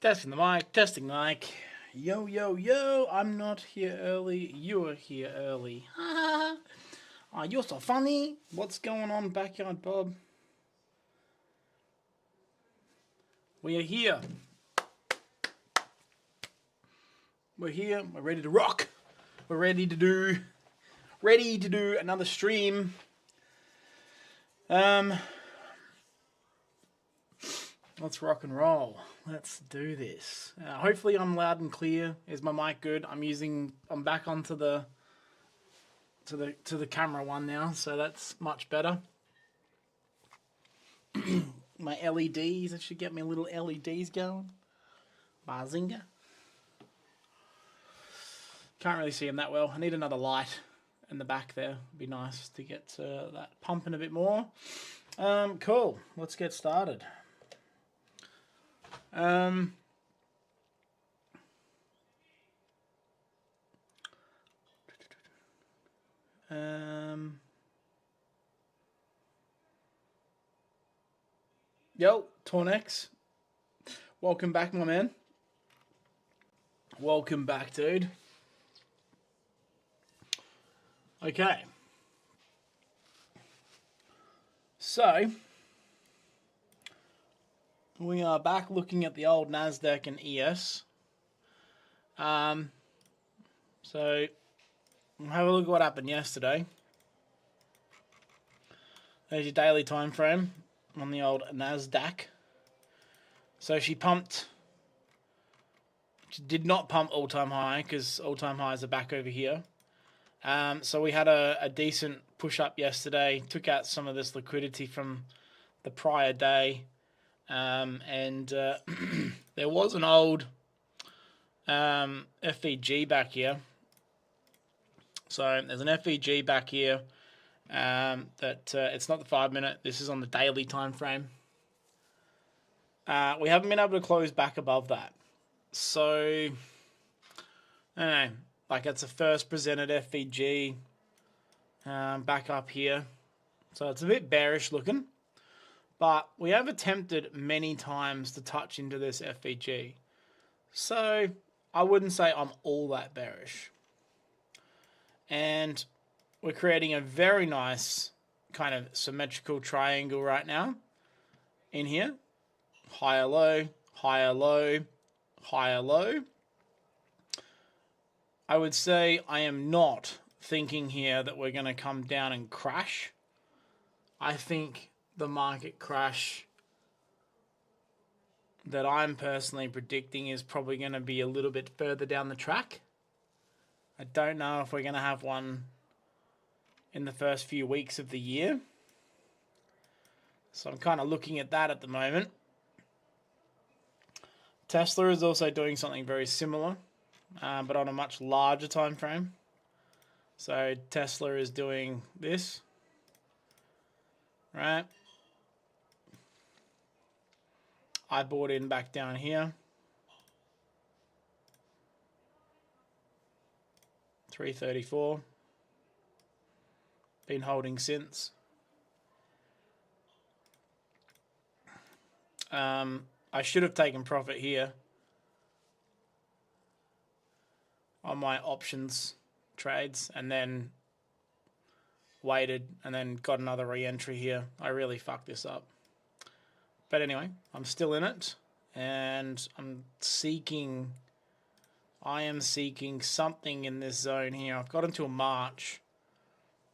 Testing the mic, testing the mic. Yo, yo, yo, I'm not here early. You are here early. Oh, you're so funny. What's going on, Backyard Bob? We are here. We're here. We're ready to rock. We're ready to do another stream. Let's rock and roll. Let's do this. Hopefully I'm loud and clear. Is my mic good? I'm back onto the camera one now, so that's much better. My LEDs, I should get me little LEDs going. Bazinga. Can't really see them that well. I need another light in the back there. It'd be nice to get that pumping a bit more. Cool. Let's get started. Yo, Tornex. Welcome back, my man. Welcome back, dude. Okay. So, we are back looking at the old NASDAQ and ES. So, we'll have a look at what happened yesterday. There's your daily time frame on the old NASDAQ. So she did not pump all-time high because all-time highs are back over here. So we had a decent push-up yesterday, took out some of this liquidity from the prior day. And there was an old FVG back here. So there's an FVG back here that it's not the 5-minute. This is on the daily time frame. We haven't been able to close back above that. So, I don't know. Like, it's a first presented FVG back up here. So it's a bit bearish looking. But we have attempted many times to touch into this FVG. So I wouldn't say I'm all that bearish. And we're creating a very nice kind of symmetrical triangle right now in here. Higher low, higher low, higher low. I would say I am not thinking here that we're going to come down and crash. I think the market crash that I'm personally predicting is probably going to be a little bit further down the track. I don't know if we're going to have one in the first few weeks of the year. So I'm kind of looking at that at the moment. Tesla is also doing something very similar, but on a much larger time frame. So Tesla is doing this, right? I bought in back down here. 334. Been holding since. I should have taken profit here on my options trades and then waited and then got another re-entry here. I really fucked this up. But anyway, I'm still in it and I am seeking something in this zone here. I've got until March,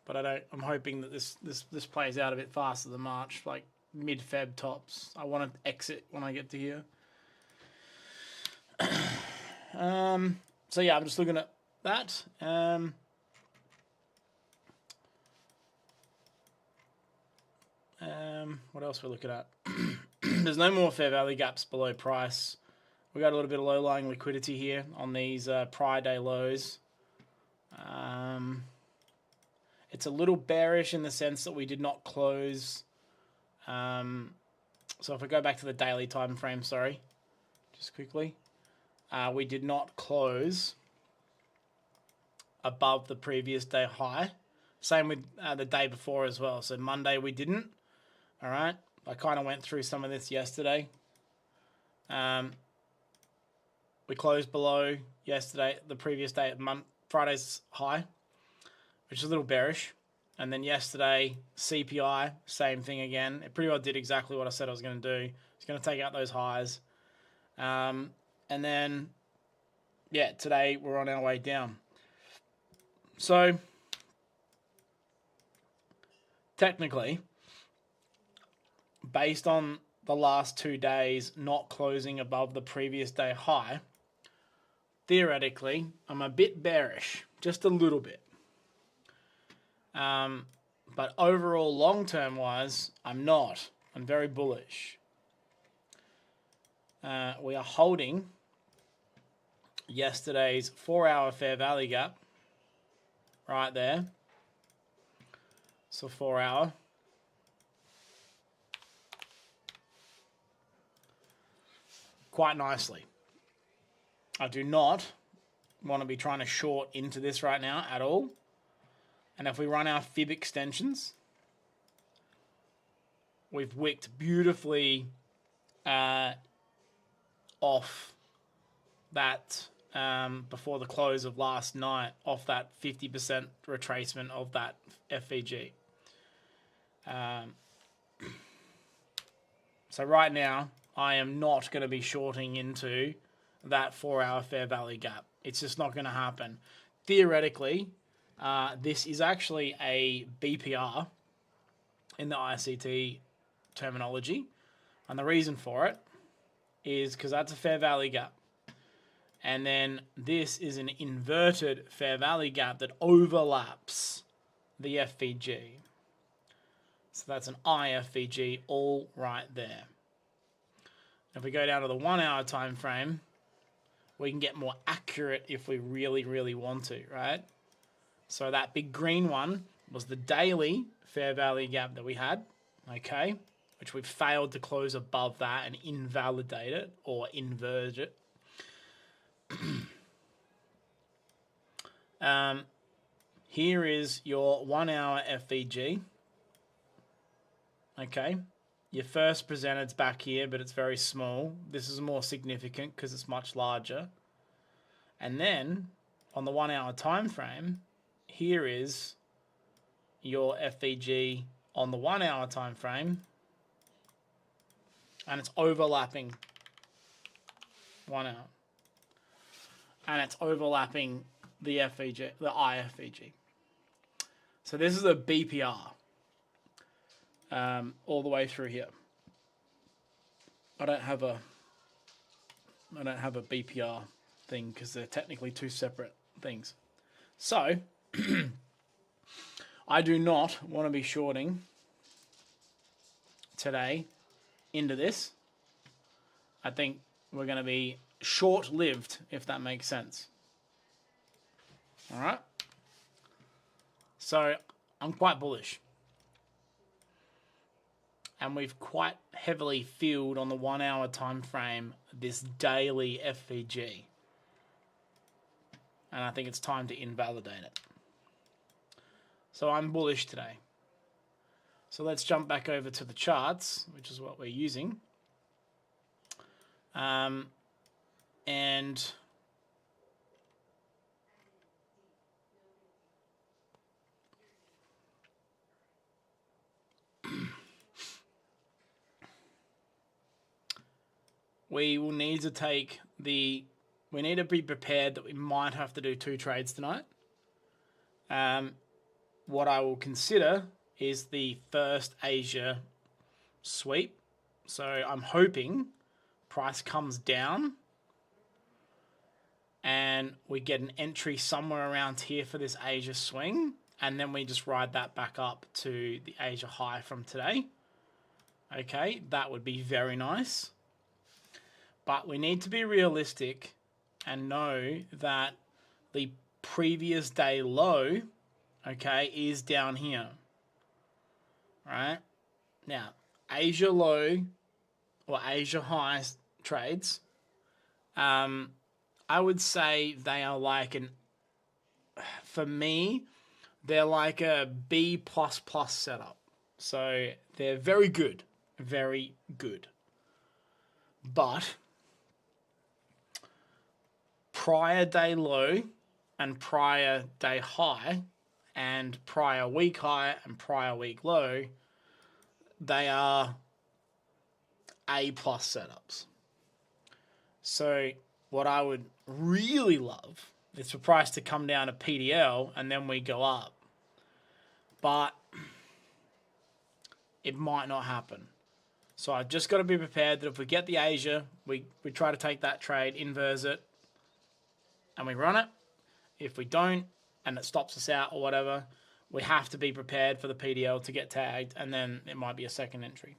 but I'm hoping that this plays out a bit faster than March, like mid-Feb tops. I want to exit when I get to here. So yeah, I'm just looking at that. What else we're looking at? There's no more fair value gaps below price. We got a little bit of low-lying liquidity here on these prior day lows. It's a little bearish in the sense that we did not close. So if I go back to the daily time frame, sorry, just quickly, we did not close above the previous day high. Same with the day before as well. So Monday we didn't. All right. I kind of went through some of this yesterday. we closed below yesterday, the previous day, Friday's high, which is a little bearish. And then yesterday, CPI, same thing again. It pretty well did exactly what I said I was going to do. It's going to take out those highs. And then, yeah, today we're on our way down. So, technically, based on the last 2 days not closing above the previous day high, theoretically, I'm a bit bearish, just a little bit. But overall, long-term wise, I'm not. I'm very bullish. We are holding yesterday's 4-hour fair value gap right there. So 4-hour. Quite nicely. I do not want to be trying to short into this right now at all. And if we run our fib extensions, we've wicked beautifully off that before the close of last night, off that 50% retracement of that FVG. So right now, I am not going to be shorting into that 4-hour fair value gap. It's just not going to happen. Theoretically, this is actually a BPR in the ICT terminology. And the reason for it is because that's a fair value gap. And then this is an inverted fair value gap that overlaps the FVG. So that's an IFVG all right there. If we go down to the 1-hour time frame, we can get more accurate if we really, really want to, right? So that big green one was the daily fair value gap that we had, okay, which we've failed to close above that and invalidate it or invert it. Here is your 1-hour FVG, okay. Your first presented's back here, but it's very small. This is more significant because it's much larger. And then on the 1-hour time frame, here is your FVG on the 1-hour time frame, and it's overlapping 1 hour, and it's overlapping the FVG, the IFVG. So this is a BPR. All the way through here. I don't have a BPR thing because they're technically two separate things. So I do not want to be shorting today into this. I think we're going to be short-lived, if that makes sense. All right. So I'm quite bullish. And we've quite heavily filled on the 1-hour time frame this daily FVG. And I think it's time to invalidate it. So I'm bullish today. So let's jump back over to the charts, which is what we're using. And we will need to we need to be prepared that we might have to do 2 trades tonight. What I will consider is the first Asia sweep. So I'm hoping price comes down and we get an entry somewhere around here for this Asia swing, and then we just ride that back up to the Asia high from today. Okay, that would be very nice. But we need to be realistic and know that the previous day low, okay, is down here. Right? Now, Asia low or Asia high trades, I would say they are like for me, they're like a B++ setup. So they're very good. Very good. But prior day low and prior day high and prior week high and prior week low, they are A+ setups. So what I would really love is for price to come down to PDL and then we go up. But it might not happen. So I've just got to be prepared that if we get the Asia, we try to take that trade, inverse it, and we run it. If we don't, and it stops us out or whatever, we have to be prepared for the PDL to get tagged, and then it might be a second entry.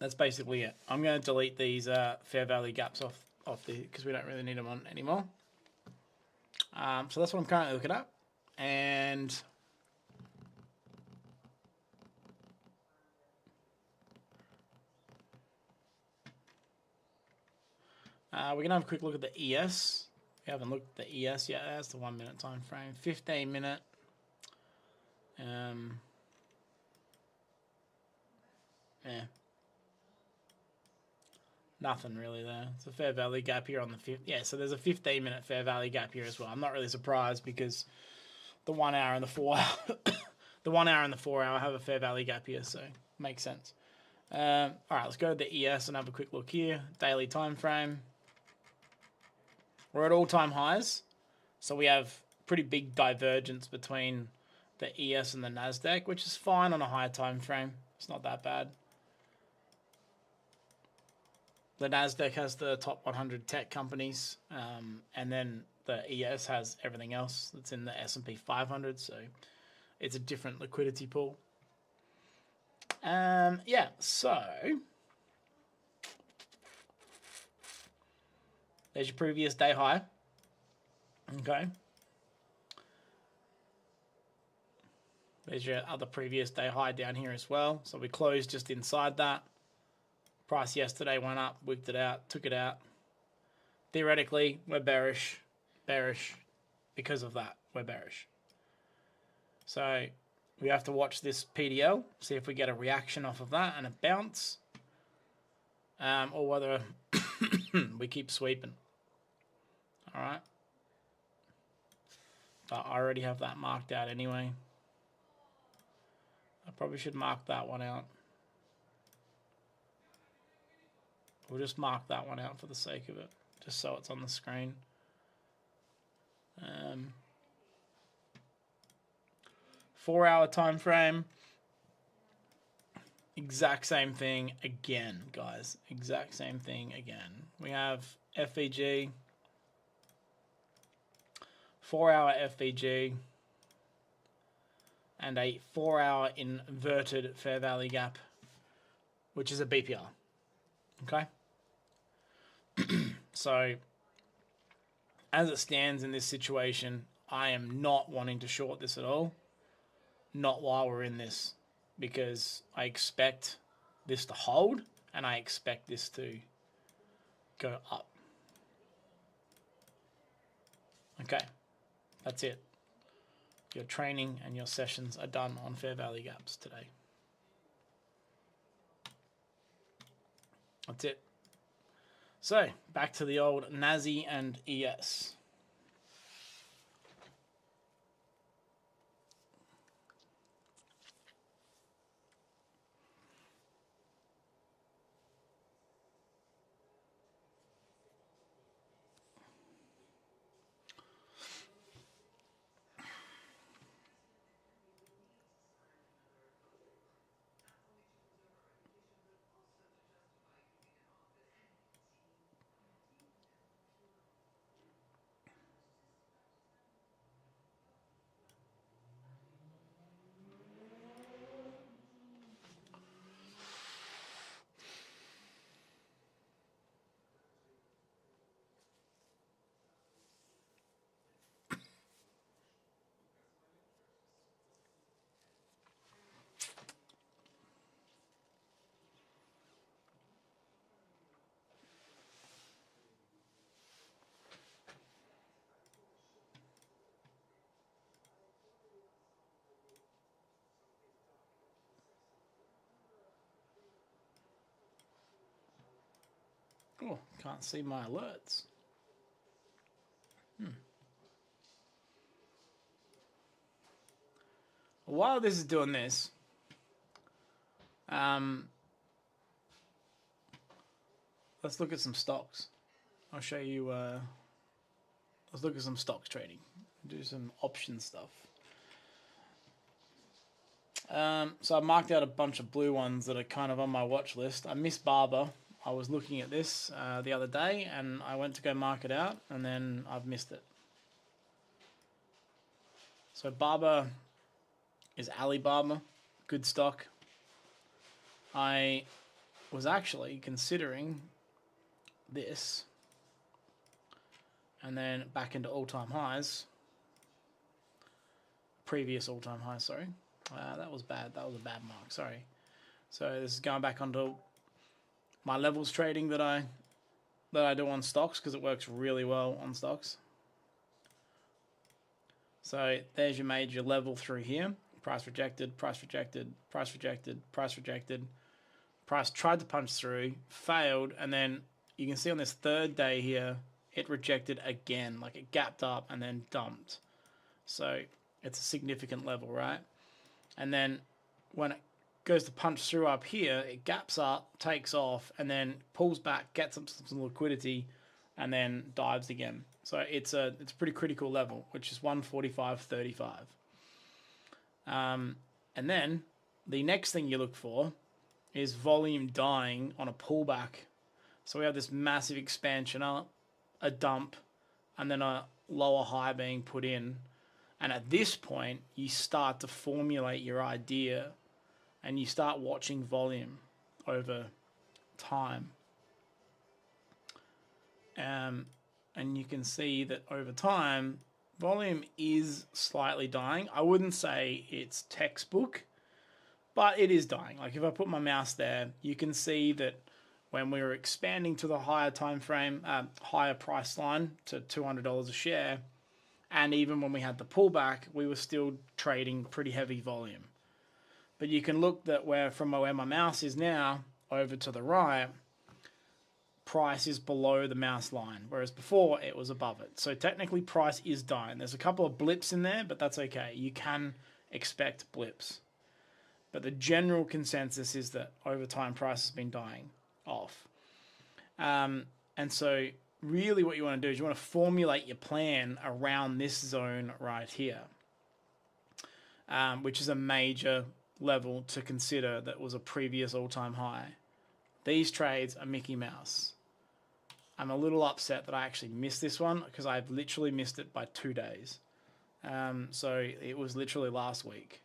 That's basically it. I'm going to delete these fair value gaps off the, because we don't really need them on anymore. So that's what I'm currently looking at. And we're going to have a quick look at the ES. We haven't looked at the ES yet. That's the 1 minute time frame. 15 minute. Yeah. Nothing really there. It's a fair value gap here on the fifth. Yeah, so there's a 15-minute fair value gap here as well. I'm not really surprised because the 1 hour and the 4 hour, the 1 hour and the 4 hour have a fair value gap here, so makes sense. All right, let's go to the ES and have a quick look here. Daily time frame. We're at all-time highs, so we have pretty big divergence between the ES and the Nasdaq, which is fine on a higher time frame. It's not that bad. The Nasdaq has the top 100 tech companies, and then the ES has everything else that's in the S&P 500. So it's a different liquidity pool. Yeah. So there's your previous day high. Okay. There's your other previous day high down here as well. So we closed just inside that. Price yesterday went up, wigged it out, took it out. Theoretically, we're bearish. Bearish because of that. We're bearish. So we have to watch this PDL, see if we get a reaction off of that and a bounce. Or whether we keep sweeping. All right. But I already have that marked out anyway. I probably should mark that one out. We'll just mark that one out for the sake of it, just so it's on the screen. 4 hour time frame. Exact same thing again, guys. Exact same thing again. We have FVG. 4 hour FVG. And a 4 hour inverted fair value gap, which is a BPR. Okay. So, as it stands in this situation, I am not wanting to short this at all. Not while we're in this, because I expect this to hold and I expect this to go up. Okay. That's it. Your training and your sessions are done on fair value gaps today. That's it. So, back to the old NASI and ES. Oh, can't see my alerts. While this is doing this, let's look at some stocks. I'll show you. Let's look at some stocks trading. Do some option stuff. So I marked out a bunch of blue ones that are kind of on my watch list. I missed Barber. I was looking at this the other day, and I went to go mark it out, and then I've missed it. So Barber is Alibaba, good stock. I was actually considering this, and then back into all-time highs. Previous all-time highs, sorry. That was bad. That was a bad mark, sorry. So this is going back onto my levels trading that I do on stocks, because it works really well on stocks. So there's your major level through here. Price rejected, price rejected, price rejected, price rejected. Price tried to punch through, failed, and then you can see on this third day here, it rejected again. Like it gapped up and then dumped. So it's a significant level, right? And then when it goes to punch through up here, it gaps up, takes off, and then pulls back, gets up some liquidity, and then dives again. So it's a pretty critical level, which is 145.35. And then the next thing you look for is volume dying on a pullback. So we have this massive expansion up, a dump, and then a lower high being put in. And at this point, you start to formulate your idea and you start watching volume over time. And you can see that over time, volume is slightly dying. I wouldn't say it's textbook, but it is dying. Like if I put my mouse there, you can see that when we were expanding to the higher time frame, higher price line to $200 a share, and even when we had the pullback, we were still trading pretty heavy volume. But you can look that from where my mouse is now over to the right, price is below the mouse line, whereas before it was above it. So technically price is dying. There's a couple of blips in there, but that's okay. You can expect blips. But the general consensus is that over time price has been dying off. And so really what you want to do is you want to formulate your plan around this zone right here, which is a major level to consider that was a previous all-time high. These trades are Mickey Mouse. I'm a little upset that I actually missed this one because I've literally missed it by 2 days. So it was literally last week.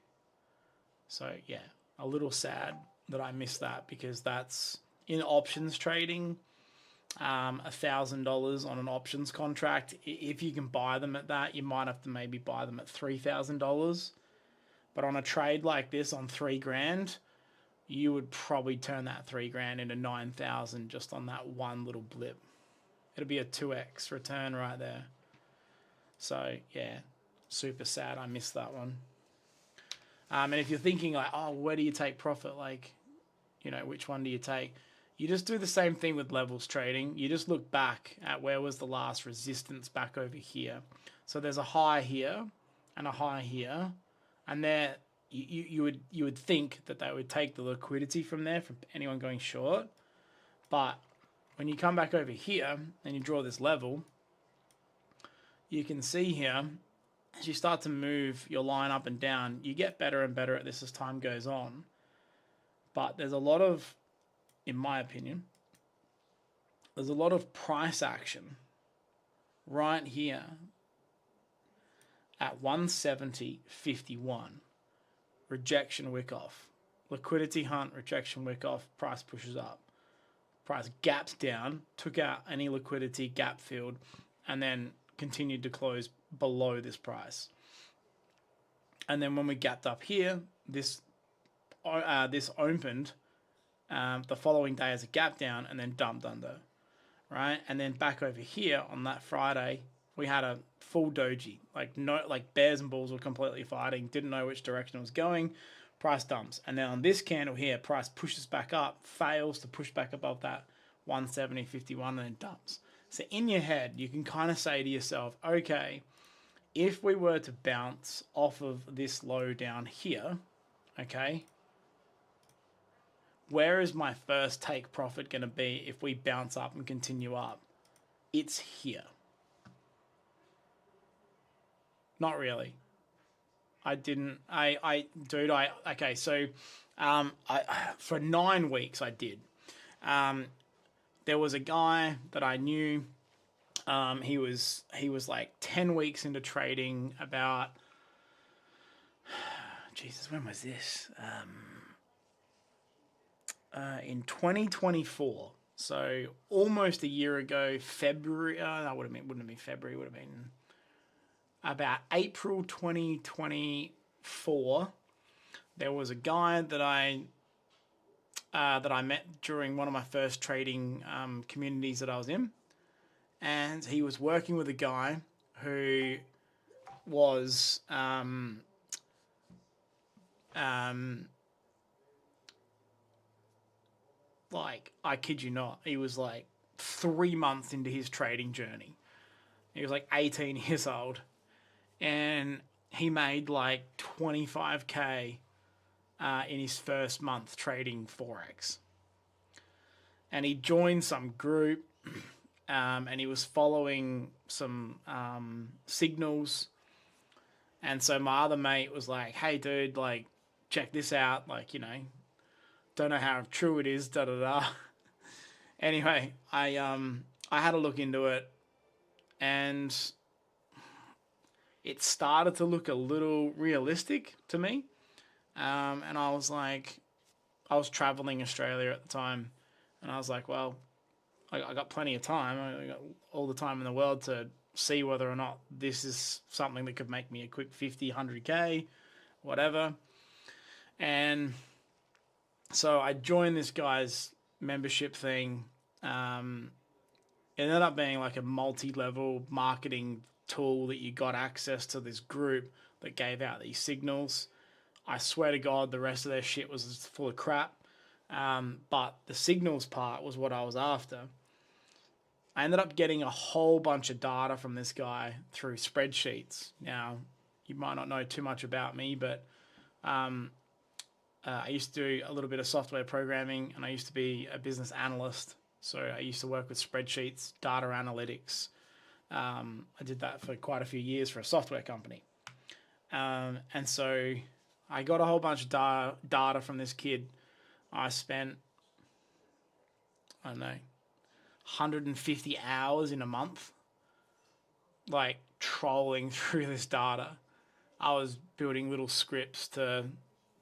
So yeah, a little sad that I missed that because that's in options trading. $1,000 on an options contract. If you can buy them at that, you might have to maybe buy them at $3,000. But on a trade like this on $3,000, you would probably turn that $3,000 into 9,000 just on that one little blip. It'll be a 2x return right there. So yeah, super sad I missed that one. And if you're thinking like, oh, where do you take profit? Like, you know, which one do you take? You just do the same thing with levels trading. You just look back at where was the last resistance back over here. So there's a high here and a high here, and there you would think that they would take the liquidity from there from anyone going short. But when you come back over here and you draw this level, you can see here as you start to move your line up and down, you get better and better at this as time goes on. But there's a lot of, in my opinion, there's a lot of price action right here at 170.51. Rejection wick off. Liquidity hunt, rejection wick off, price pushes up. Price gaps down, took out any liquidity, gap filled, and then continued to close below this price. And then when we gapped up here, this opened the following day as a gap down and then dumped under, right? And then back over here on that Friday, we had a full doji, like bears and bulls were completely fighting, didn't know which direction it was going, price dumps. And then on this candle here, price pushes back up, fails to push back above that 170, 51, and then dumps. So in your head, you can kind of say to yourself, okay, if we were to bounce off of this low down here, okay, where is my first take profit going to be if we bounce up and continue up? It's here. Not really. Okay, so for 9 weeks I did. There was a guy that I knew. He was like 10 weeks into trading about, Jesus, when was this? In 2024. So almost a year ago, February. That wouldn't have been February. Would have been about April 2024. There was a guy that I met during one of my first trading communities that I was in, and he was working with a guy who was like, I kid you not, he was like 3 months into his trading journey. He was like 18 years old, and he made like 25K in his first month trading Forex. And he joined some group, and he was following some signals. And so my other mate was like, hey, dude, like, check this out. Like, you know, don't know how true it is, da-da-da. Anyway, I had a look into it, and it started to look a little realistic to me. And I was like, I was traveling Australia at the time, and I was like, well, I got plenty of time. I got all the time in the world to see whether or not this is something that could make me a quick 50, 100K, whatever. And so I joined this guy's membership thing. It ended up being like a multi-level marketing tool that you got access to this group that gave out these signals. I swear to God, the rest of their shit was full of crap. But the signals part was what I was after. I ended up getting a whole bunch of data from this guy through spreadsheets. Now, you might not know too much about me, but I used to do a little bit of software programming, and I used to be a business analyst. So I used to work with spreadsheets, data analytics. I did that for quite a few years for a software company. And so I got a whole bunch of data from this kid. I spent, I don't know, 150 hours in a month, like, trolling through this data. I was building little scripts to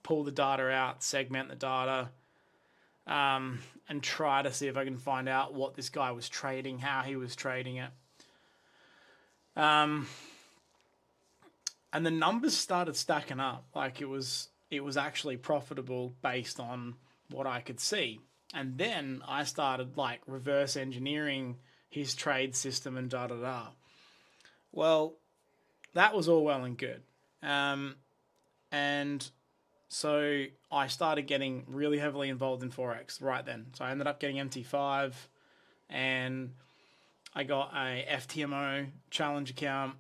pull the data out, segment the data, and try to see if I can find out what this guy was trading, how he was trading it. And the numbers started stacking up. Like, it was actually profitable based on what I could see. And then I started like reverse engineering his trade system and da-da-da. Well, that was all well and good. And so I started getting really heavily involved in Forex right then. So I ended up getting MT5, and I got a FTMO challenge account.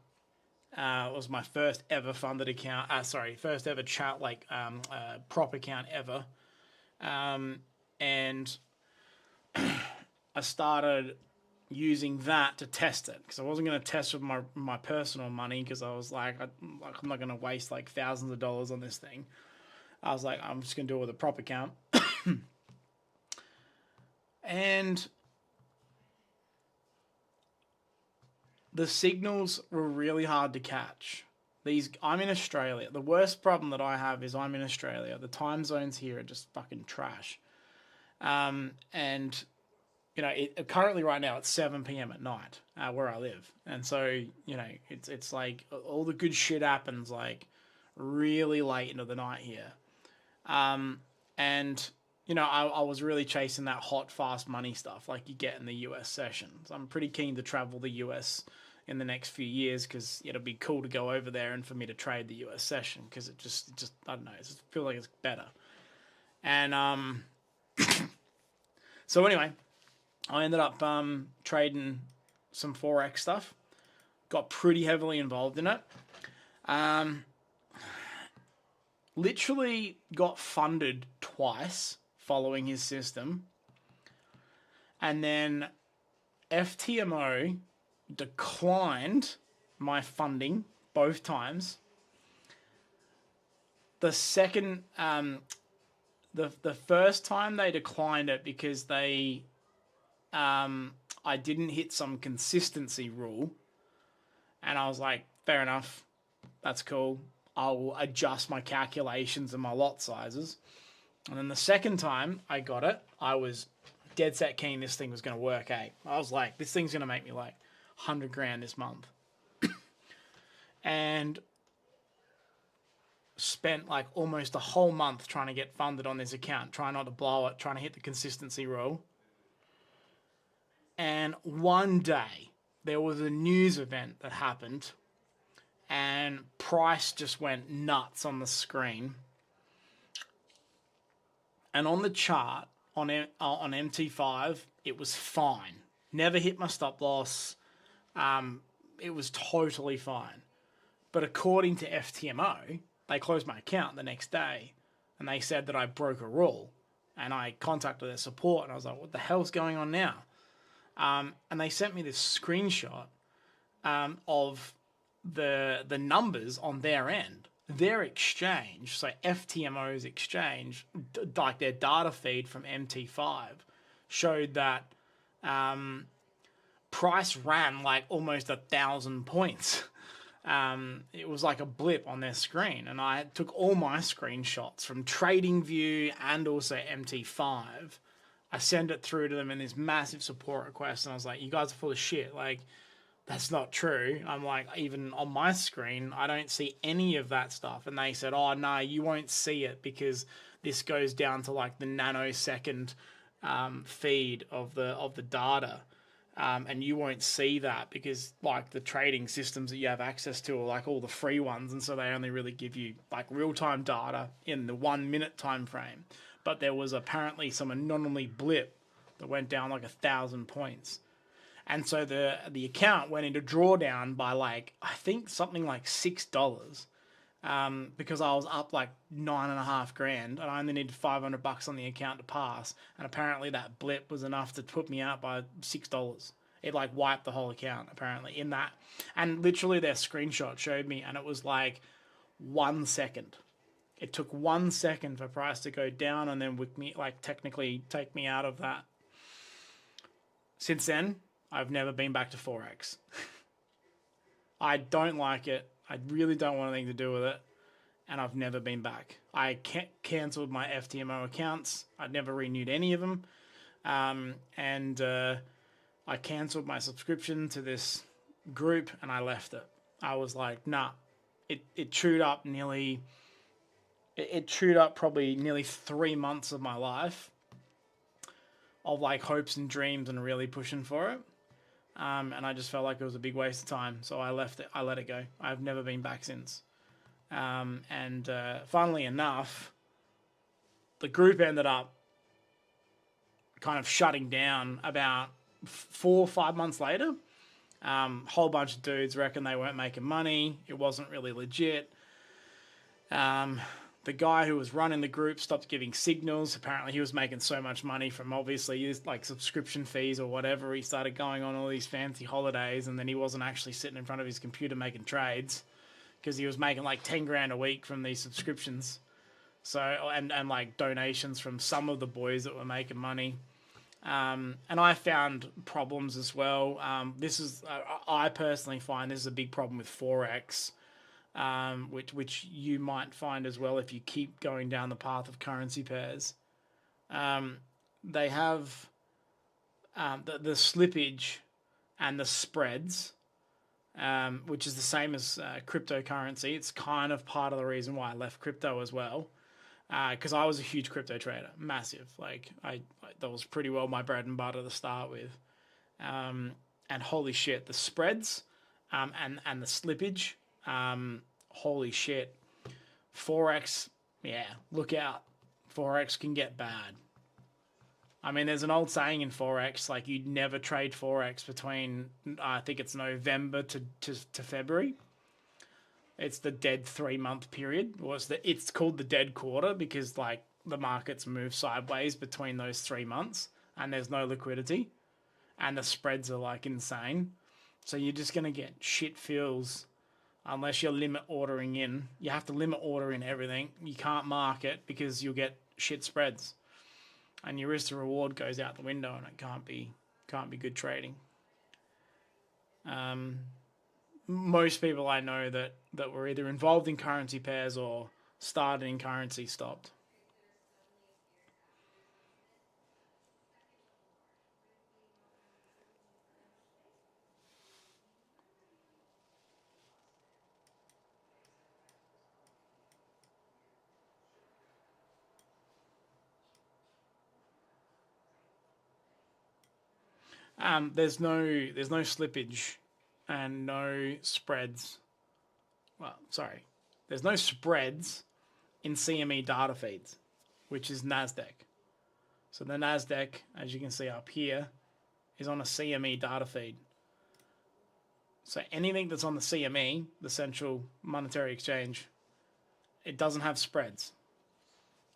It was my first ever funded account. First ever prop account ever. And I started using that to test it, because I wasn't going to test with my personal money, because I was like, I'm not going to waste like thousands of dollars on this thing. I was like, I'm just going to do it with a prop account. And the signals were really hard to catch. I'm in Australia. The worst problem that I have is I'm in Australia. The time zones here are just fucking trash. And you know, currently right now it's 7 p.m. at night where I live, and so, you know, it's like all the good shit happens like really late into the night here. And you know, I was really chasing that hot, fast money stuff like you get in the US sessions. I'm pretty keen to travel the US in the next few years, because it'll be cool to go over there and for me to trade the US session, because it just I don't know, it just feels like it's better. And so anyway, I ended up trading some Forex stuff. Got pretty heavily involved in it. Literally got funded twice following his system. And then FTMO declined my funding both times. The second, the first time they declined it because they, I didn't hit some consistency rule, and I was like, fair enough, that's cool. I'll adjust my calculations and my lot sizes. And then the second time I got it, I was dead set keen this thing was going to work, eh? I was like, this thing's going to make me like 100 grand this month. And spent like almost a whole month trying to get funded on this account, trying not to blow it, trying to hit the consistency rule. And one day there was a news event that happened and price just went nuts on the screen. And on the chart, on MT5, it was fine. Never hit my stop loss. It was totally fine. But according to FTMO, they closed my account the next day and they said that I broke a rule. And I contacted their support and I was like, what the hell's going on now? And they sent me this screenshot of the numbers on their end. Their exchange, so FTMO's exchange, like their data feed from MT5, showed that price ran like almost 1,000 points. It was like a blip on their screen, and I took all my screenshots from TradingView and also MT5. I sent it through to them in this massive support request, and I was like, you guys are full of shit. Like, that's not true. I'm like, even on my screen, I don't see any of that stuff. And they said, oh, no, you won't see it because this goes down to like the nanosecond feed of the data. And you won't see that because like the trading systems that you have access to are like all the free ones. And so they only really give you like real-time data in the 1 minute time frame. But there was apparently some anomaly blip that went down like 1,000 points. And so the account went into drawdown by like, I think something like $6, because I was up like 9.5 grand and I only needed $500 on the account to pass. And apparently that blip was enough to put me out by $6. It like wiped the whole account apparently in that. And literally their screenshot showed me, and it was like 1 second. It took 1 second for price to go down and then with me like technically take me out of that. Since then, I've never been back to Forex. I don't like it. I really don't want anything to do with it. And I've never been back. I cancelled my FTMO accounts. I'd never renewed any of them. And I cancelled my subscription to this group and I left it. I was like, nah. It chewed up probably nearly 3 months of my life of like hopes and dreams and really pushing for it. And I just felt like it was a big waste of time. So I left it. I let it go. I've never been back since. And funnily enough, the group ended up kind of shutting down about 4 or 5 months later. Whole bunch of dudes reckon they weren't making money. It wasn't really legit. The guy who was running the group stopped giving signals. Apparently he was making so much money from obviously his like subscription fees or whatever. He started going on all these fancy holidays and then he wasn't actually sitting in front of his computer making trades because he was making like 10 grand a week from these subscriptions. So, and like donations from some of the boys that were making money. And I found problems as well. I personally find this is a big problem with Forex. Which you might find as well if you keep going down the path of currency pairs. They have the slippage and the spreads, which is the same as cryptocurrency. It's kind of part of the reason why I left crypto as well, because I was a huge crypto trader, massive. Like that was pretty well my bread and butter to start with, and holy shit, the spreads, and the slippage. Holy shit. Forex, yeah, look out. Forex can get bad. I mean, there's an old saying in Forex, like you'd never trade Forex between, I think it's November to February. It's the dead 3 month period. It's called the dead quarter because like the markets move sideways between those 3 months and there's no liquidity and the spreads are like insane. So you're just going to get shit fills unless you're limit ordering in. You have to limit order in everything. You can't market because you'll get shit spreads. And your risk to reward goes out the window and it can't be good trading. Most people I know that were either involved in currency pairs or started in currency stopped. There's no slippage and no spreads. Well, sorry, there's no spreads in CME data feeds, which is Nasdaq. So the Nasdaq, as you can see up here, is on a CME data feed. So anything that's on the CME, the Central Monetary Exchange, it doesn't have spreads,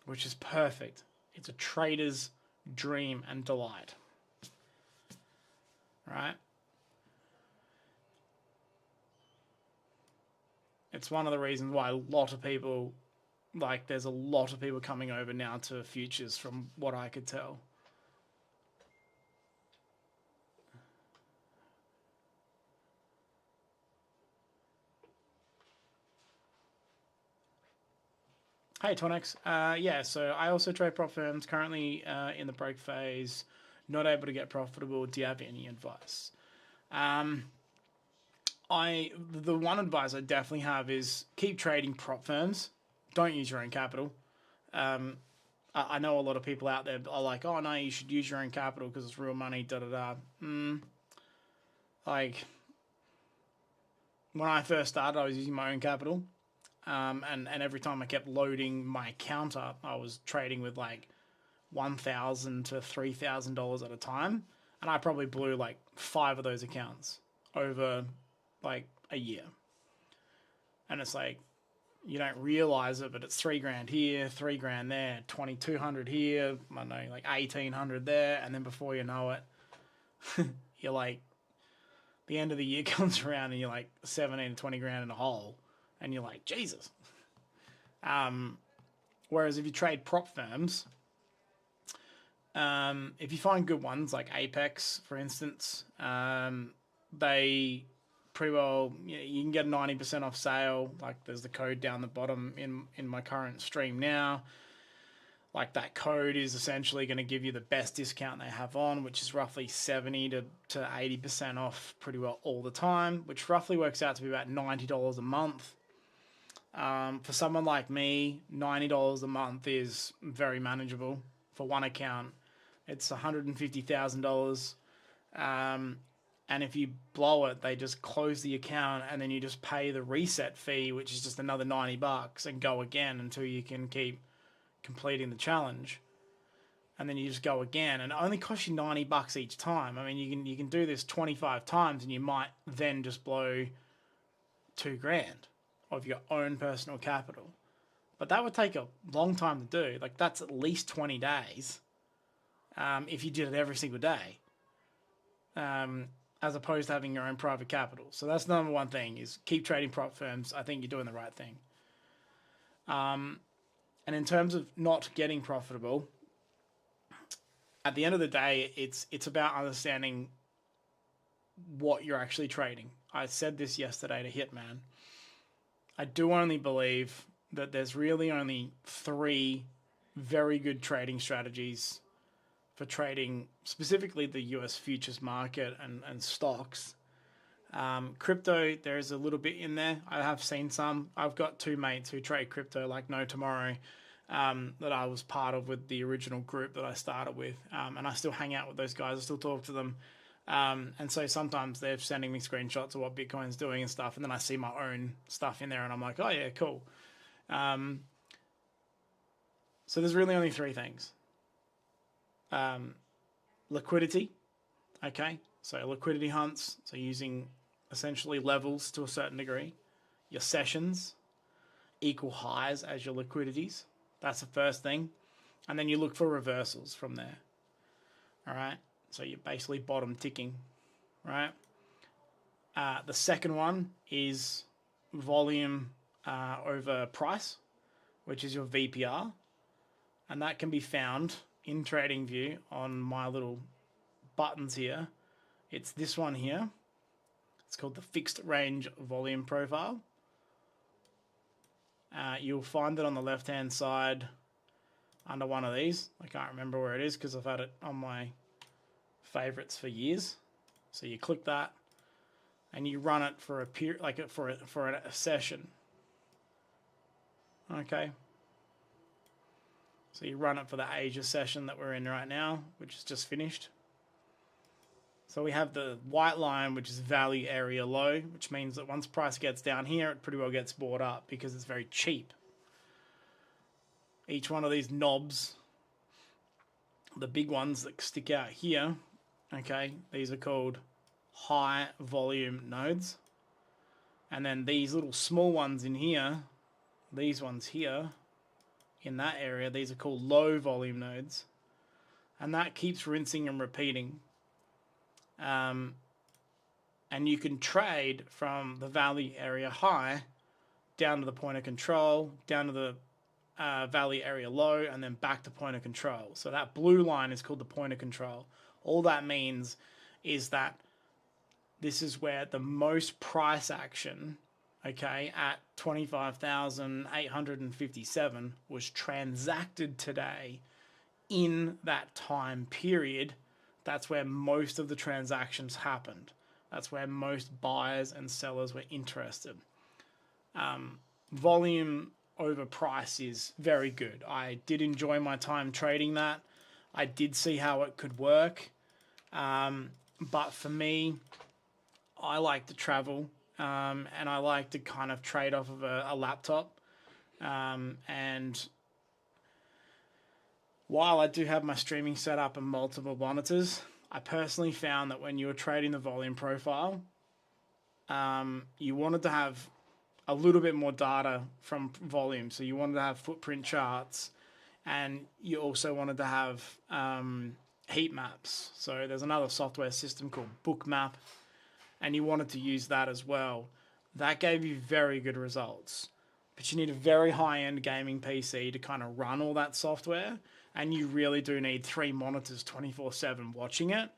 which is perfect. It's a trader's dream and delight. Right? It's one of the reasons why a lot of people, like there's a lot of people coming over now to futures from what I could tell. Hey, Tonex. Yeah, so I also trade prop firms, currently in the break phase, not able to get profitable. Do you have any advice? The one advice I definitely have is keep trading prop firms. Don't use your own capital. I know a lot of people out there are like, oh no, you should use your own capital because it's real money, da da da. Like, when I first started, I was using my own capital. And every time I kept loading my account up, I was trading with like $1,000 to $3,000 at a time. And I probably blew like 5 of those accounts over like a year. And it's like, you don't realize it, but it's $3,000 here, $3,000 there, 2,200 here, I don't know, like 1,800 there. And then before you know it, you're like, the end of the year comes around and you're like 17 to 20 grand in a hole. And you're like, Jesus. Whereas if you trade prop firms, if you find good ones like Apex, for instance, they pretty well, you can get a 90% off sale. Like there's the code down the bottom in my current stream now. Like that code is essentially going to give you the best discount they have on, which is roughly 70 to 80% off pretty well all the time, which roughly works out to be about $90 a month. For someone like me, $90 a month is very manageable for one account. It's $150,000. And if you blow it, they just close the account and then you just pay the reset fee, which is just another $90 and go again until you can keep completing the challenge. And then you just go again and it only costs you $90 each time. I mean, you can do this 25 times and you might then just blow $2,000 of your own personal capital. But that would take a long time to do. Like that's at least 20 days if you did it every single day, as opposed to having your own private capital. So that's the number one thing is keep trading prop firms. I think you're doing the right thing. And in terms of not getting profitable, at the end of the day, it's about understanding what you're actually trading. I said this yesterday to Hitman. I do only believe that there's really only 3 very good trading strategies for trading specifically the US futures market and stocks. Crypto, there's a little bit in there. I have seen some. I've got 2 mates who trade crypto like no tomorrow that I was part of with the original group that I started with. And I still hang out with those guys. I still talk to them. And so sometimes they're sending me screenshots of what Bitcoin's doing and stuff. And then I see my own stuff in there and I'm like, oh yeah, cool. So there's really only 3 things. liquidity. Okay, so liquidity hunts, so using essentially levels to a certain degree. Your sessions equal highs as your liquidities. That's the first thing. And then you look for reversals from there. All right, so you're basically bottom ticking, right? The second one is volume over price, which is your VPR. And that can be found in TradingView on my little buttons here. It's this one here. It's called the fixed range volume profile. You'll find it on the left hand side under one of these. I can't remember where it is because I've had it on my favorites for years. So you click that and you run it for a period, like for a session. Okay. So you run it for the Asia session that we're in right now, which is just finished. So we have the white line, which is value area low, which means that once price gets down here, it pretty well gets bought up because it's very cheap. Each one of these knobs, the big ones that stick out here, okay, these are called high volume nodes. And then these little small ones in here, these ones here, in that area, these are called low volume nodes. And that keeps rinsing and repeating. And you can trade from the value area high down to the point of control, down to the value area low, and then back to point of control. So that blue line is called the point of control. All that means is that this is where the most price action, okay, at 25,857 was transacted today in that time period. That's where most of the transactions happened. That's where most buyers and sellers were interested. Volume over price is very good. I did enjoy my time trading that. I did see how it could work. But for me, I like to travel and I like to kind of trade off of a laptop. And while I do have my streaming set up and multiple monitors, I personally found that when you were trading the volume profile, you wanted to have a little bit more data from volume. So you wanted to have footprint charts, and you also wanted to have heat maps. So there's another software system called Bookmap, and you wanted to use that as well. That gave you very good results. But you need a very high-end gaming PC to kind of run all that software, and you really do need 3 monitors 24/7 watching it.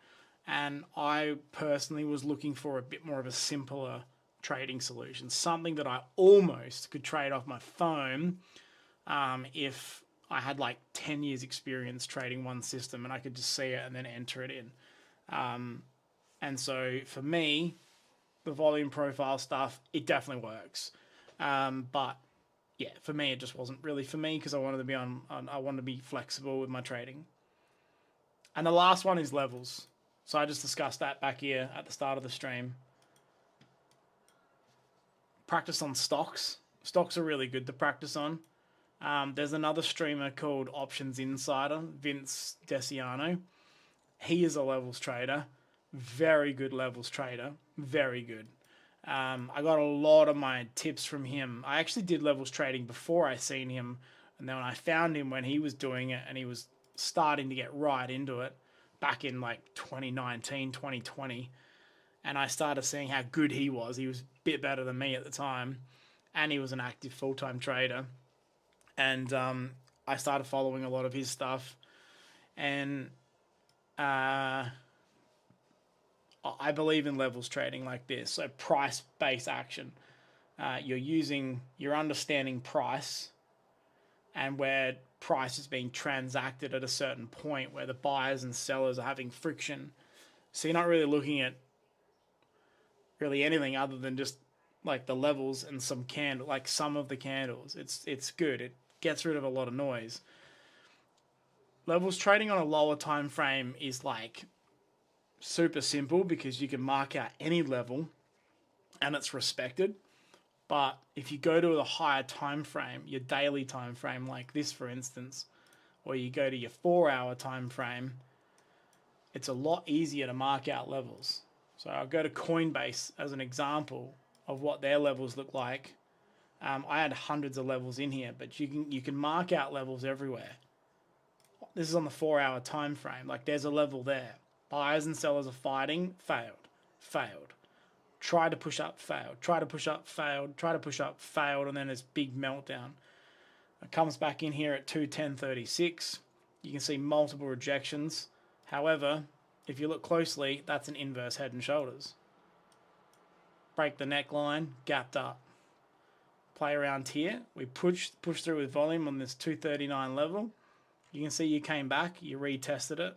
And I personally was looking for a bit more of a simpler trading solution, something that I almost could trade off my phone if I had like 10 years experience trading one system and I could just see it and then enter it in. And so for me, the volume profile stuff, it definitely works. But yeah, for me, it just wasn't really for me because I wanted to be I wanted to be flexible with my trading. And the last one is levels. So I just discussed that back here at the start of the stream. Practice on stocks. Stocks are really good to practice on. There's another streamer called Options Insider, Vince Desiano. He is a levels trader. Very good levels trader. Very good. I got a lot of my tips from him. I actually did levels trading before I seen him. And then when I found him when he was doing it and he was starting to get right into it back in like 2019, 2020. And I started seeing how good he was. He was a bit better than me at the time. And he was an active full-time trader. And I started following a lot of his stuff. And I believe in levels trading like this. So price-based action. You're understanding price and where price is being transacted at a certain point where the buyers and sellers are having friction. So you're not really looking at really anything other than just like the levels and some of the candles. It's good. It gets rid of a lot of noise. Levels trading on a lower time frame is like super simple because you can mark out any level and it's respected. But if you go to a higher time frame, your daily time frame like this for instance, or you go to your 4-hour time frame, it's a lot easier to mark out levels. So I'll go to Coinbase as an example of what their levels look like. I had hundreds of levels in here, but you can mark out levels everywhere. This is on the 4-hour time frame. Like there's a level there. Buyers and sellers are fighting, failed. Try to push up, failed. Try to push up, failed. Try to push up, failed, and then this big meltdown. It comes back in here at 210.36. You can see multiple rejections. However, if you look closely, that's an inverse head and shoulders. Break the neckline, gapped up. Play around here. We push through with volume on this 239 level. You can see you came back, you retested it,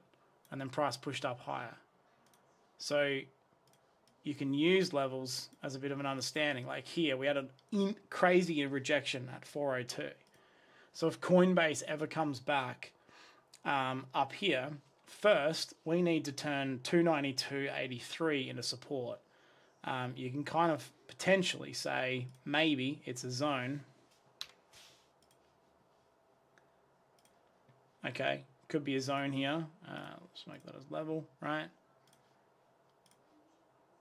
and then price pushed up higher. So you can use levels as a bit of an understanding. Like here, we had a crazy rejection at 402. So if Coinbase ever comes back up here, first we need to turn 292.83 into support. You can kind of potentially say maybe it's a zone. Okay, could be a zone here. Let's make that as level, right?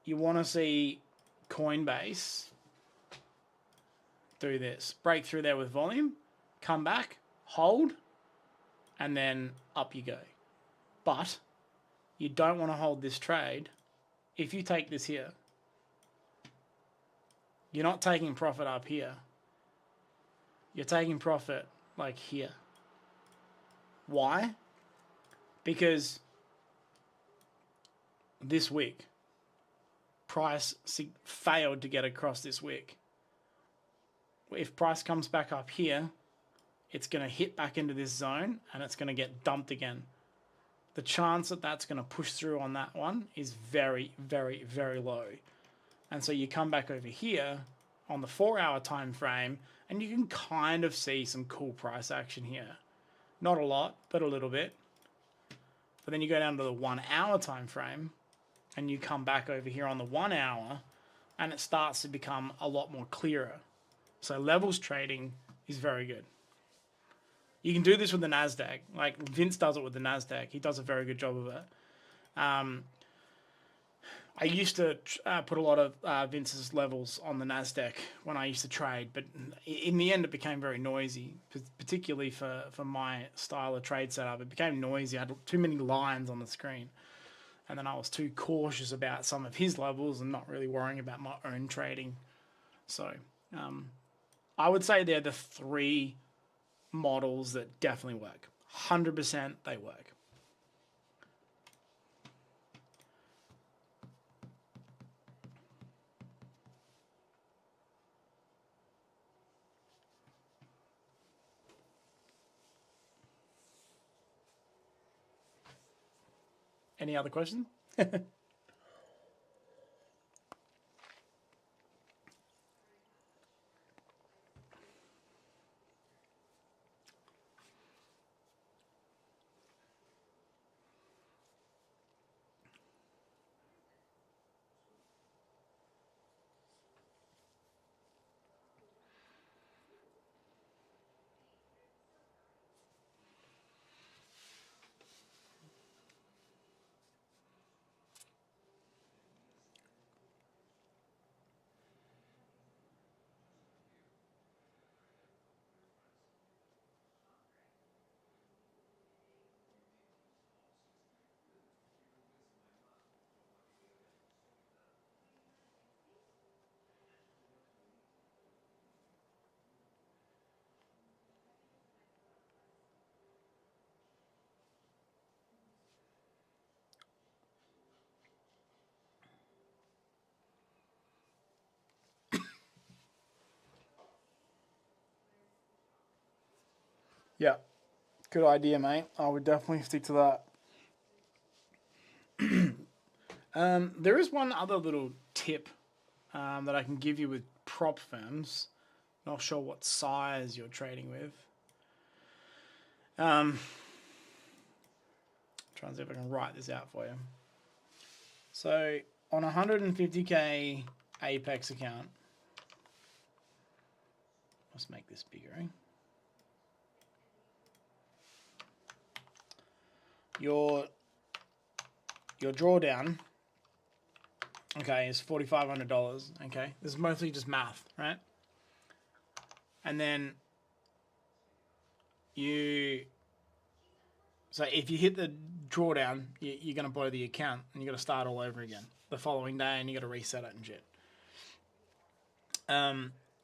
You want to see Coinbase do this. Break through there with volume, come back, hold, and then up you go. But you don't want to hold this trade if you take this here. You're not taking profit up here. You're taking profit like here. Why? Because this wick, price failed to get across this wick. If price comes back up here, it's going to hit back into this zone and it's going to get dumped again. The chance that that's going to push through on that one is very, very, very low. And so you come back over here on the 4-hour time frame and you can kind of see some cool price action here. Not a lot, but a little bit. But then you go down to the 1-hour time frame and you come back over here on the 1 hour and it starts to become a lot more clearer. So levels trading is very good. You can do this with the NASDAQ. Like Vince does it with the NASDAQ. He does a very good job of it. I used to put a lot of Vince's levels on the NASDAQ when I used to trade, but in the end it became very noisy, particularly for my style of trade setup. It became noisy. I had too many lines on the screen. And then I was too cautious about some of his levels and not really worrying about my own trading. So I would say they're the 3 models that definitely work. 100% they work. Any other questions? Yeah, good idea, mate. I would definitely stick to that. There is one other little tip that I can give you with prop firms. Not sure what size you're trading with. Try and see if I can write this out for you. So on a 150k Apex account, let's make this bigger. Your your drawdown, okay, is $4,500. Okay, this is mostly just math, right? And then so if you hit the drawdown, you're going to blow the account and you got to start all over again the following day, and you got to reset it and shit.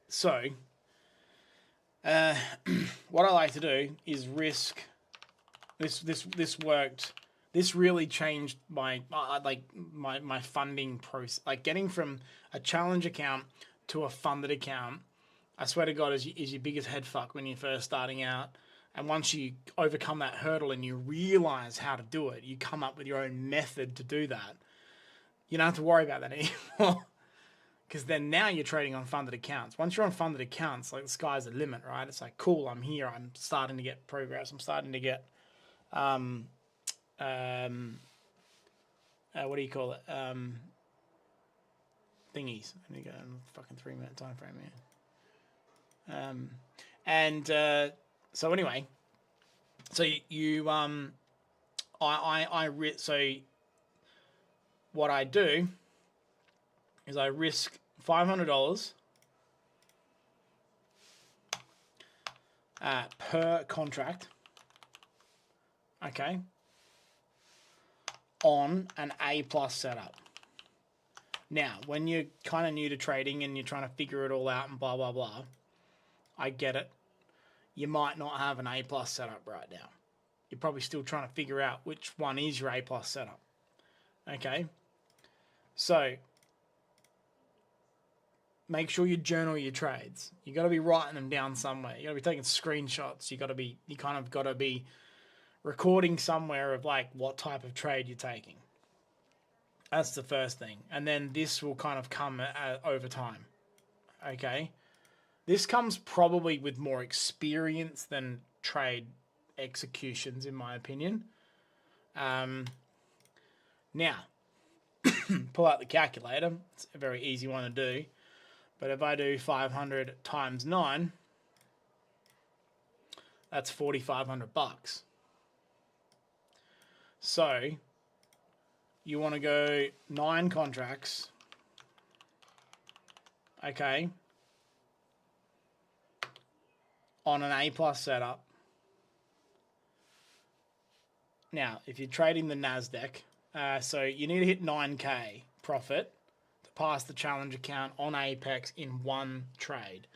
So what I like to do is risk. This worked. This really changed my my funding process. Like getting from a challenge account to a funded account, I swear to God, is your biggest head fuck when you're first starting out. And once you overcome that hurdle and you realize how to do it, you come up with your own method to do that. You don't have to worry about that anymore. Because then now you're trading on funded accounts. Once you're on funded accounts, like the sky's the limit, right? It's like, cool, I'm here. I'm starting to get progress. I'm starting to get, what do you call it? Thingies. I'm going to go in a fucking 3-minute time frame here. So anyway, so so what I do is I risk $500 per contract, okay, on an A+ setup. Now, when you're kind of new to trading and you're trying to figure it all out and blah, blah, blah, I get it. You might not have an A+ setup right now. You're probably still trying to figure out which one is your A+ setup. Okay? So, make sure you journal your trades. You got to be writing them down somewhere. You got to be taking screenshots. You kind of got to be recording somewhere of like what type of trade you're taking. That's the first thing. And then this will kind of come over time. Okay? This comes probably with more experience than trade executions, in my opinion. Now, pull out the calculator. It's a very easy one to do. But if I do 500 times 9, that's $4,500. So, you want to go 9 contracts. Okay. On an A+ setup. Now, if you're trading the NASDAQ, so you need to hit 9K profit to pass the challenge account on Apex in one trade.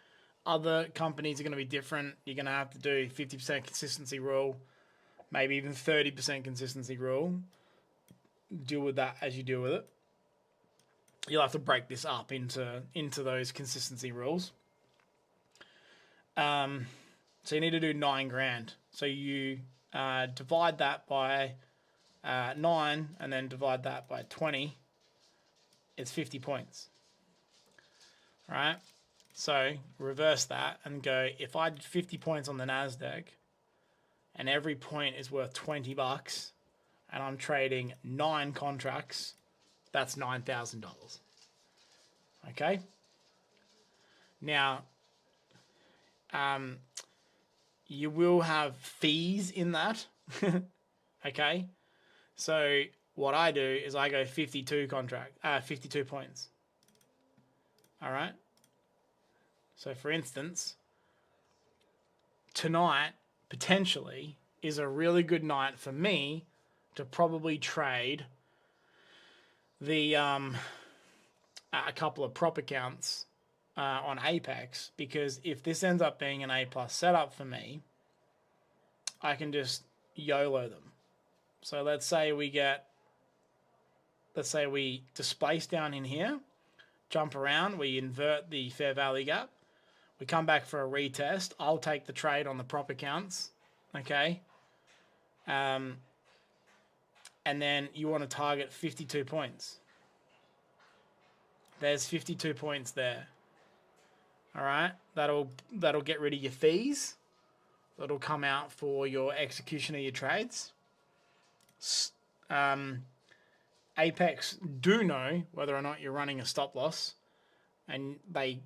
Other companies are going to be different. You're going to have to do 50% consistency rule, maybe even 30% consistency rule. Deal with that as you deal with it. You'll have to break this up into those consistency rules. So you need to do 9 grand. So you divide that by 9 and then divide that by 20. It's 50 points. All right? So reverse that and go, if I did 50 points on the NASDAQ and every point is worth $20 and I'm trading 9 contracts, that's $9,000. Okay? Now, you will have fees in that. Okay? So what I do is I go 52 points. All right? So for instance, tonight potentially is a really good night for me to probably trade the a couple of prop accounts on Apex, because if this ends up being an A+ setup for me, I can just YOLO them. So let's say we displace down in here, jump around, we invert the fair value gap, we come back for a retest. I'll take the trade on the prop accounts, okay? And then you want to target 52 points. There's 52 points there. All right, that'll get rid of your fees. That'll come out for your execution of your trades. Apex do know whether or not you're running a stop loss, and they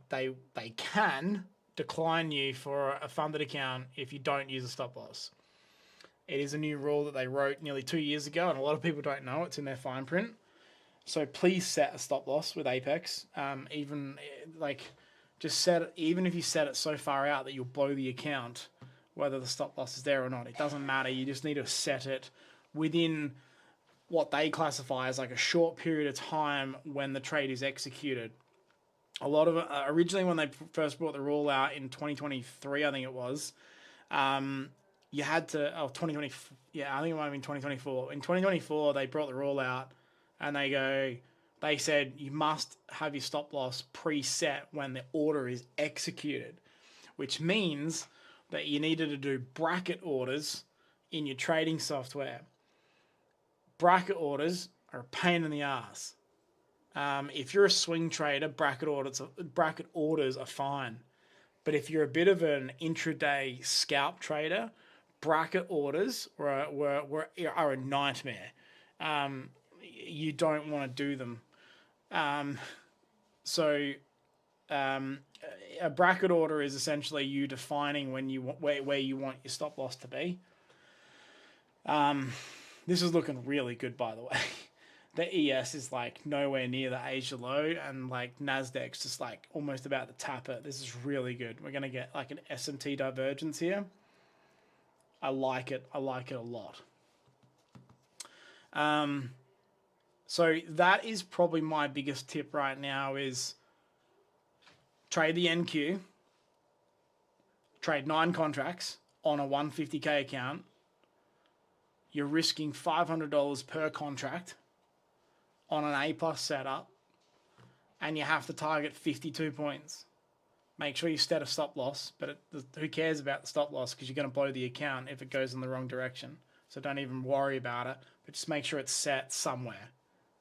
can decline you for a funded account if you don't use a stop loss. It is a new rule that they wrote nearly 2 years ago, and a lot of people don't know it's in their fine print. So please set a stop loss with Apex. Even like, just set it. Even if you set it so far out that you'll blow the account, whether the stop loss is there or not, it doesn't matter. You just need to set it within what they classify as like a short period of time when the trade is executed. A lot of originally when they first brought the rule out in 2023, I think it was, you had to 2020. Yeah, I think it might have been 2024. In 2024, they brought the rule out, and they said you must have your stop loss preset when the order is executed, which means that you needed to do bracket orders in your trading software. Bracket orders are a pain in the ass. If you're a swing trader, bracket orders are fine. But if you're a bit of an intraday scalp trader, bracket orders are a nightmare. You don't want to do them. A bracket order is essentially you defining where you want your stop loss to be. This is looking really good, by the way. The ES is like nowhere near the Asia low, and like Nasdaq's just like almost about to tap it. This is really good. We're gonna get like an S&T divergence here. I like it. I like it a lot. So that is probably my biggest tip right now is trade the NQ, trade 9 contracts on a 150K account. You're risking $500 per contract on an A+ setup, and you have to target 52 points. Make sure you set a stop loss, but who cares about the stop loss because you're going to blow the account if it goes in the wrong direction. So don't even worry about it, but just make sure it's set somewhere.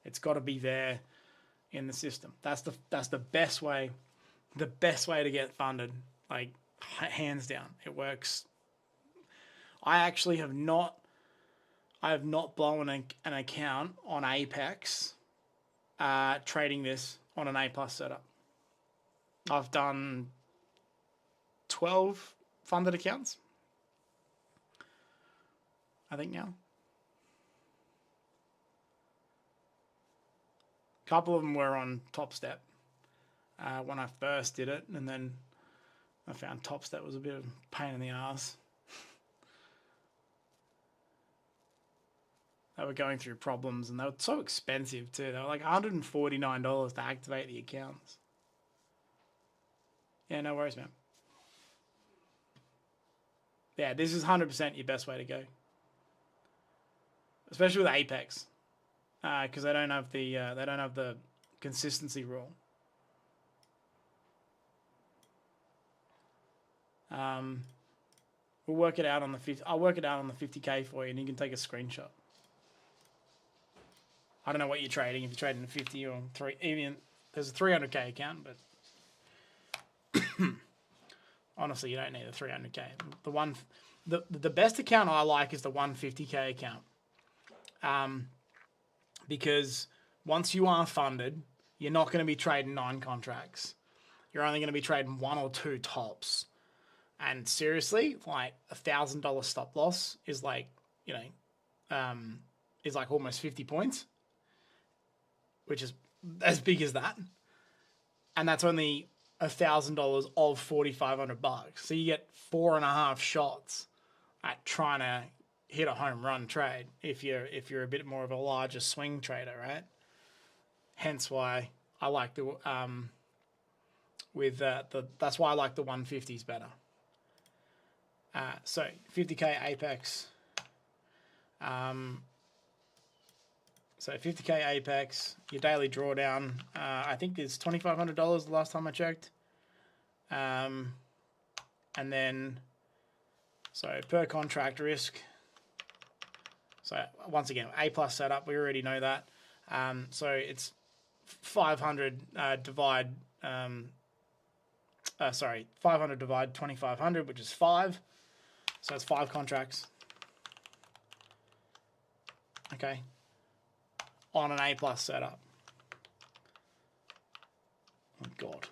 It's got to be there in the system. That's the best way. The best way to get funded, like hands down, it works. I actually have not blown an account on Apex trading this on an A+ setup. I've done 12 funded accounts, I think now. A couple of them were on Top Step when I first did it, and then I found Top Step was a bit of a pain in the ass. They were going through problems, and they were so expensive too. They were like $149 to activate the accounts. Yeah, no worries, man. Yeah, this is 100% your best way to go, especially with Apex, because they don't have the consistency rule. We'll work it out on the 50. I'll work it out on the 50K for you, and you can take a screenshot. I don't know what you're trading. If you're trading a 50 or 3, even there's a 300K account, but honestly, you don't need a 300K. The best account I like is the 150K account, because once you are funded, you're not going to be trading 9 contracts. You're only going to be trading 1 or 2 tops. And seriously, like $1,000 stop loss is like, is like almost 50 points, which is as big as that. And that's only $1,000 of $4,500. So you get 4.5 shots at trying to hit a home run trade if you're a bit more of a larger swing trader, right? Hence why I like that's why I like the 150s better. So 50K Apex. So 50K Apex, your daily drawdown. I think it's $2,500 the last time I checked. And then, so per contract risk. So once again, A+ setup, we already know that. So it's 500 divide 2,500, which is 5. So it's 5 contracts. Okay. On an A+ setup. Oh God.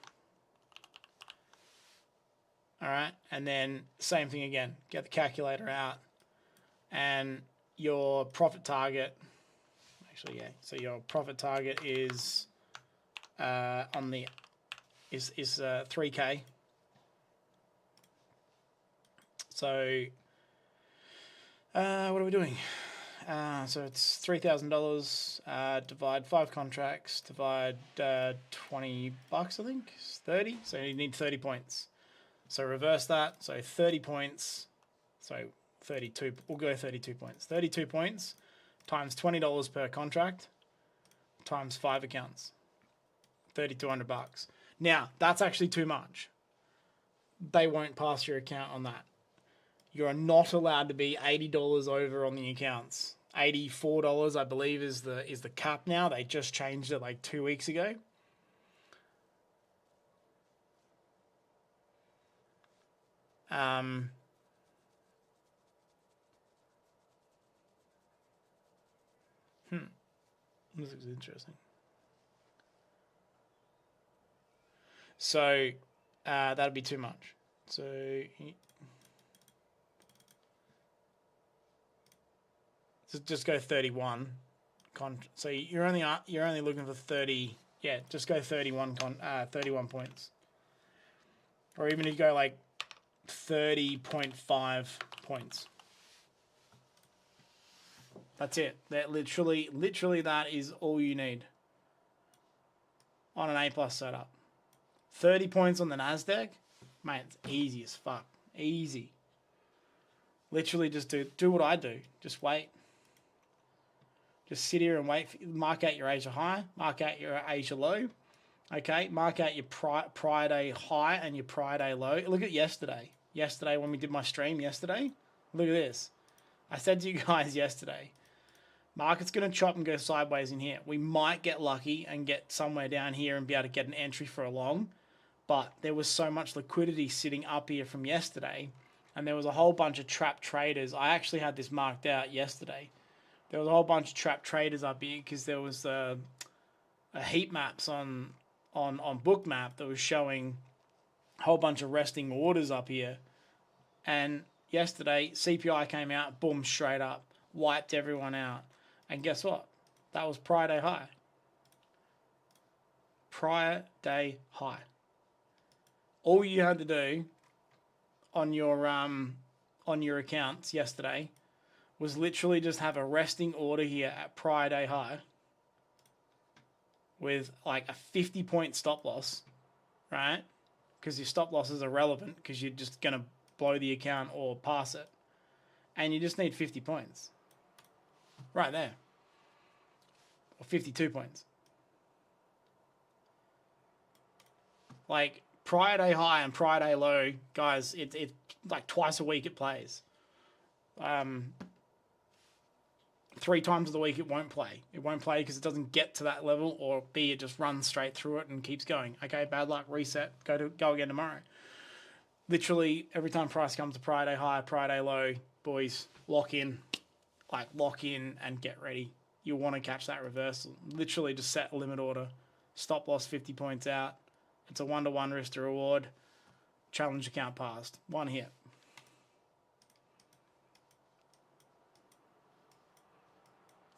All right, and then same thing again. Get the calculator out. and your profit target, actually, yeah. So your profit target is on the is 3K. So what are we doing? So it's $3,000. Divide 5 contracts. Divide $20. I think it's 30. So you need 30 points. So reverse that. So 30 points. So 32. We'll go 32 points. 32 points times $20 per contract times 5 accounts. $3,200. Now that's actually too much. They won't pass your account on that. You're not allowed to be $80 over on the accounts. $84, I believe, is the cap now. They just changed it like 2 weeks ago. This is interesting. So that'd be too much. So just go 31. So you're only looking for 30. Yeah, just go 31 points. Or even if you go like 30.5 points. That's it. That literally that is all you need on an A+ setup. 30 points on the NASDAQ, mate, it's easy as fuck. Easy. Literally just do what I do. Just wait. Just sit here and wait. Mark out your Asia high. Mark out your Asia low. Okay, mark out your prior day high and your prior day low. Look at yesterday. Yesterday when we did my stream yesterday. Look at this. I said to you guys yesterday, market's going to chop and go sideways in here. We might get lucky and get somewhere down here and be able to get an entry for a long. But there was so much liquidity sitting up here from yesterday. And there was a whole bunch of trap traders. I actually had this marked out yesterday. There was a whole bunch of trap traders up here because there was a heat maps on Bookmap that was showing a whole bunch of resting orders up here. And yesterday, CPI came out, boom, straight up, wiped everyone out. And guess what? That was prior day high. Prior day high. All you had to do on your accounts yesterday was literally just have a resting order here at prior day high with like a 50-point stop loss, right? Because your stop losses are relevant because you're just going to blow the account or pass it. And you just need 50 points. Right there. Or 52 points. Like, prior day high and prior day low, guys, it's like twice a week it plays. 3 times of the week it won't play. It won't play because it doesn't get to that level, or B, it just runs straight through it and keeps going. Okay, bad luck, reset, go again tomorrow. Literally, every time price comes to prior day high, prior day low, boys, lock in and get ready. You want to catch that reversal. Literally just set a limit order. Stop loss 50 points out. It's a 1-to-1 risk to reward. Challenge account passed. 1 hit.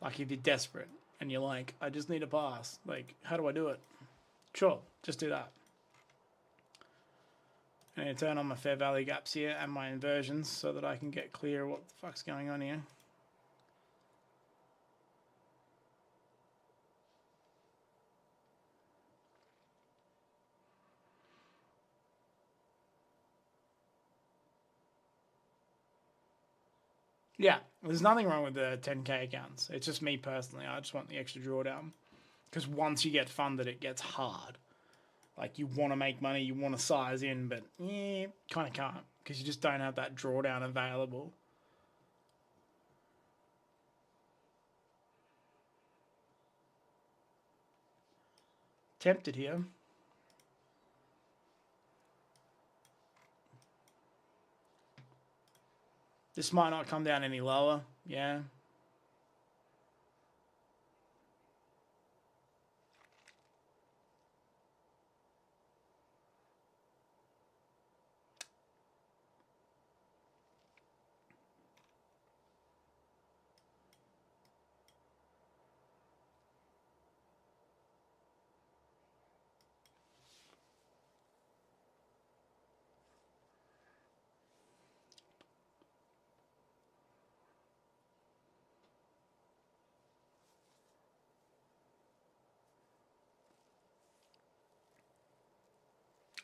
Like if you're desperate and you're like, I just need a pass. Like, how do I do it? Sure, just do that. I'm going to turn on my fair value gaps here and my inversions so that I can get clear what the fuck's going on here. Yeah, there's nothing wrong with the 10K accounts. It's just me personally. I just want the extra drawdown. Because once you get funded, it gets hard. Like, you want to make money, you want to size in, but kind of can't. Because you just don't have that drawdown available. Tempted here. This might not come down any lower. Yeah.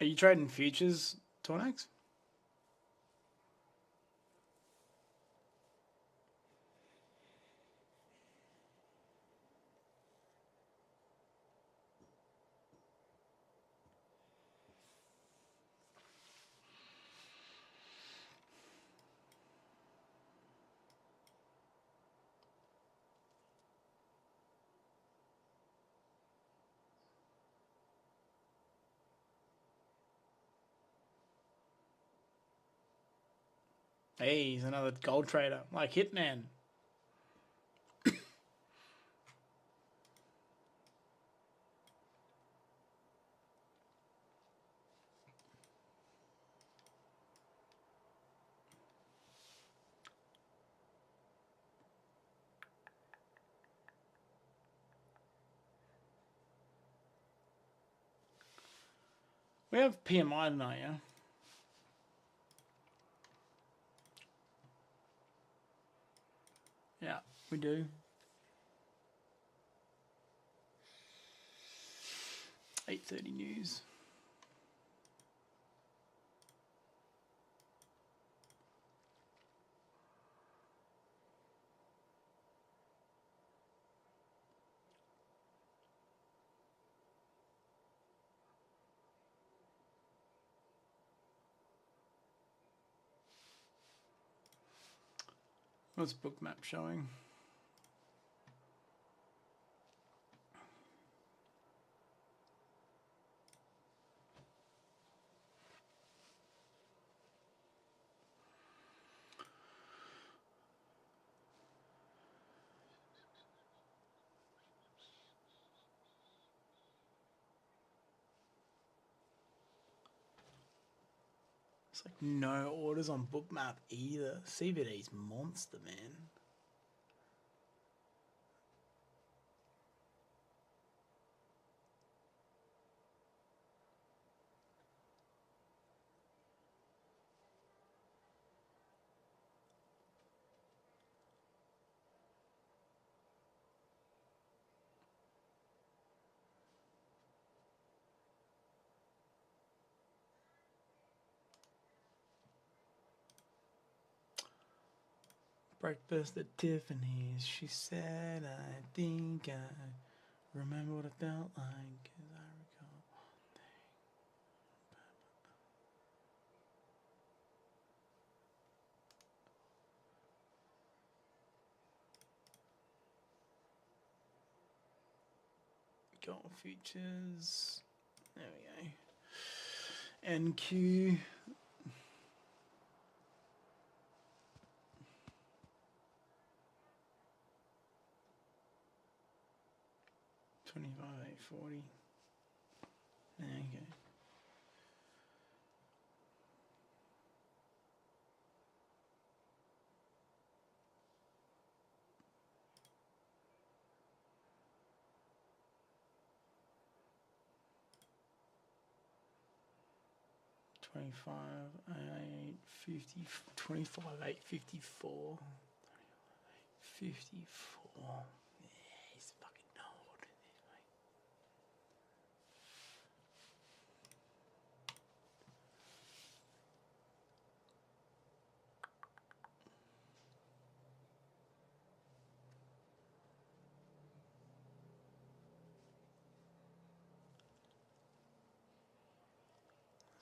Are you trading futures, Tornax? Hey, he's another gold trader, like Hitman. We have PMI tonight, yeah? Yeah, we do. 8:30 news. What's Bookmap showing? It's like no orders on Bookmap either. CBD's monster, man. Breakfast at Tiffany's. She said, I think I remember what it felt like, as I recall. Gold futures. There we go. NQ. $25,840. Okay. $25,854. 54. Yeah, he's fucking old.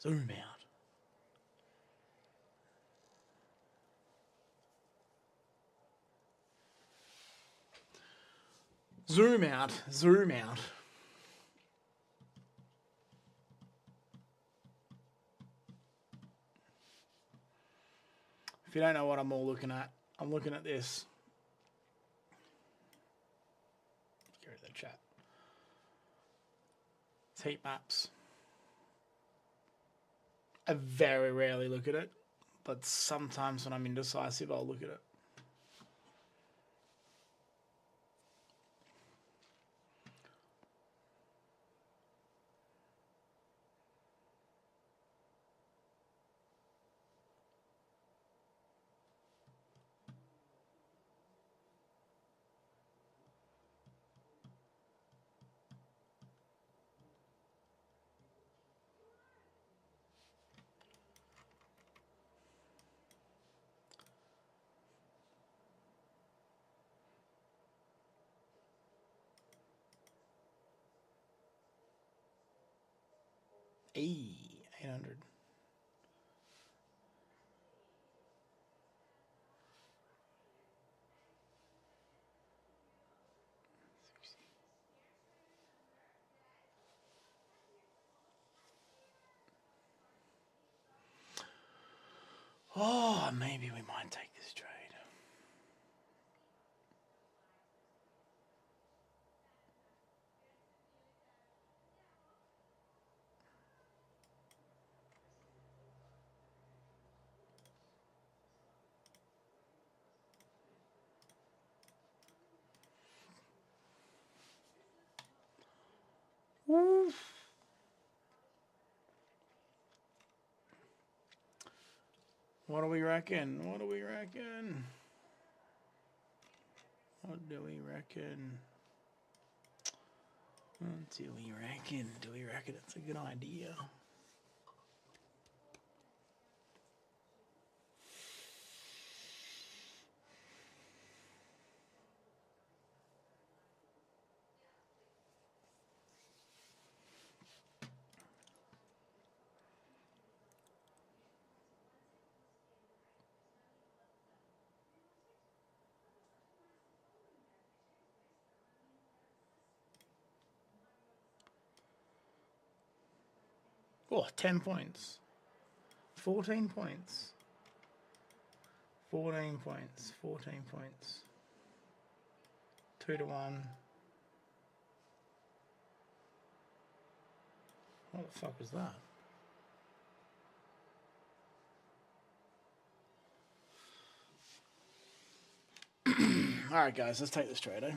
Zoom out. Zoom out. Zoom out. If you don't know what I'm all looking at, I'm looking at this. Let's go to the chat. It's heat maps. I very rarely look at it, but sometimes when I'm indecisive, I'll look at it. 800. Oh, maybe we might take this trade. Woof. What do we reckon? What do we reckon? What do we reckon? What do we reckon? Do we reckon it's a good idea? Oh, 10 points. 14 points. 14 points. 14 points. 2 to 1. What the fuck was that? Alright guys, let's take this trade, eh?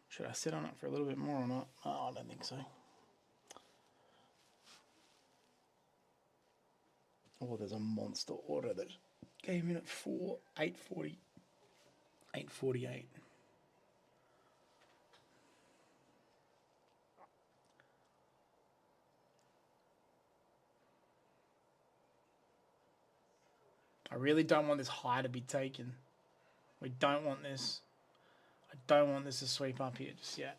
Should I sit on it for a little bit more or not? Oh, I don't think so. Oh, there's a monster order that came in at 840, 848. I really don't want this high to be taken. We don't want this. I don't want this to sweep up here just yet.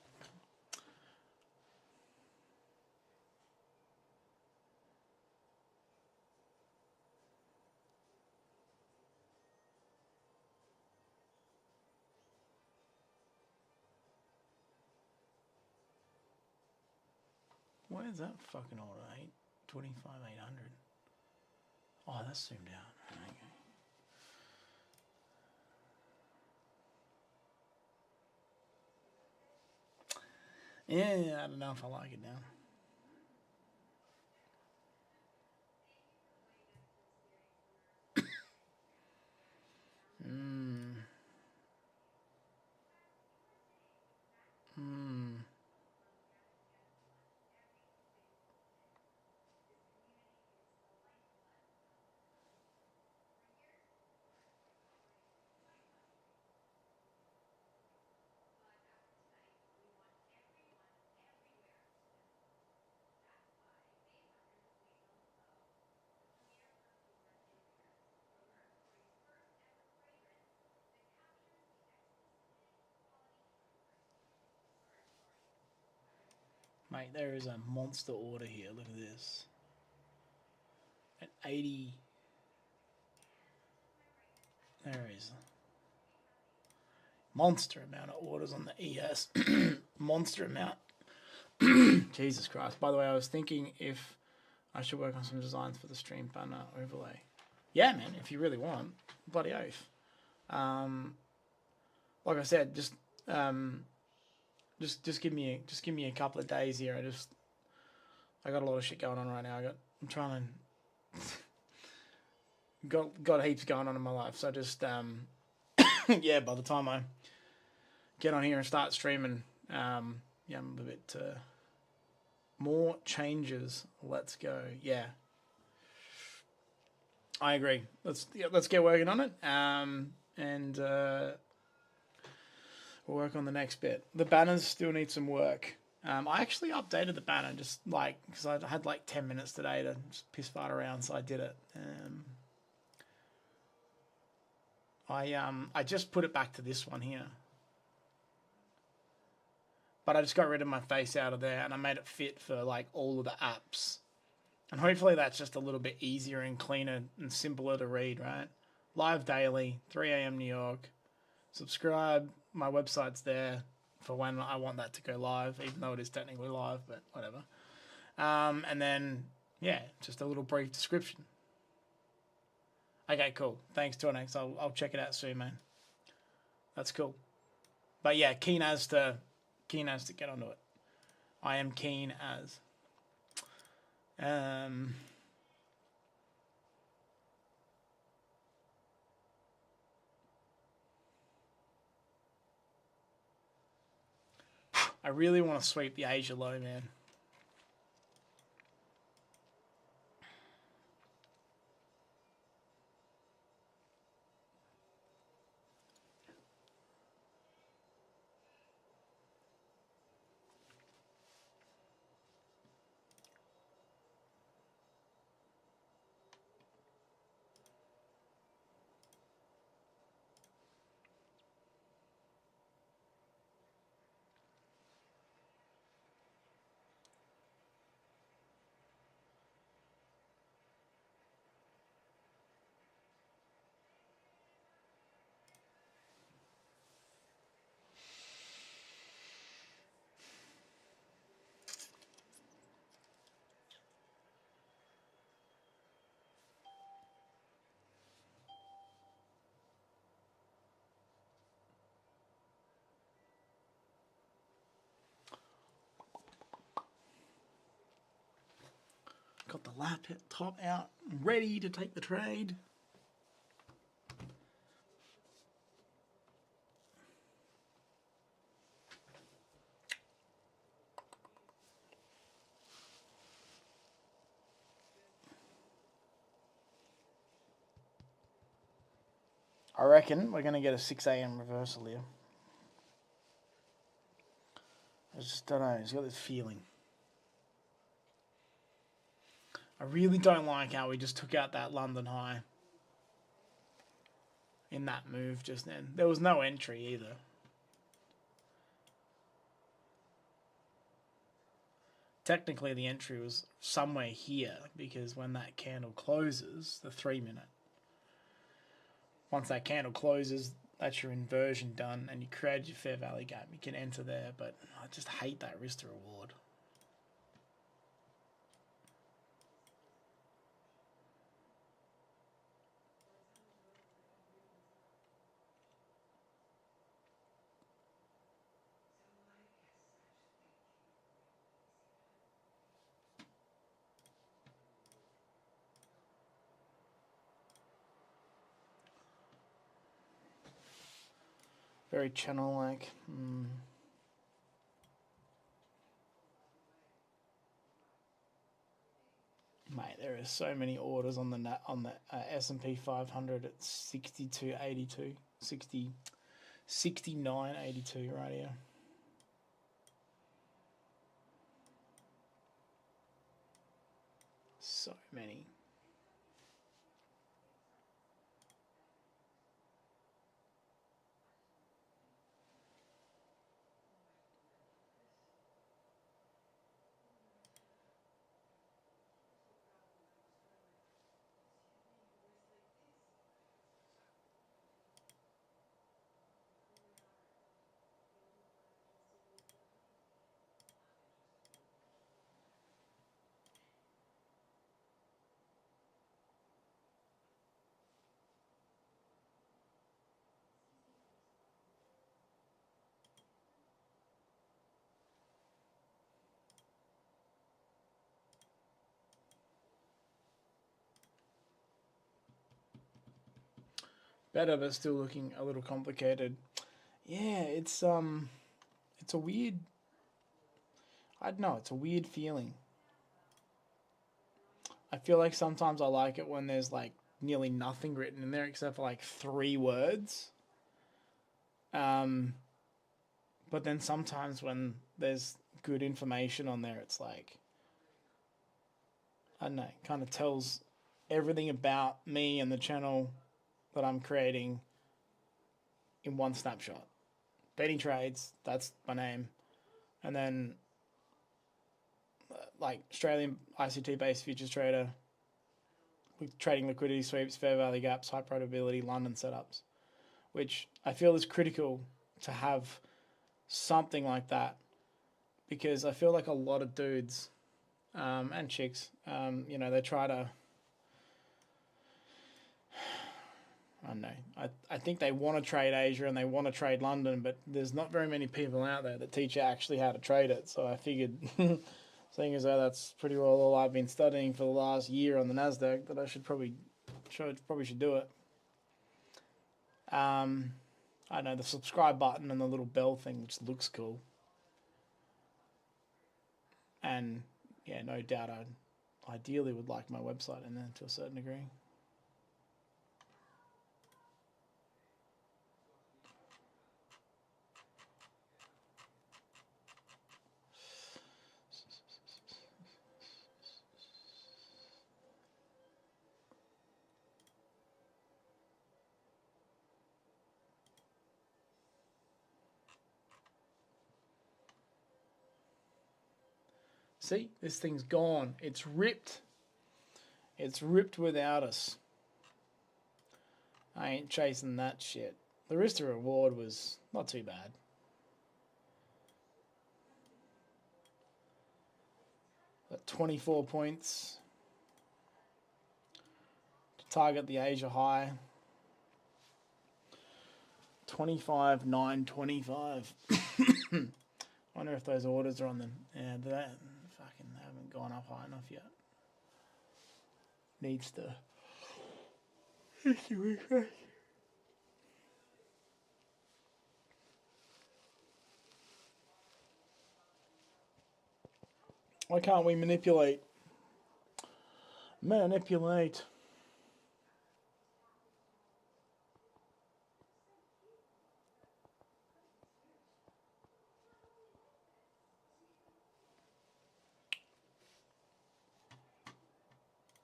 Where's that fucking order? 825, 800. Oh, that's zoomed out. Okay. Yeah, I don't know if I like it now. Mate, there is a monster order here. Look at this. At 80. There is monster amount of orders on the ES. Monster amount. Jesus Christ. By the way, I was thinking if I should work on some designs for the stream banner overlay. Yeah, man, if you really want. Bloody oath. Like I said, just give me a couple of days here. I got a lot of shit going on right now. I'm trying to got heaps going on in my life. So just yeah, by the time I get on here and start streaming, yeah, I'm a bit more changes. Let's go. Yeah, I agree. Let's get working on it. And we'll work on the next bit. The banners still need some work. I actually updated the banner just like because I had like 10 minutes today to just piss fart around, so I did it. I just put it back to this one here. But I just got rid of my face out of there and I made it fit for like all of the apps. And hopefully that's just a little bit easier and cleaner and simpler to read, right? Live daily, 3 a.m. New York. Subscribe. My website's there for when I want that to go live, even though it is technically live, but whatever. And then, yeah, just a little brief description. Okay, cool. Thanks, 2NX. I'll check it out soon, man. That's cool. But yeah, keen as to get onto it. I am keen as. I really want to sweep the Asia low, man. Got the laptop out, ready to take the trade. I reckon we're going to get a 6 a.m. reversal here. I just don't know. It's got this feeling. I really don't like how we just took out that London high in that move just then. There was no entry either. Technically, the entry was somewhere here because when that candle closes, the 3 minute, once that candle closes, that's your inversion done and you created your fair value gap. You can enter there, but I just hate that risk to reward. Very channel-like. Mate, there are so many orders on the S&P 500 at 62.82, 69.82 right here. So many. Better, but still looking a little complicated. Yeah, it's a weird. I don't know. It's a weird feeling. I feel like sometimes I like it when there's like nearly nothing written in there except for like 3 words. But then sometimes when there's good information on there, it's like, I don't know, it kind of tells everything about me and the channel that I'm creating in one snapshot. Benny Trades, that's my name. And then like Australian ICT-based futures trader with trading liquidity sweeps, fair value gaps, high probability, London setups, which I feel is critical to have something like that, because I feel like a lot of dudes and chicks, they try to, I don't know, I think they want to trade Asia and they want to trade London, but there's not very many people out there that teach you actually how to trade it. So I figured, seeing as though that's pretty well all I've been studying for the last year on the NASDAQ, that I should probably do it. I don't know, the subscribe button and the little bell thing, which looks cool. And yeah, no doubt I ideally would like my website in there to a certain degree. See, this thing's gone. It's ripped. It's ripped without us. I ain't chasing that shit. The risk to reward was not too bad. At 24 points to target the Asia high. 25,925. Wonder if those orders are on them. Yeah, that fucking haven't gone up high enough yet. Needs to refresh. Why can't we manipulate? Manipulate.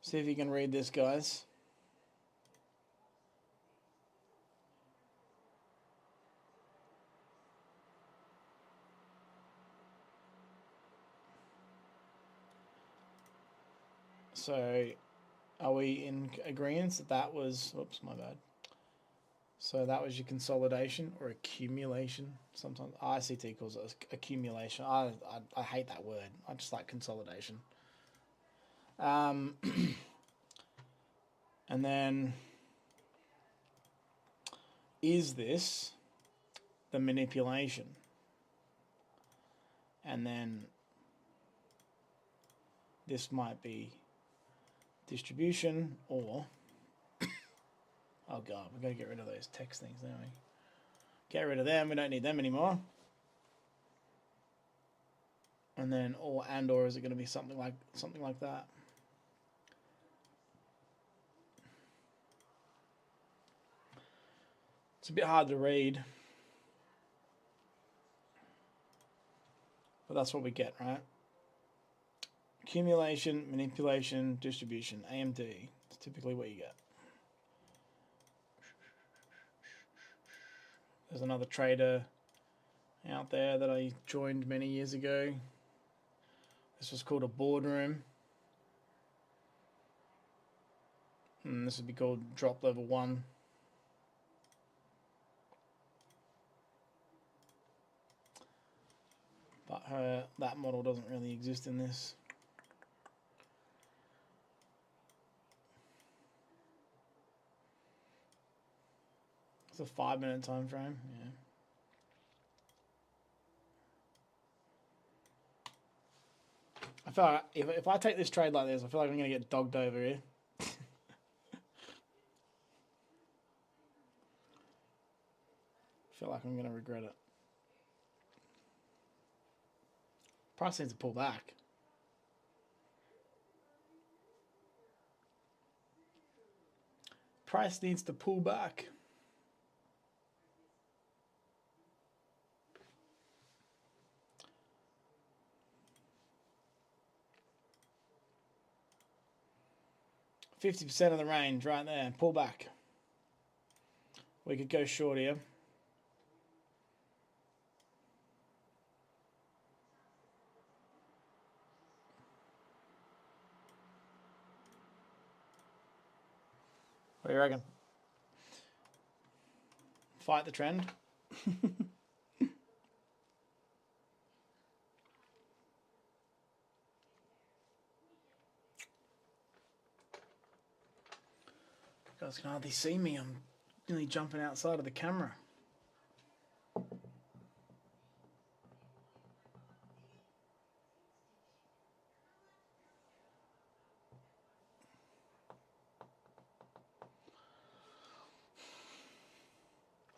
See if you can read this, guys. So, are we in agreement that that was... Oops, my bad. So that was your consolidation or accumulation. Sometimes ICT calls it accumulation. I hate that word. I just like consolidation. And then, is this the manipulation? And then this might be distribution, or oh god, we've got to get rid of those text things, don't we? Get rid of them, we don't need them anymore. And then or is it going to be something like that? It's a bit hard to read, but that's what we get, right? Accumulation, manipulation, distribution, AMD. It's typically what you get. There's another trader out there that I joined many years ago. This was called a boardroom. And this would be called drop level 1. But that model doesn't really exist in this. It's a 5-minute time frame, yeah. I feel like if I take this trade like this, I feel like I'm going to get dogged over here. I feel like I'm going to regret it. Price needs to pull back. Price needs to pull back. %of the range right there. Pull back. We could go short here. do you reckon? Fight the trend? You guys can hardly see me. I'm nearly jumping outside of the camera.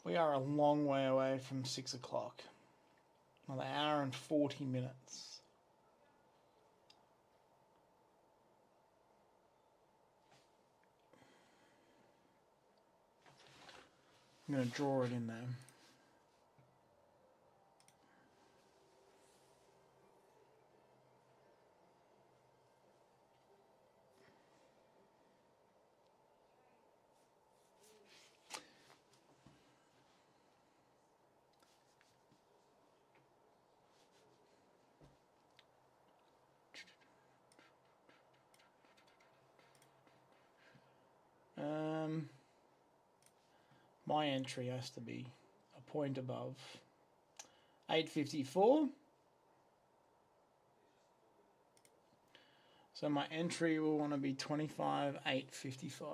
We are a long way away from 6 o'clock. Another hour and 40 minutes. I'm going to draw it in there. My entry has to be a point above 854. So my entry will want to be 25,855.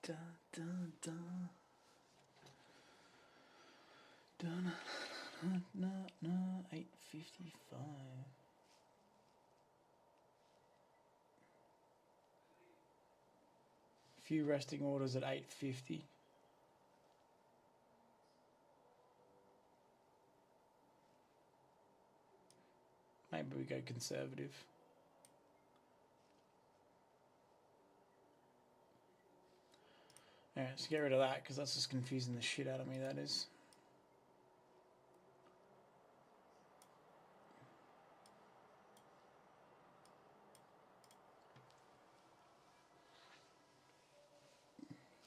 Da, da, da. Da, na, 855. Few resting orders at 850. Maybe we go conservative. Alright, so get rid of that because that's just confusing the shit out of me, that is.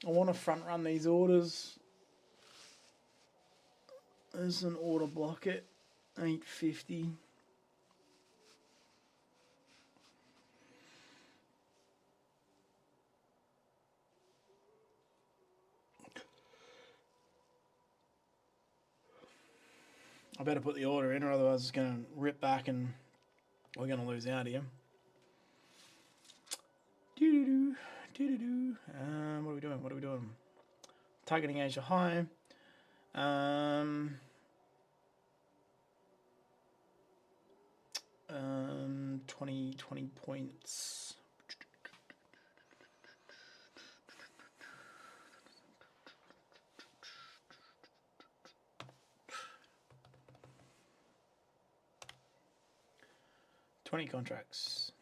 I want to front run these orders. There's an order block at 850. I better put the order in or otherwise it's going to rip back and we're going to lose out here. Doo-doo-doo, doo-doo-doo. What are we doing? What are we doing? Targeting Asia high. 20 points. $20 contracts.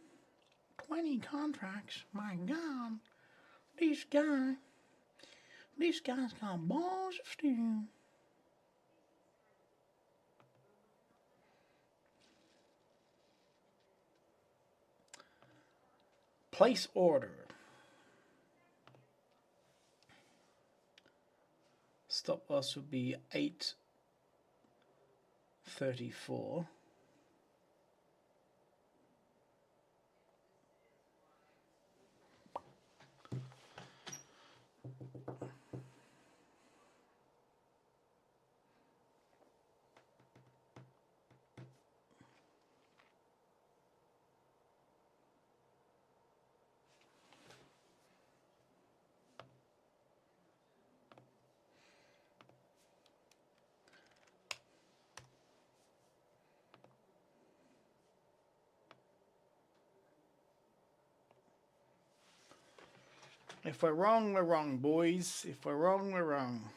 20 contracts? My God. This guy's got balls of steel. Place order. Stop loss would be 834. If we're wrong, boys. If we're wrong, we're wrong.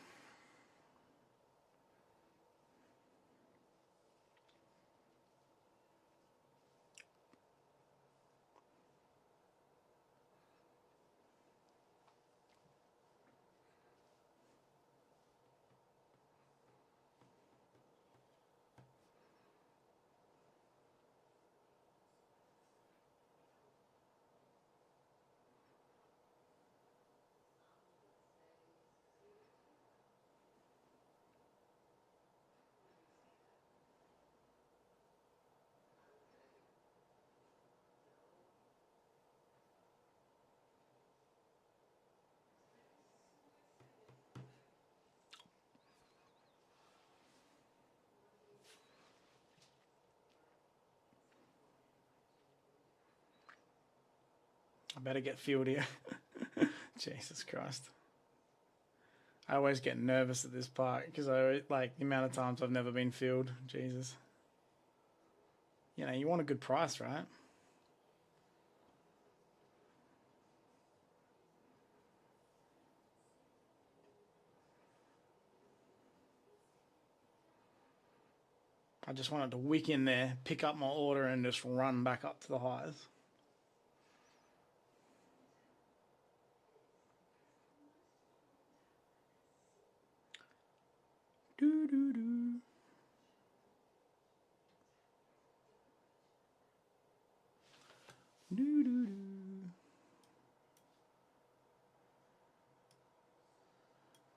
I better get filled here. Jesus Christ. I always get nervous at this part because I like the amount of times I've never been filled. Jesus. You know, you want a good price, right? I just wanted to wick in there, pick up my order, and just run back up to the highs. Do do do. Do do do.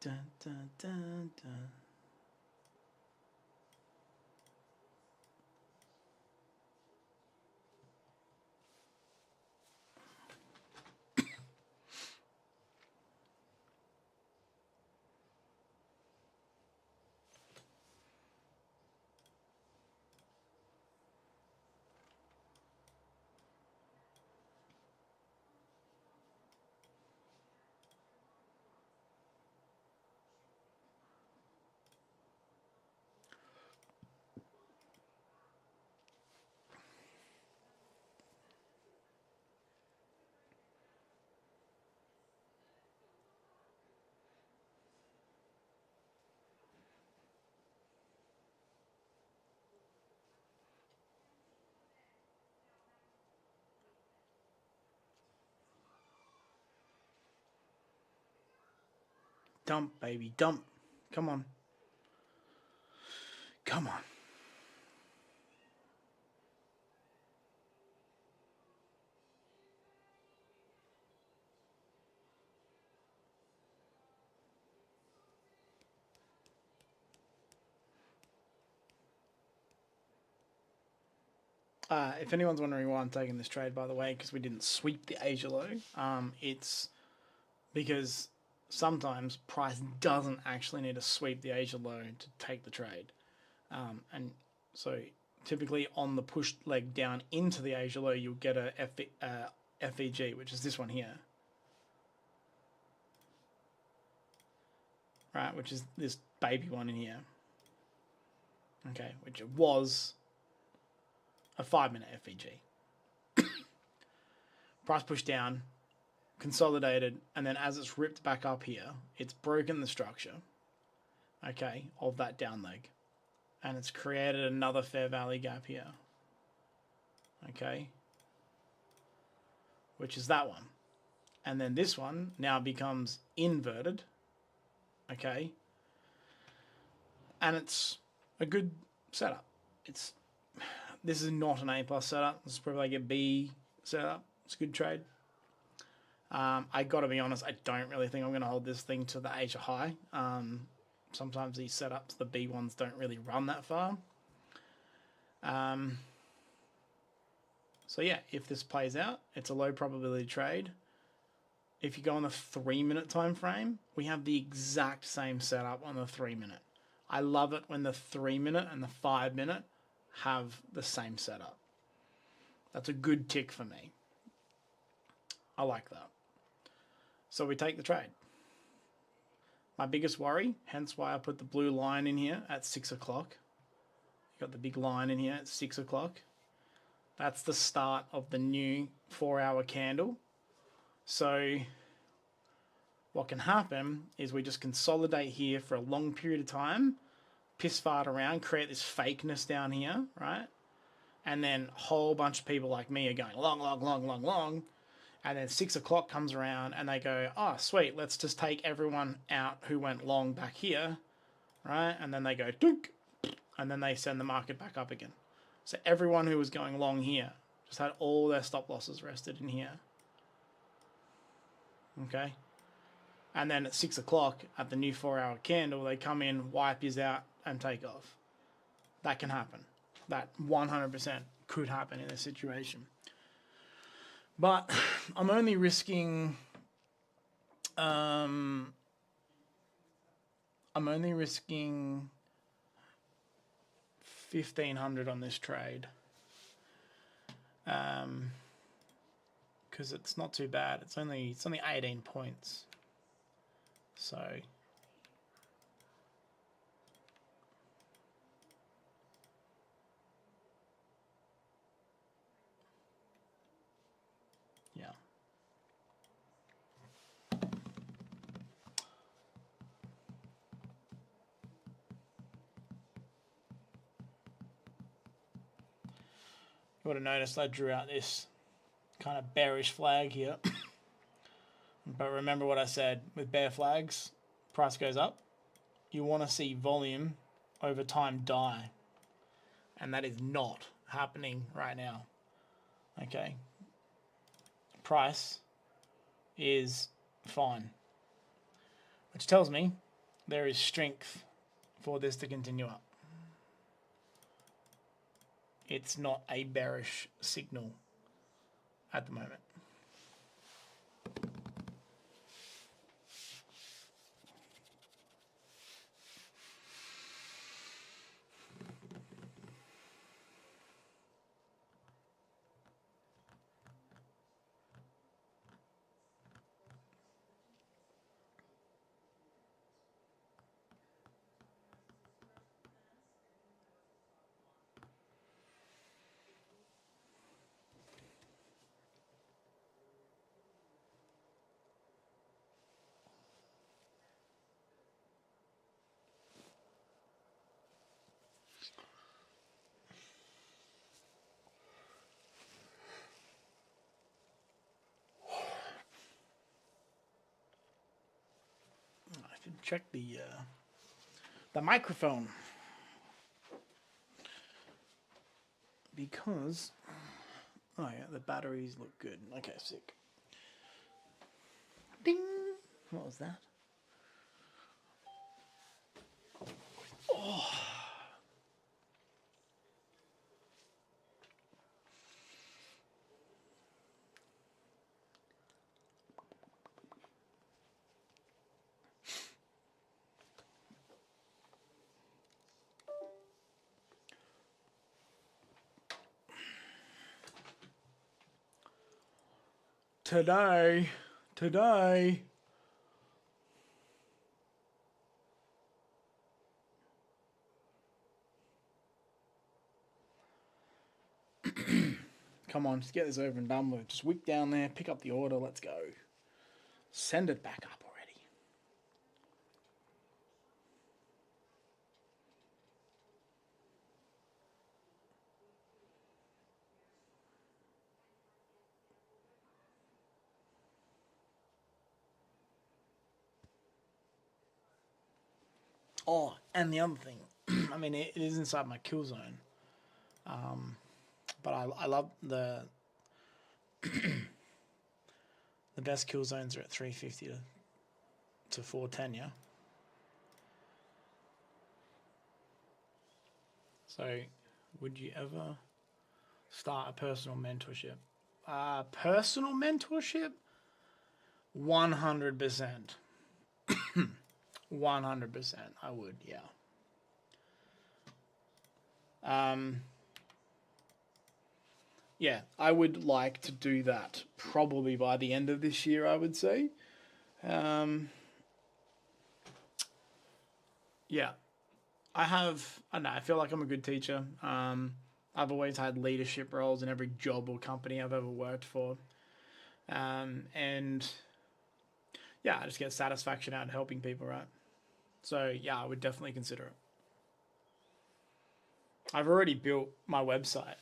Dun dun dun dun. Dump, baby, dump. Come on. Come on. If anyone's wondering why I'm taking this trade, by the way, because we didn't sweep the Asia low, it's because sometimes price doesn't actually need to sweep the Asia low to take the trade. And so typically on the push leg down into the Asia low, you'll get a FEG, which is this one here. Right, which is this baby one in here. Okay, which it was a 5-minute FEG. Price pushed down, consolidated, and then as it's ripped back up here, it's broken the structure, okay, of that down leg. And it's created another fair value gap here. Okay. Which is that one. And then this one now becomes inverted. Okay. And it's a good setup. This is not an A+ setup. This is probably like a B setup. It's a good trade. I got to be honest, I don't really think I'm going to hold this thing to the Asia high. Sometimes these setups, the B ones, don't really run that far. So yeah, if this plays out, it's a low probability trade. If you go on the 3-minute time frame, we have the exact same setup on the 3-minute. I love it when the 3-minute and the 5-minute have the same setup. That's a good tick for me. I like that. So we take the trade. My biggest worry, hence why I put the blue line in here at 6 o'clock. You got the big line in here at 6 o'clock. That's the start of the new 4-hour candle. So what can happen is we just consolidate here for a long period of time, piss fart around, create this fakeness down here, right? And then a whole bunch of people like me are going long, long, long, long, long. And then 6 o'clock comes around and they go, oh, sweet, let's just take everyone out who went long back here, right? And then they go, dunk, and then they send the market back up again. So everyone who was going long here just had all their stop losses rested in here. Okay? And then at 6 o'clock at the new 4-hour candle, they come in, wipe his out, and take off. That can happen. That 100% could happen in this situation. But I'm only risking 1,500 on this trade. Because because it's not too bad. It's only 18 points. So yeah. You would have noticed I drew out this kind of bearish flag here. But remember what I said, with bear flags, price goes up. You want to see volume over time die. And that is not happening right now. Okay. Price is fine. Which tells me there is strength for this to continue up. It's not a bearish signal at the moment. I should check the microphone, because oh yeah, the batteries look good. Okay, sick. Ding! What was that? Oh. Today. Come on, just get this over and done with. Just whip down there, pick up the order, let's go. Send it back up already. Oh, and the other thing, I mean, it is inside my kill zone. But I love the best kill zones are at 350 to 410, yeah? So, would you ever start a personal mentorship? Personal mentorship? 100%. 100%, I would, yeah. Yeah, I would like to do that probably by the end of this year, I would say. Yeah, I don't know, I feel like I'm a good teacher. I've always had leadership roles in every job or company I've ever worked for. And yeah, I just get satisfaction out of helping people, right? So yeah, I would definitely consider it. I've already built my website,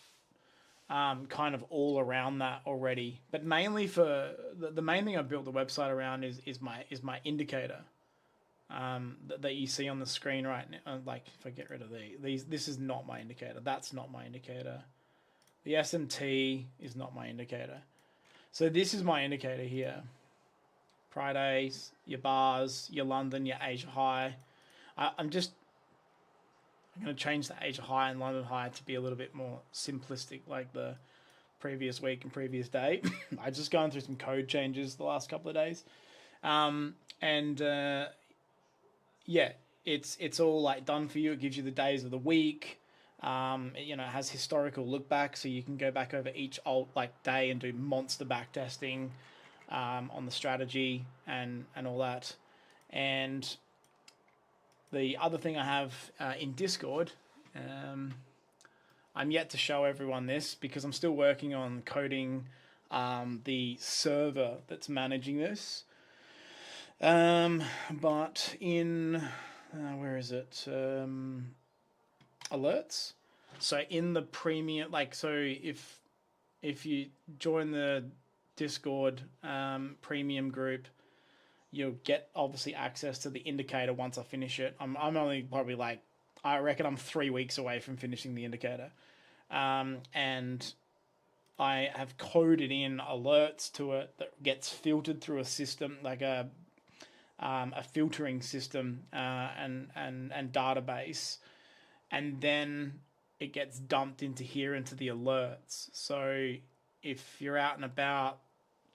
kind of all around that already. But mainly for the main thing I built the website around is my indicator, that you see on the screen right now. Like if I get rid of these, this is not my indicator. That's not my indicator. The SMT is not my indicator. So this is my indicator here. Fridays, your bars, your London, your Asia high. I'm going to change the Asia high and London high to be a little bit more simplistic, like the previous week and previous day. I just gone through some code changes the last couple of days, yeah, it's all like done for you. It gives you the days of the week. You know, it has historical look back, so you can go back over each old like day and do monster back testing on the strategy and all that. And the other thing I have in Discord, I'm yet to show everyone this because I'm still working on coding the server that's managing this. But in where is it? Alerts. So in the premium, like, so if you join the Discord premium group, you'll get obviously access to the indicator once I finish it. I'm only probably like, I reckon I'm 3 weeks away from finishing the indicator. And I have coded in alerts to it that gets filtered through a system, like a filtering system and database, and then it gets dumped into here into the alerts. So if you're out and about,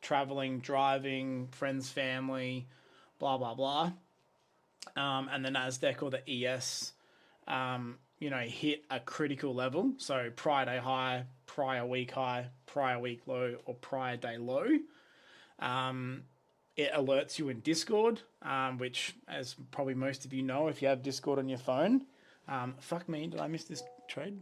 traveling, driving, friends, family, blah blah blah, and the Nasdaq or the ES, you know, hit a critical level. So prior day high, prior week low, or prior day low. It alerts you in Discord, which, as probably most of you know, if you have Discord on your phone. Fuck me, did I miss this trade?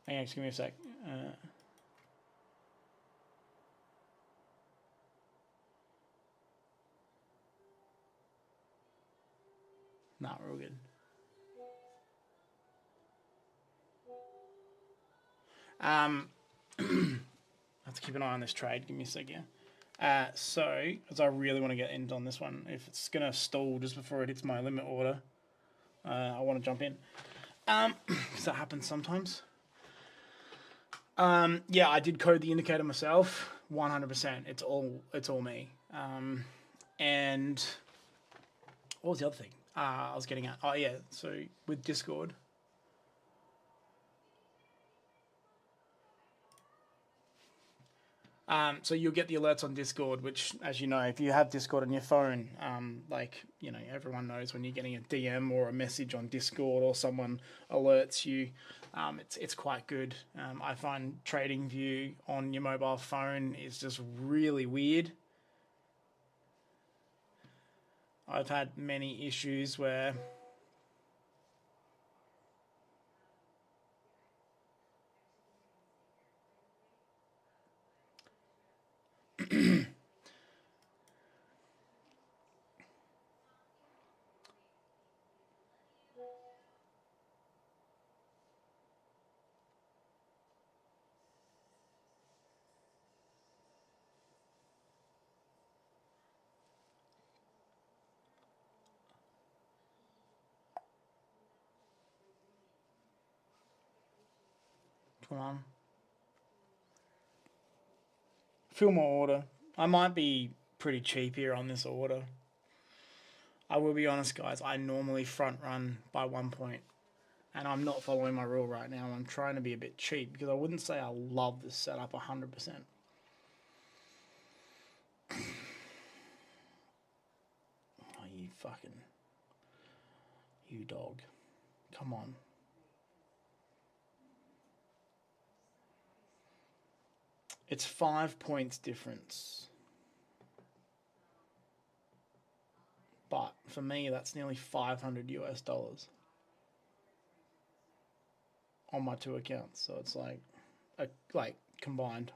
Hang on, just give me a sec. Nah, we're all good. I have to keep an eye on this trade. Give me a sec, yeah. So, because I really want to get in on this one. If it's going to stall just before it hits my limit order, I want to jump in. Because that happens sometimes. Yeah, I did code the indicator myself. 100%. It's all me. And what was the other thing I was getting at? Oh, yeah. So, with Discord. So you'll get the alerts on Discord, which, as you know, if you have Discord on your phone, like, you know, everyone knows when you're getting a DM or a message on Discord or someone alerts you, it's quite good. I find TradingView on your mobile phone is just really weird. I've had many issues where come on. Fill my order. I might be pretty cheap here on this order. I will be honest, guys. I normally front run by 1 point. And I'm not following my rule right now. I'm trying to be a bit cheap because I wouldn't say I love this setup 100%. Oh, you dog. Come on. It's 5 points difference. But for me, that's nearly $500 US on my two accounts. So it's like combined.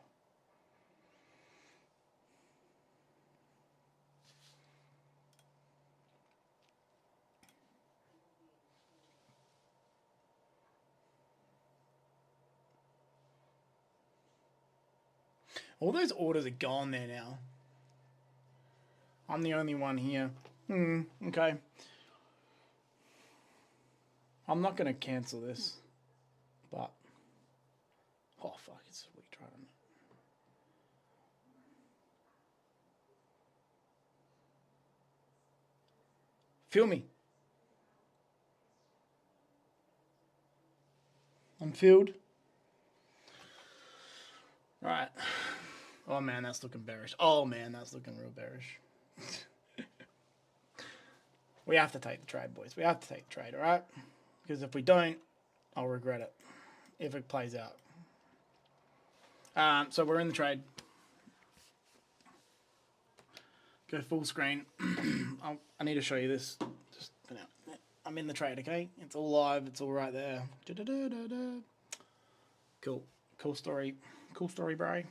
All those orders are gone there now. I'm the only one here. Okay. I'm not going to cancel this. But, oh fuck, it's a weak trying. Feel me. I'm filled. Right. Oh man, that's looking bearish. Oh man, that's looking real bearish. We have to take the trade, boys. We have to take the trade, all right? Because if we don't, I'll regret it if it plays out. So we're in the trade. Go full screen. I need to show you this. Just, I'm in the trade, okay? It's all live. It's all right there. Cool. Cool story. Cool story, bro.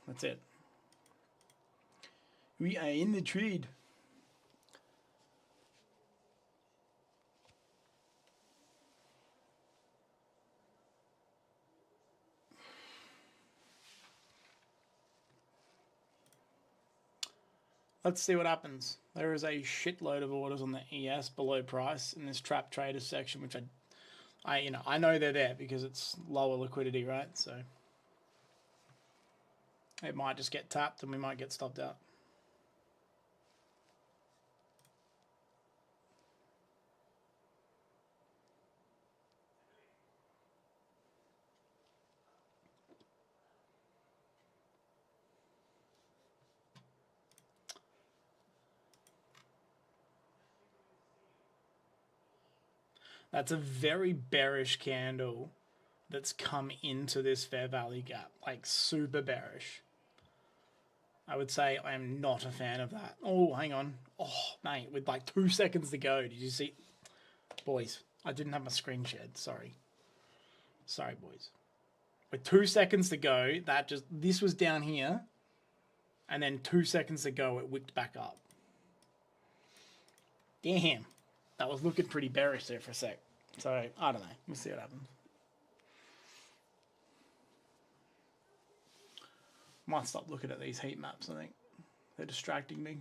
That's it. We are in the trade. Let's see what happens. There is a shitload of orders on the ES below price in this trap traders section, which I know they're there because it's lower liquidity, right? So it might just get tapped and we might get stopped out. That's a very bearish candle that's come into this fair value gap, like super bearish. I would say I am not a fan of that. Oh, hang on. Oh, mate, with like 2 seconds to go. Did you see? Boys, I didn't have my screen shared. Sorry. Sorry, boys. With 2 seconds to go, this was down here. And then 2 seconds to go, it wicked back up. Damn. That was looking pretty bearish there for a sec. So, I don't know. We'll see what happens. Might stop looking at these heat maps, I think. They're distracting me.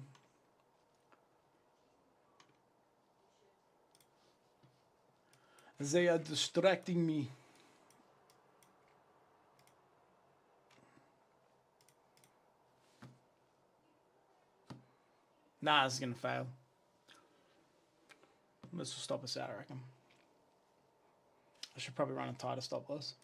They are distracting me. Nah, this is going to fail. This will stop us out, I reckon. I should probably run a tighter stop loss.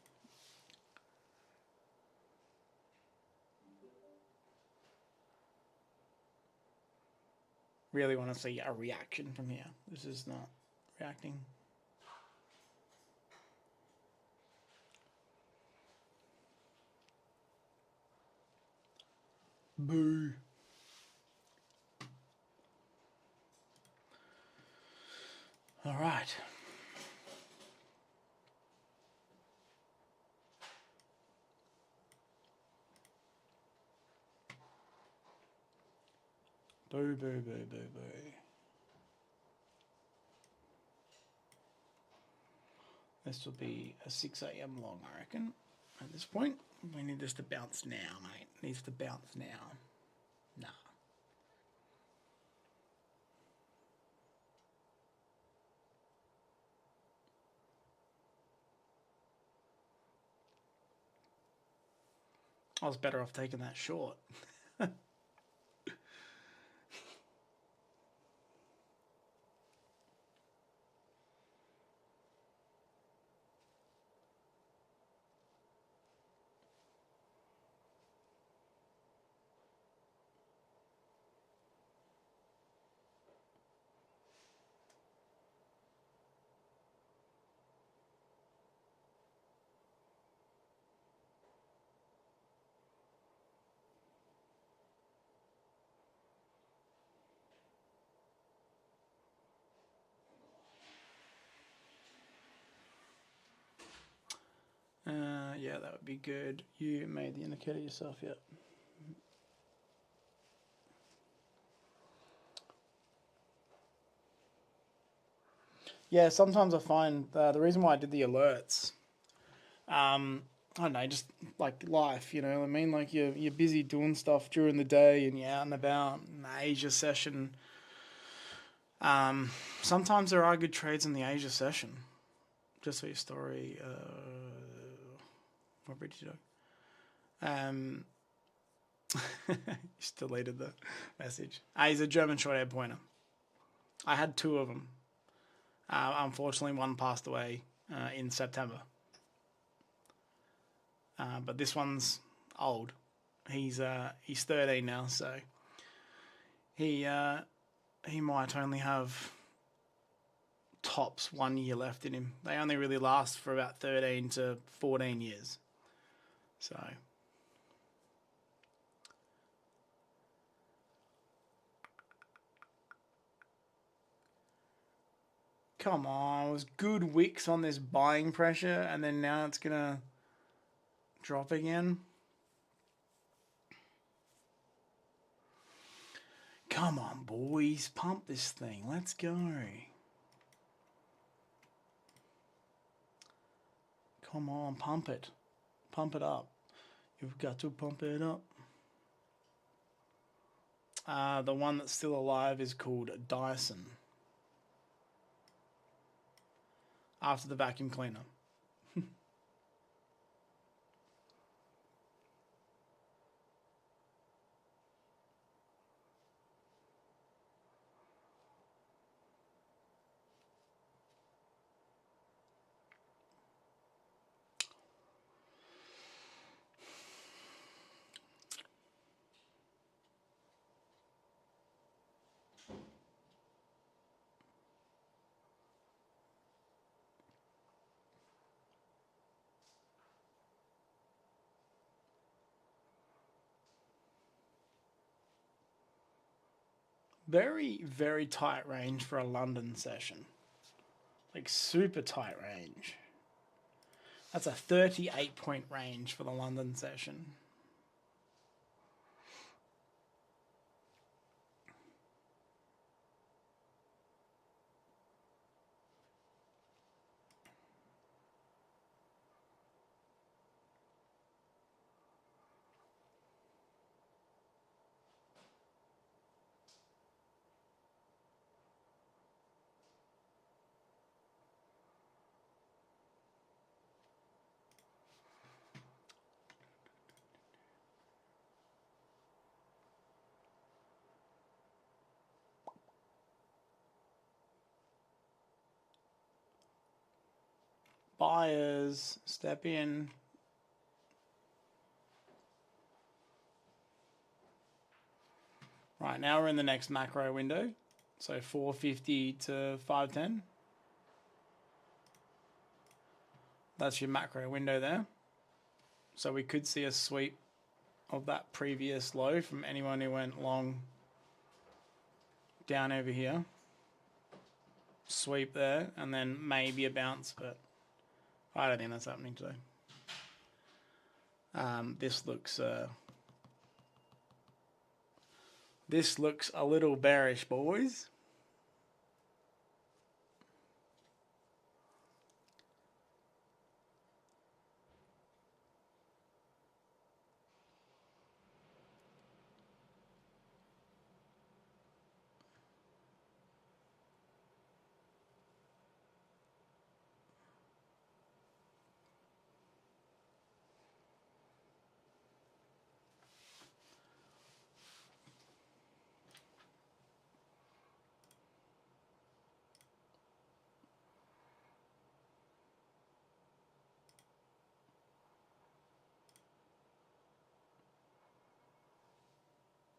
Really want to see a reaction from here. This is not reacting. Boo. All right. Boo, boo, boo, boo, boo. This will be a 6 a.m. long, I reckon. At this point, we need this to bounce now, mate. It needs to bounce now. Nah. I was better off taking that short. Yeah, that would be good. You made the indicator yourself, yeah. Yeah, sometimes I find the reason why I did the alerts, I don't know, just like life, you know what I mean? Like you're busy doing stuff during the day and you're out and about in the Asia session. Sometimes there are good trades in the Asia session. Just for your story, what bridge did you just deleted the message. He's a German short-haired pointer. I had 2 of them. Unfortunately, one passed away in September. but this one's old. He's 13 now, so he might only have tops 1 year left in him. They only really last for about 13 to 14 years. So come on, it was good wicks on this buying pressure, and then now it's gonna drop again. Come on, boys, pump this thing. Let's go. Come on, pump it. Pump it up. You've got to pump it up. The one that's still alive is called Dyson. After the vacuum cleaner. Very, very tight range for a London session. Like super tight range. That's a 38-point range for the London session. Buyers, step in. Right, now we're in the next macro window. So 450 to 510. That's your macro window there. So we could see a sweep of that previous low from anyone who went long down over here. Sweep there, and then maybe a bounce, but I don't think that's happening today. This looks a little bearish, boys.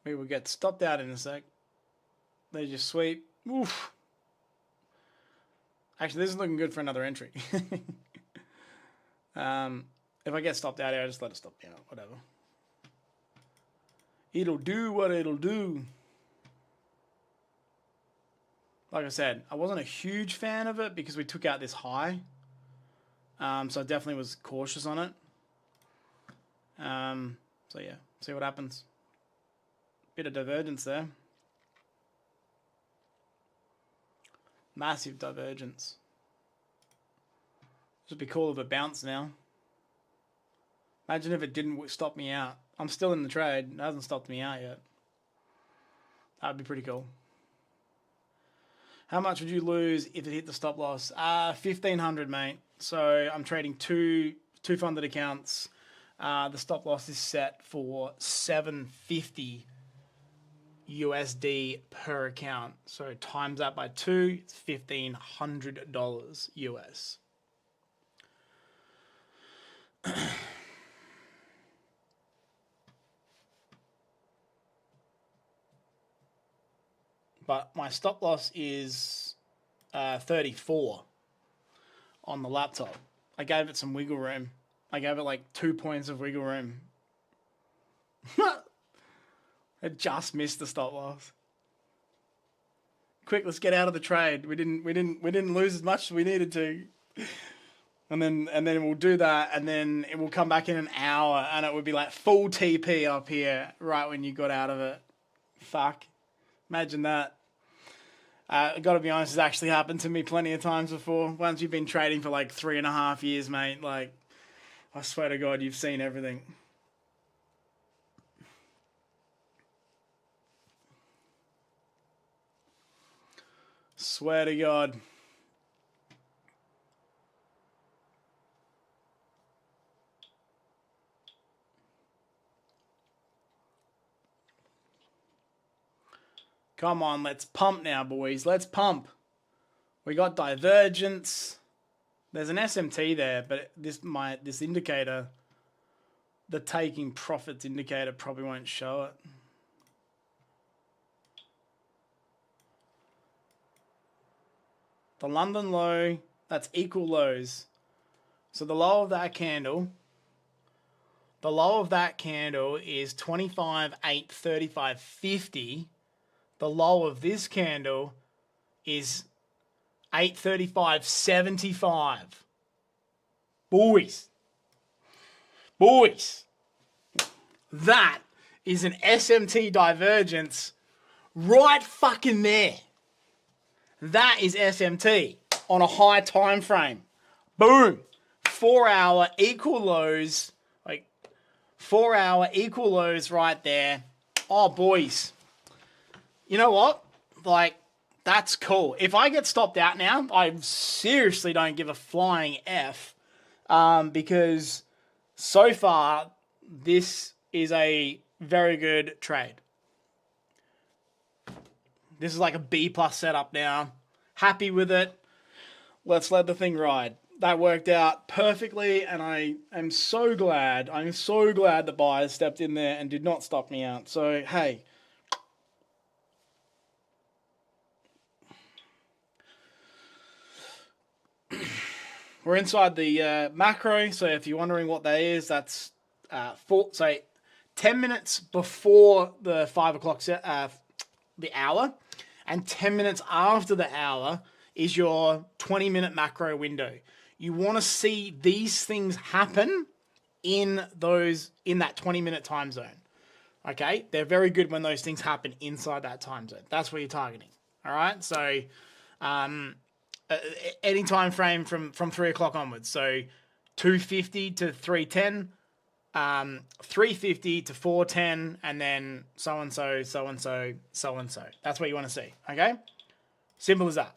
We will get stopped out in a sec. They just sweep. Oof. Actually, this is looking good for another entry. If I get stopped out here, I just let it stop me out. Whatever. It'll do what it'll do. Like I said, I wasn't a huge fan of it because we took out this high. So I definitely was cautious on it. So yeah, see what happens. Bit of divergence there. Massive divergence. This would be cool if it bounced now. Imagine if it didn't stop me out. I'm still in the trade. It hasn't stopped me out yet. That would be pretty cool. How much would you lose if it hit the stop loss? 1,500, mate. So I'm trading two funded accounts. The stop loss is set for $750 USD per account. So times that by 2, it's $1,500 US. but my stop loss is 34 on the laptop. I gave it some wiggle room. I gave it like 2 points of wiggle room. It just missed the stop loss. Quick, let's get out of the trade. We didn't lose as much as we needed to. And then we'll do that, and then it will come back in an hour, and it would be like full TP up here right when you got out of it. Fuck. Imagine that. I got to be honest, it's actually happened to me plenty of times before. Once you've been trading for like 3.5 years, mate, like, I swear to God, you've seen everything. Swear to God. Come on, let's pump now, boys. Let's pump. We got divergence. There's an SMT there, but this indicator, the taking profits indicator, probably won't show it. The London low, that's equal lows. So the low of that candle, is 25.835.50. The low of this candle is 835.75. Boys. That is an SMT divergence right fucking there. That is SMT on a high time frame. Boom. 4 hour equal lows. Like 4 hour equal lows right there. Oh, boys. You know what? Like, that's cool. If I get stopped out now, I seriously don't give a flying F. Because so far, this is a very good trade. This is like a B+ setup now. Happy with it. Let's let the thing ride. That worked out perfectly, and I am so glad. I'm so glad the buyers stepped in there and did not stop me out. So, hey. We're inside the macro, so if you're wondering what that is, that's 10 minutes before the 5 o'clock the hour, and 10 minutes after the hour is your 20-minute macro window. You want to see these things happen in that 20-minute time zone. Okay? They're very good when those things happen inside that time zone. That's what you're targeting. All right? So, any time frame from 3 o'clock onwards. So 250 to 310, 350 to 410, and then so-and-so, so-and-so, so-and-so. That's what you want to see, okay? Simple as that.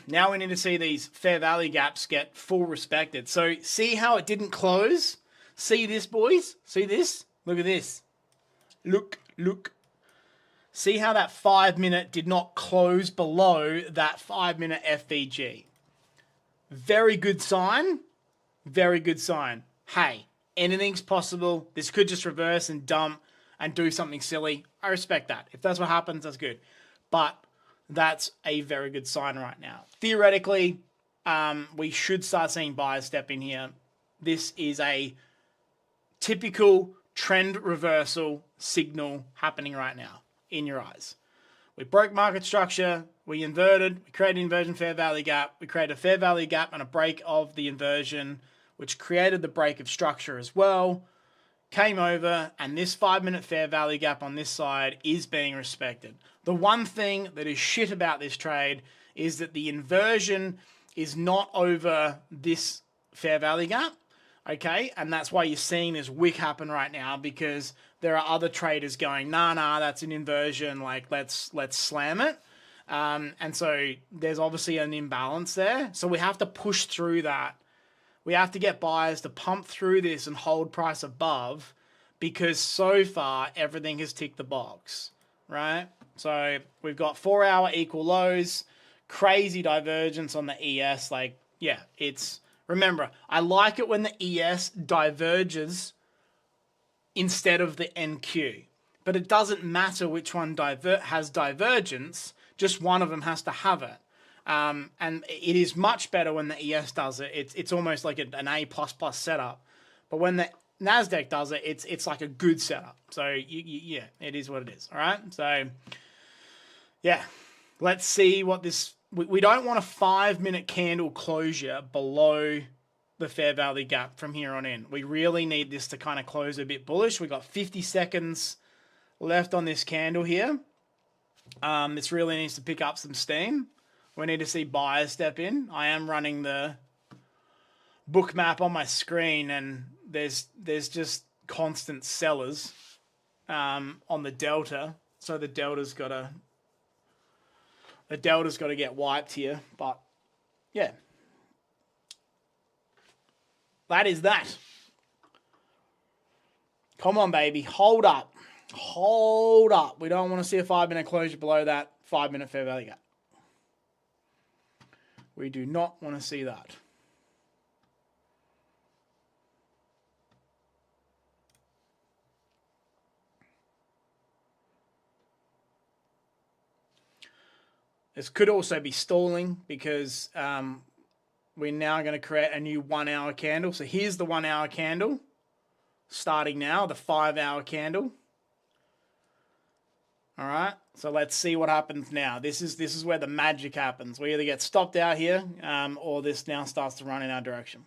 Now we need to see these fair value gaps get full respected. So see how it didn't close? See this, boys? See this? Look at this. Look. See how that 5-minute did not close below that 5-minute FVG. Very good sign. Very good sign. Hey, anything's possible. This could just reverse and dump and do something silly. I respect that. If that's what happens, that's good. But that's a very good sign right now. Theoretically, we should start seeing buyers step in here. This is a typical trend reversal signal happening right now in your eyes. We broke market structure, we inverted, we created an inversion fair value gap, we created a fair value gap and a break of the inversion, which created the break of structure as well. Came over, and this 5-minute fair value gap on this side is being respected. The one thing that is shit about this trade is that the inversion is not over this fair value gap, okay? And that's why you're seeing this wick happen right now, because there are other traders going, nah, that's an inversion, like, let's slam it. And so there's obviously an imbalance there. So we have to push through that. We have to get buyers to pump through this and hold price above, because so far everything has ticked the box, right? So we've got 4 hour equal lows, crazy divergence on the ES. Like, yeah, it's, remember, I like it when the ES diverges instead of the NQ. But it doesn't matter which one has divergence, just one of them has to have it. And it is much better when the ES does it. It's almost like an A++ setup. But when the NASDAQ does it, it's like a good setup. So, yeah, it is what it is. All right? So, yeah, let's see what this... We don't want a 5-minute candle closure below the fair value gap from here on in. We really need this to kind of close a bit bullish. We got 50 seconds left on this candle here. This really needs to pick up some steam. We need to see buyers step in. I am running the book map on my screen, and there's just constant sellers on the delta. So the delta's got to get wiped here. But yeah, that is that. Come on, baby, hold up. Hold up. We don't want to see a 5-minute closure below that 5-minute fair value gap. We do not want to see that. This could also be stalling because we're now going to create a new 1-hour candle. So here's the 1-hour candle starting now, the 5-hour candle. All right, so let's see what happens now. This is where the magic happens. We either get stopped out here or this now starts to run in our direction.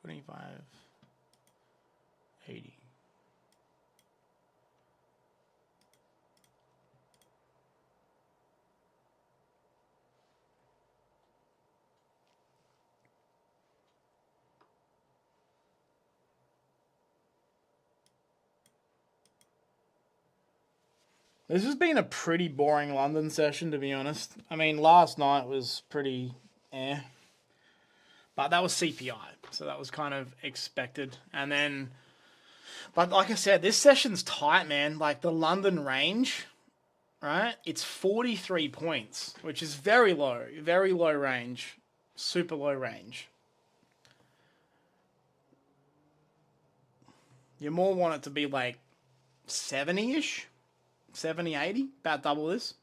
$25.80. This has been a pretty boring London session, to be honest. I mean, last night was pretty but that was CPI, so that was kind of expected. And then, but like I said, this session's tight, man. Like the London range, right? It's 43 points, which is very low range, super low range. You more want it to be like 70-ish, 70, 80, about double this.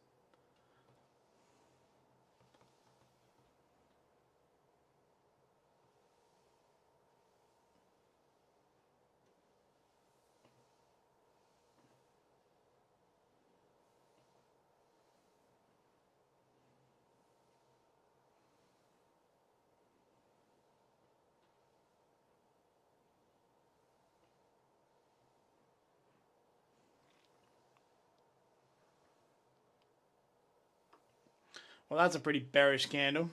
Well, that's a pretty bearish candle.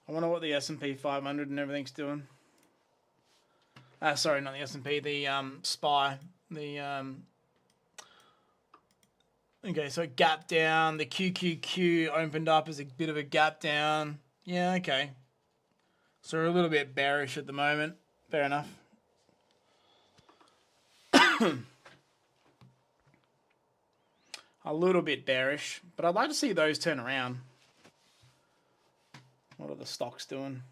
I wonder what the S&P 500 and everything's doing. Sorry, not the S&P, the SPY. The okay, so it gapped down. The QQQ opened up as a bit of a gap down. Yeah, okay. So we're a little bit bearish at the moment. Fair enough. A little bit bearish, but I'd like to see those turn around. What are the stocks doing?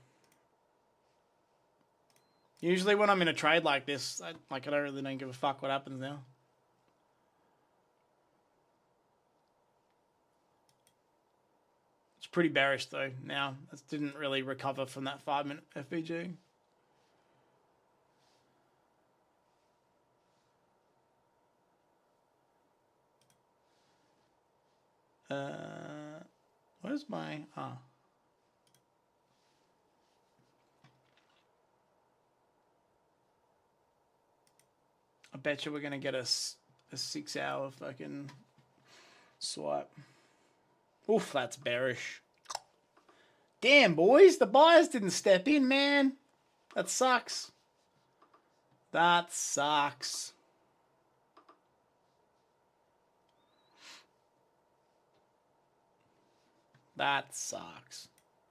Usually when I'm in a trade like this, I don't give a fuck what happens now. It's pretty bearish though now. It didn't really recover from that 5-minute FVG. Where's my... I bet you we're going to get a 6-hour fucking swipe. Oof, that's bearish. Damn, boys, the buyers didn't step in, man. That sucks. That sucks. That sucks.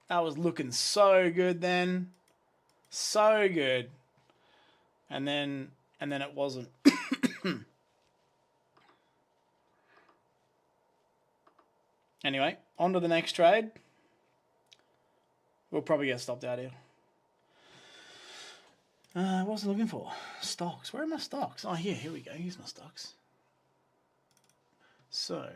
That was looking so good then. So good. And then it wasn't. Anyway, on to the next trade. We'll probably get stopped out here. What was I looking for? Stocks. Where are my stocks? Oh, here we go. Here's my stocks. So...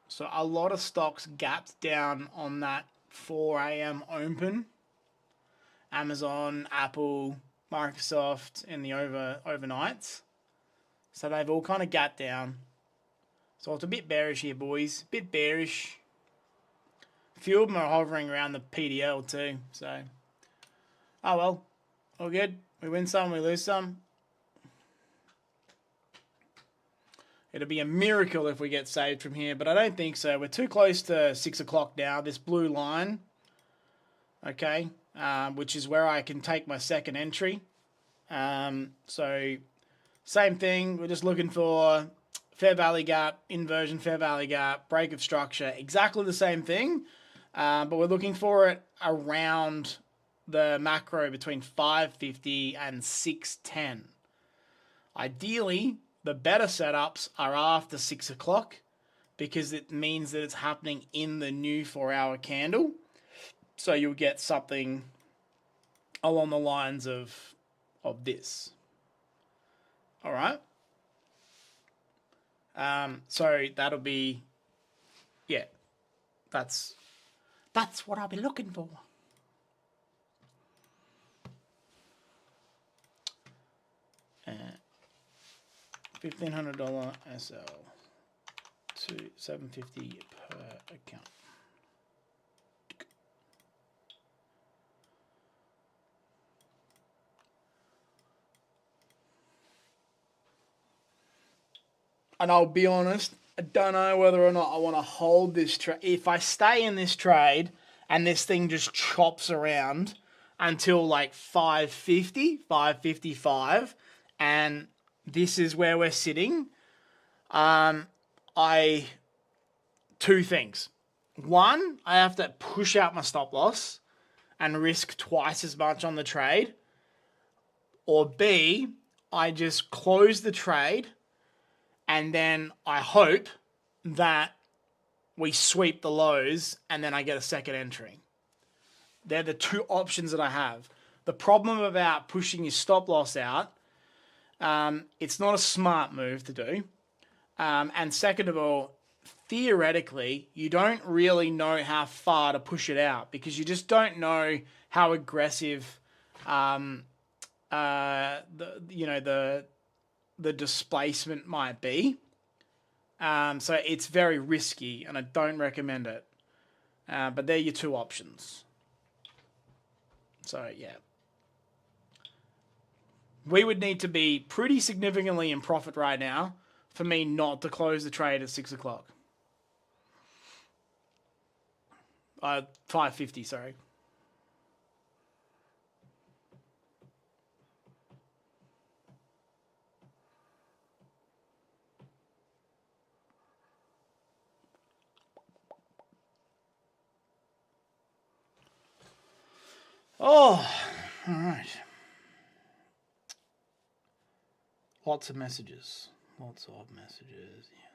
So a lot of stocks gapped down on that 4 a.m. open. Amazon, Apple, Microsoft in the overnights. So they've all kind of gapped down. So it's a bit bearish here, boys. A bit bearish. A few of them are hovering around the PDL too. So, oh well. All good. We win some, we lose some. It'll be a miracle if we get saved from here, but I don't think so. We're too close to 6 o'clock now, this blue line, okay, which is where I can take my second entry. So, same thing. We're just looking for fair value gap, inversion, fair value gap, break of structure, exactly the same thing, but we're looking for it around the macro between 550 and 610. Ideally, the better setups are after 6 o'clock because it means that it's happening in the new 4-hour candle. So you'll get something along the lines of this. All right. So that'll be, yeah, that's what I'll be looking for. $1,500 SL to $750 per account. And I'll be honest, I don't know whether or not I want to hold this trade. If I stay in this trade and this thing just chops around until like 550, 555, and this is where we're sitting. Two things. One, I have to push out my stop loss and risk twice as much on the trade. Or B, I just close the trade and then I hope that we sweep the lows and then I get a second entry. They're the two options that I have. The problem about pushing your stop loss out, it's not a smart move to do. And second of all, theoretically, you don't really know how far to push it out because you just don't know how aggressive the displacement might be. So it's very risky and I don't recommend it. But they're your two options. So, yeah. We would need to be pretty significantly in profit right now for me not to close the trade at 6 o'clock. 550, sorry. Oh, All right. Lots of messages. Lots of messages. Yeah.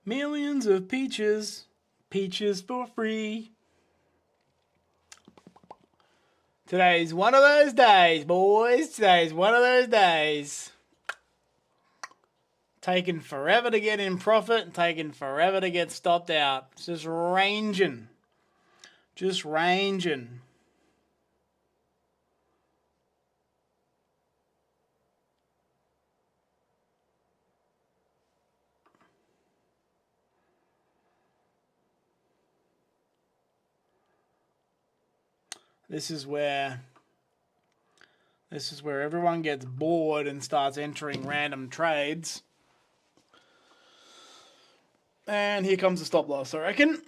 Millions of peaches. Peaches for free. Today's one of those days, boys. Today's one of those days. Taking forever to get in profit and taking forever to get stopped out. It's just ranging. Just ranging. This is where everyone gets bored and starts entering random trades. And here comes the stop loss, I reckon.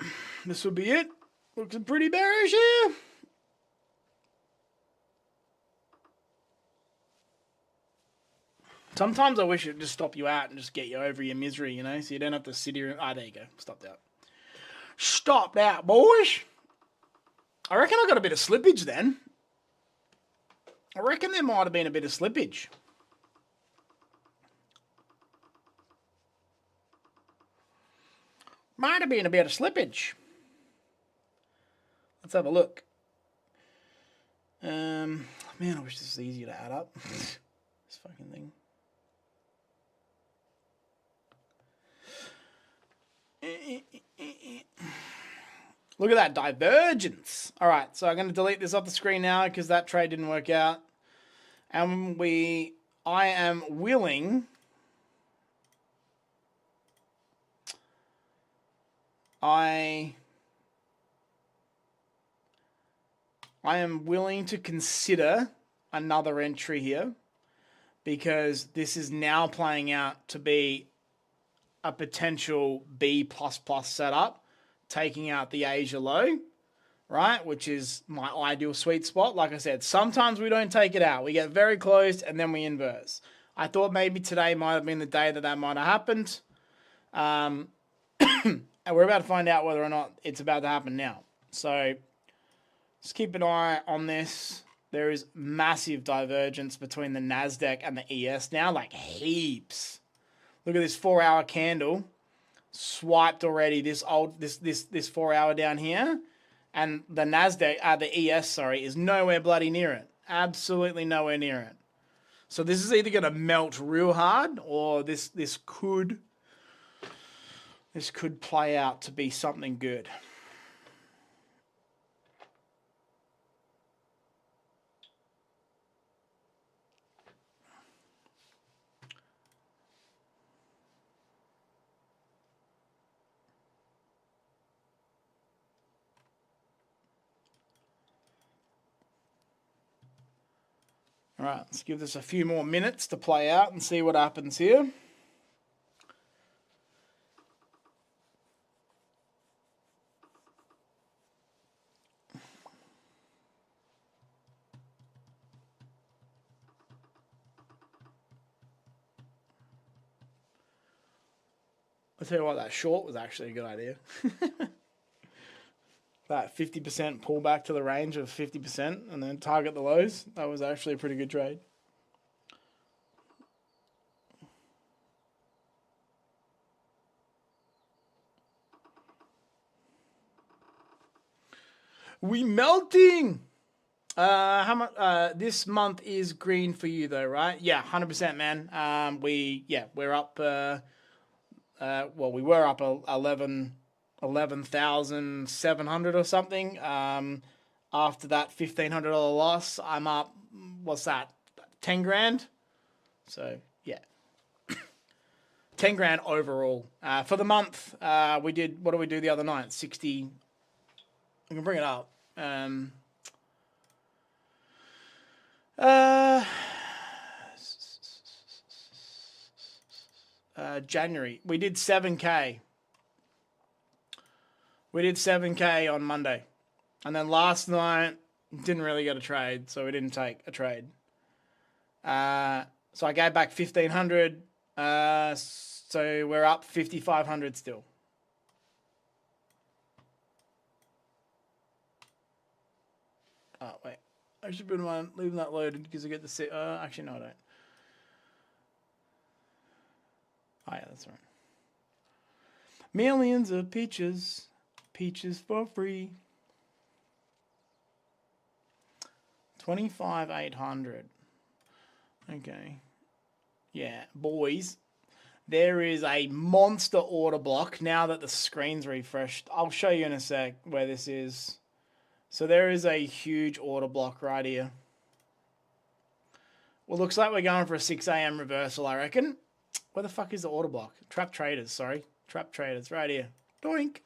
This will be it. Looks pretty bearish here. Sometimes I wish it would just stop you out and just get you over your misery, you know, so you don't have to sit here and... Ah, there you go. Stopped out. Stopped out, boys. I reckon I got a bit of slippage then. I reckon there might have been a bit of slippage. Might have been a bit of slippage. Let's have a look. Man, I wish this was easier to add up. This fucking thing. Look at that divergence. All right, so I'm going to delete this off the screen now because that trade didn't work out. And I am willing. I am willing to consider another entry here because this is now playing out to be a potential B++ setup, taking out the Asia low, right? Which is my ideal sweet spot. Like I said, sometimes we don't take it out. We get very close and then we inverse. I thought maybe today might have been the day that might have happened. And we're about to find out whether or not it's about to happen now. So just keep an eye on this. There is massive divergence between the NASDAQ and the ES now, like heaps. Look at this 4-hour candle swiped already. This 4 hour down here, and the NASDAQ, the ES, is nowhere bloody near it. Absolutely nowhere near it. So this is either going to melt real hard, or this could play out to be something good. All right, let's give this a few more minutes to play out and see what happens here. I'll tell you what, that short was actually a good idea. That 50% pullback to the range of 50% and then target the lows. That was actually a pretty good trade. We melting. How much? This month is green for you though, right? Yeah, 100%, man. We're up. We were up 11,700 or something. After that $1,500 loss, I'm up. What's that? 10 grand. So yeah, 10 grand overall for the month. We did. What did we do the other night? 60. I can bring it up. January. We did 7K. We did 7K on Monday. And then last night, didn't really get a trade, so we didn't take a trade. So I gave back 1,500. So we're up 5,500 still. Oh, wait. I should be leaving that loaded because I get the... actually, no, I don't. Oh, yeah, that's right. Millions of peaches. Peaches for free. 25,800. Okay. Yeah, boys. There is a monster order block now that the screen's refreshed. I'll show you in a sec where this is. So there is a huge order block right here. Well, looks like we're going for a 6 a.m. reversal, I reckon. Where the fuck is the order block? Trap traders, sorry. Trap traders, right here. Doink.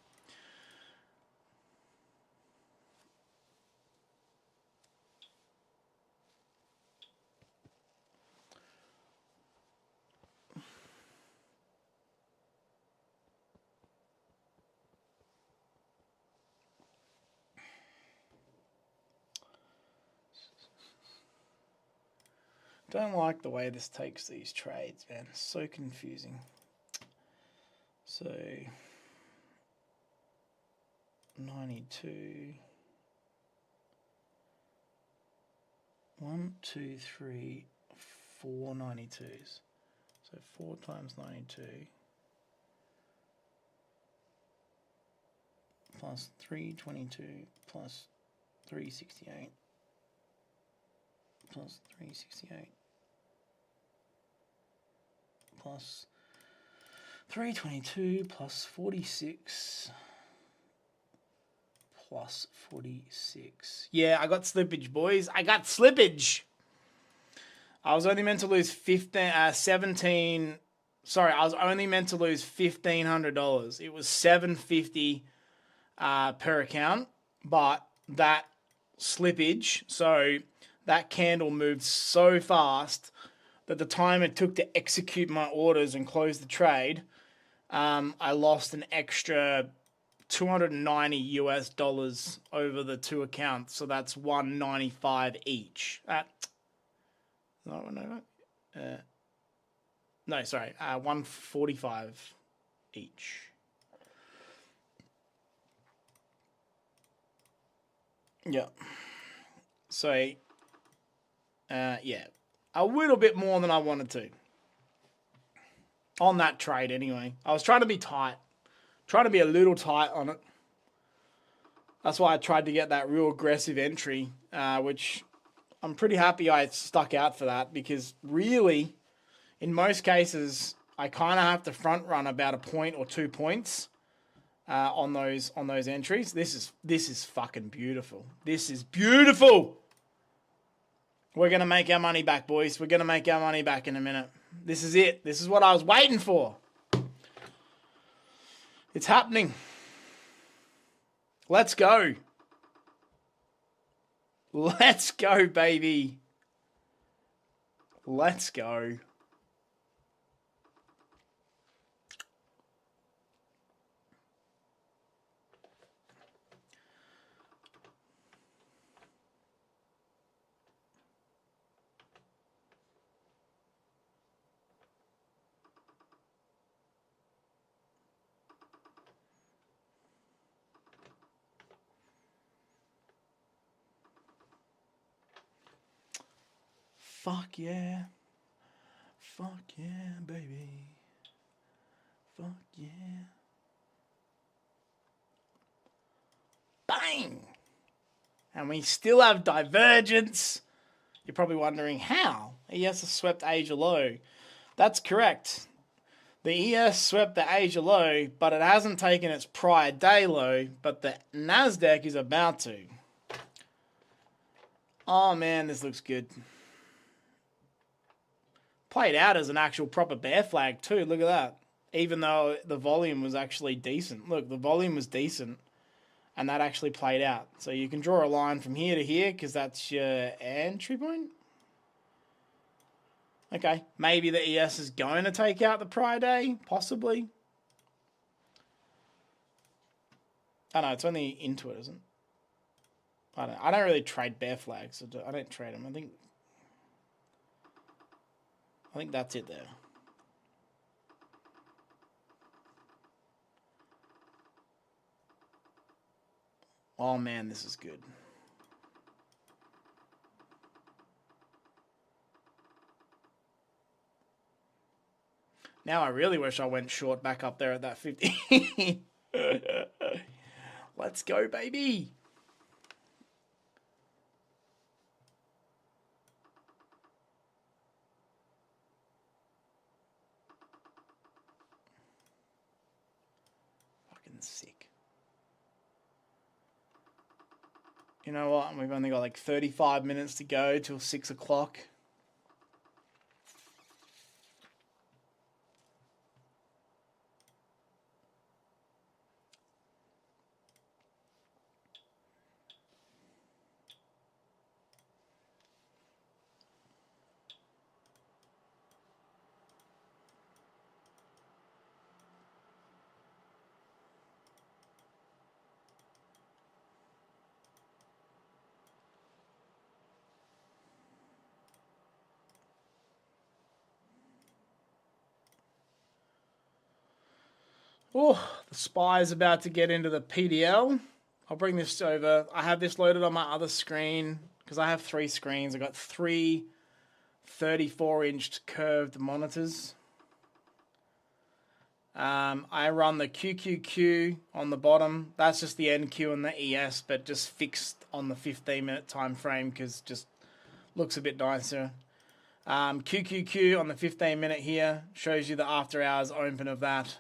Don't like the way this takes these trades, man. It's so confusing. So 92. 1, 2, 3, 4 92s. So 4 times 92 plus 322 plus 368 plus 368 plus 322 plus 46 plus 46. Yeah, I got slippage, boys. I got slippage. I was only meant to lose 17. Sorry, I was only meant to lose $1,500. It was $750 per account, but that slippage, so that candle moved so fast that the time it took to execute my orders and close the trade, I lost an extra $290 over the two accounts. So that's $195 each. No, sorry, $145 each. Yeah. So, yeah, a little bit more than I wanted to. On that trade, anyway. I was trying to be tight. Trying to be a little tight on it. That's why I tried to get that real aggressive entry, which I'm pretty happy I stuck out for that, because really, in most cases, I kind of have to front run about a point or 2 points on those entries. This is fucking beautiful. This is beautiful. We're gonna make our money back, boys. We're gonna make our money back in a minute. This is it. This is what I was waiting for. It's happening. Let's go. Let's go, baby. Let's go. Fuck yeah. Fuck yeah, baby. Fuck yeah. Bang! And we still have divergence. You're probably wondering how. ES has swept Asia low. That's correct. The ES swept the Asia low, but it hasn't taken its prior day low, but the Nasdaq is about to. Oh man, this looks good. Played out as an actual proper bear flag too. Look at that. Even though the volume was actually decent. Look, the volume was decent. And that actually played out. So you can draw a line from here to here because that's your entry point. Okay. Maybe the ES is going to take out the prior day. Possibly. Oh no, it's only into it, isn't it? I don't really trade bear flags. I don't trade them. I think that's it there. Oh man, this is good. Now I really wish I went short back up there at that 50. Let's go, baby. Sick. You know what? We've only got like 35 minutes to go till 6 o'clock. Oh, the SPY is about to get into the PDL. I'll bring this over. I have this loaded on my other screen because I have 3 screens. I've got 3 34-inch curved monitors. I run the QQQ on the bottom. That's just the NQ and the ES, but just fixed on the 15-minute time frame because just looks a bit nicer. QQQ on the 15-minute here shows you the after hours open of that.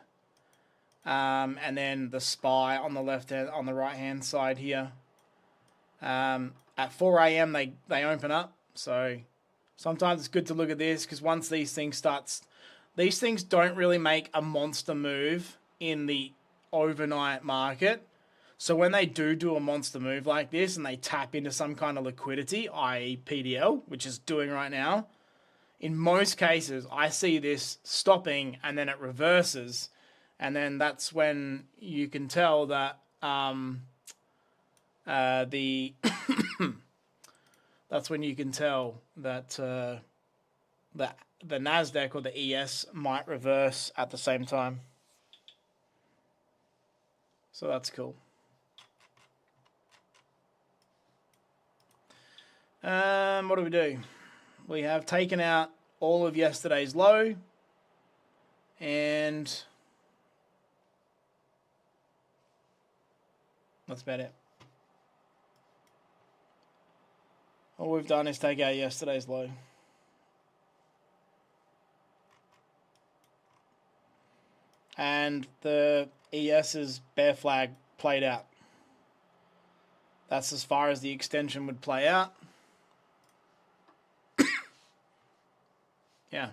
And then the SPY on the on the right hand side here. At 4 a.m. they open up, so sometimes it's good to look at this because once these things these things don't really make a monster move in the overnight market. So when they do a monster move like this and they tap into some kind of liquidity, i.e. PDL, which is doing right now, in most cases I see this stopping and then it reverses, and then that's when you can tell that that's when you can tell that the Nasdaq or the ES might reverse at the same time. So that's cool. What do we do? We have taken out all of yesterday's low, and that's about it. All we've done is take out yesterday's low. And the ES's bear flag played out. That's as far as the extension would play out. Yeah.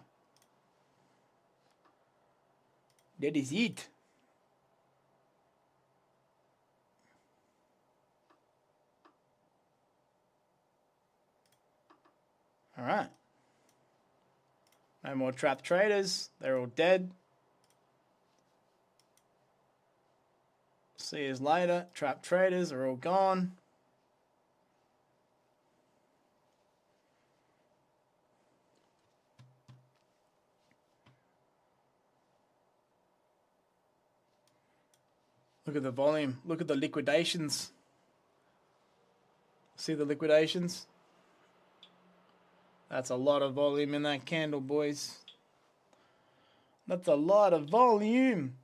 That is it. All right. No more trap traders. They're all dead. See you later. Trap traders are all gone. Look at the volume. Look at the liquidations. See the liquidations? That's a lot of volume in that candle, boys. That's a lot of volume.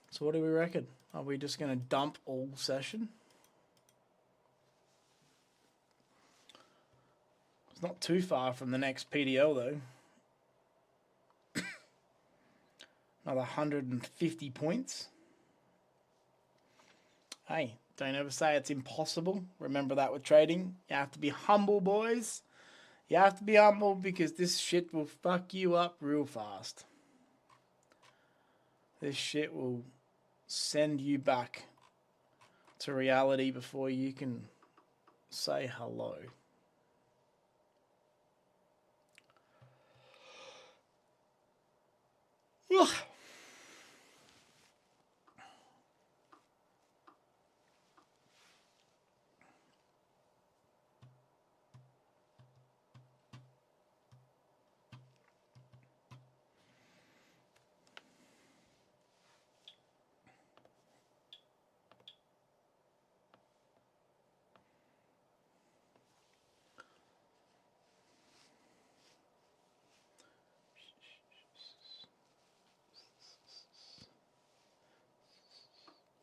So what do we reckon? Are we just going to dump all session? It's not too far from the next PDL though. Another 150 points. Hey, don't ever say it's impossible. Remember that with trading. You have to be humble, boys. You have to be humble because this shit will fuck you up real fast. This shit will send you back to reality before you can say hello. Ugh.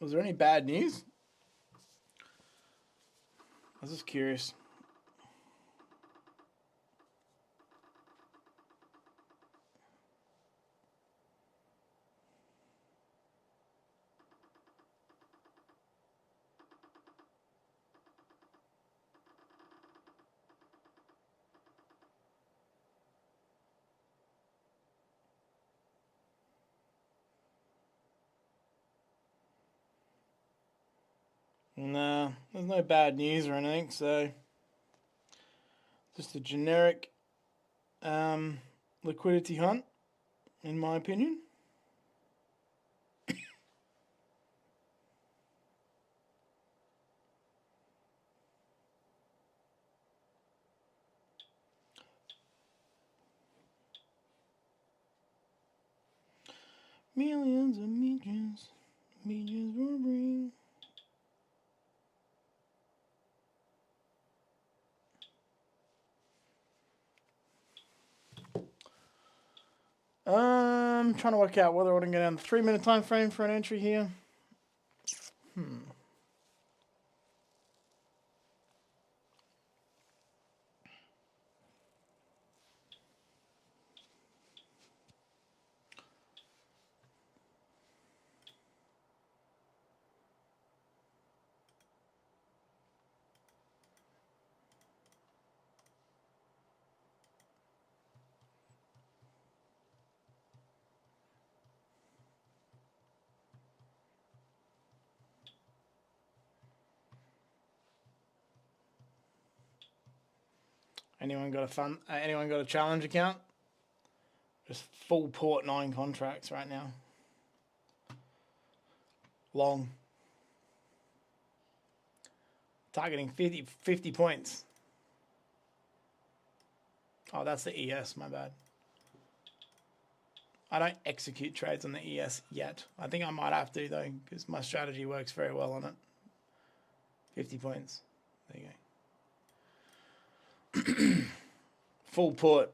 Was there any bad news? I was just curious. No, there's no bad news or anything, so just a generic liquidity hunt, in my opinion. Millions of meters, meters will bring. Trying to work out whether I want to go down the 3-minute time frame for an entry here. Anyone got a challenge account? Just full port 9 contracts right now. Long. Targeting 50 points. Oh, that's the ES, my bad. I don't execute trades on the ES yet. I think I might have to, though, because my strategy works very well on it. 50 points. There you go. Full port.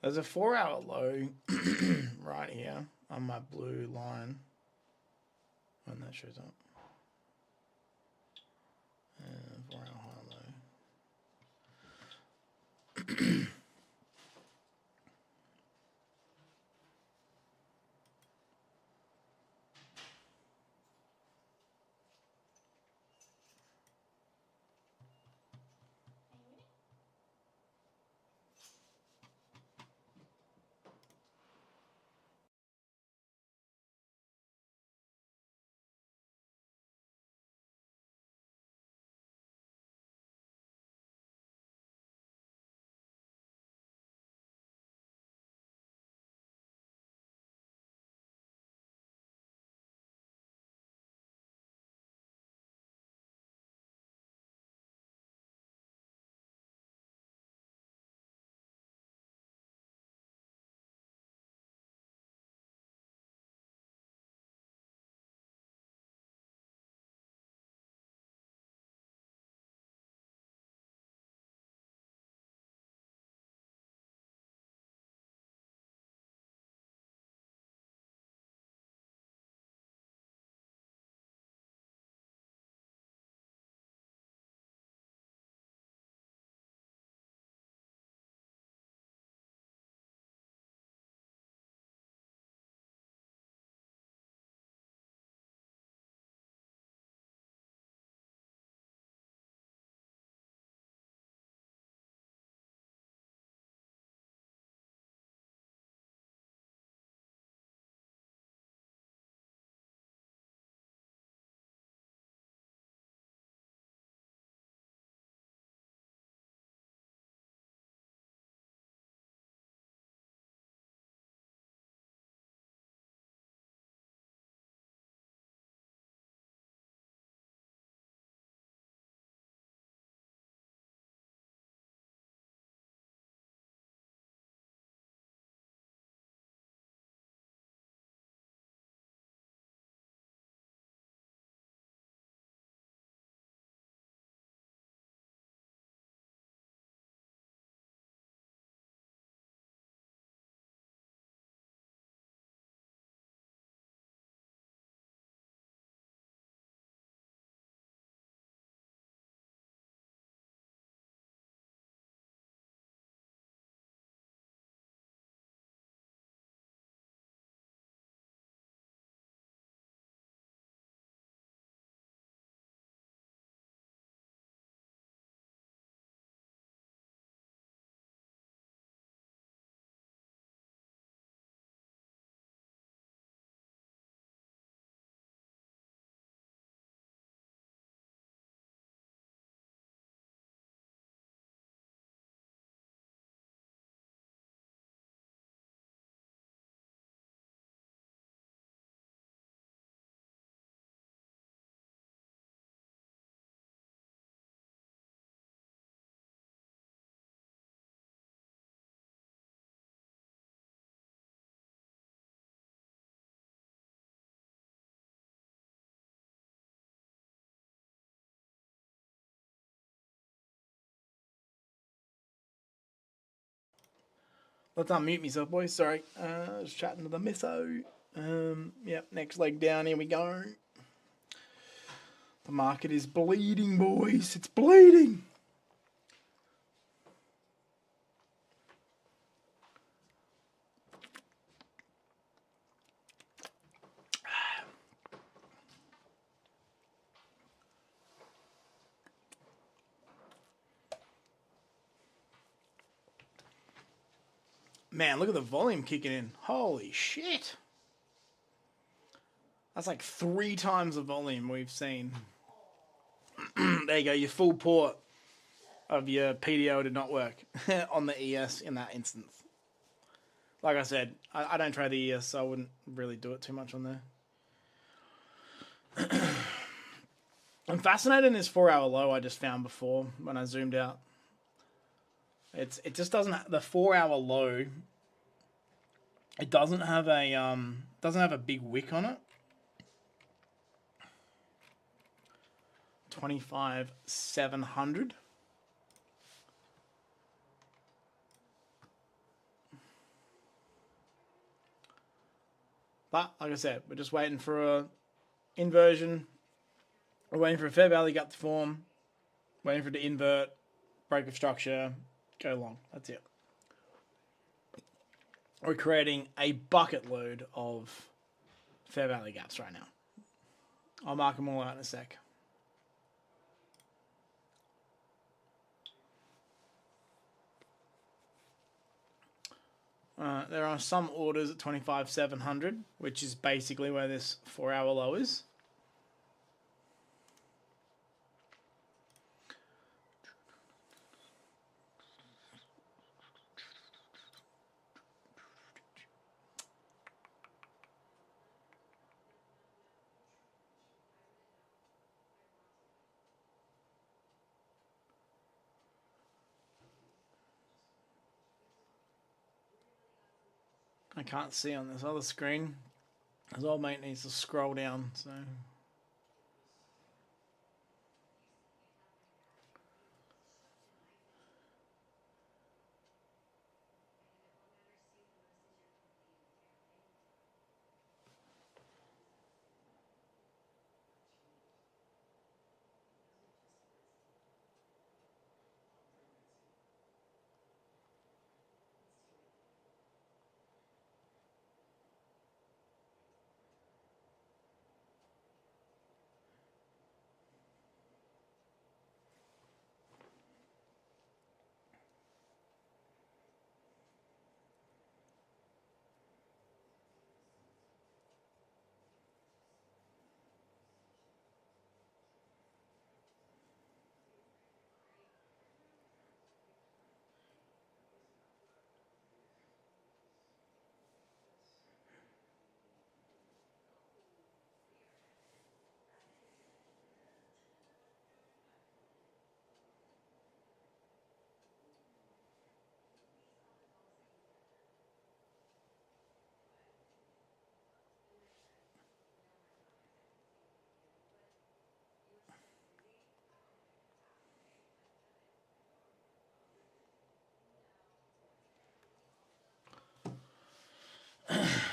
There's a 4-hour low right here on my blue line when that shows up. And 4-hour high low. Let's unmute myself, boys. Sorry. Just chatting to the misso. Yep, next leg down. Here we go. The market is bleeding, boys. It's bleeding. Man, look at the volume kicking in. Holy shit. That's like 3 times the volume we've seen. There you go. Your full port of your PDO did not work on the ES in that instance. Like I said, I don't trade the ES, so I wouldn't really do it too much on there. I'm fascinated in this 4-hour low I just found before when I zoomed out. It just doesn't, the 4-hour low, it doesn't have a big wick on it. 25,700. But like I said, we're just waiting for a inversion. We're waiting for a fair value gap to form. Waiting for it to invert, break of structure, go long. That's it. We're creating a bucket load of fair value gaps right now. I'll mark them all out in a sec. There are some orders at 25,700, which is basically where this 4-hour low is. I can't see on this other screen. His old mate needs to scroll down, so...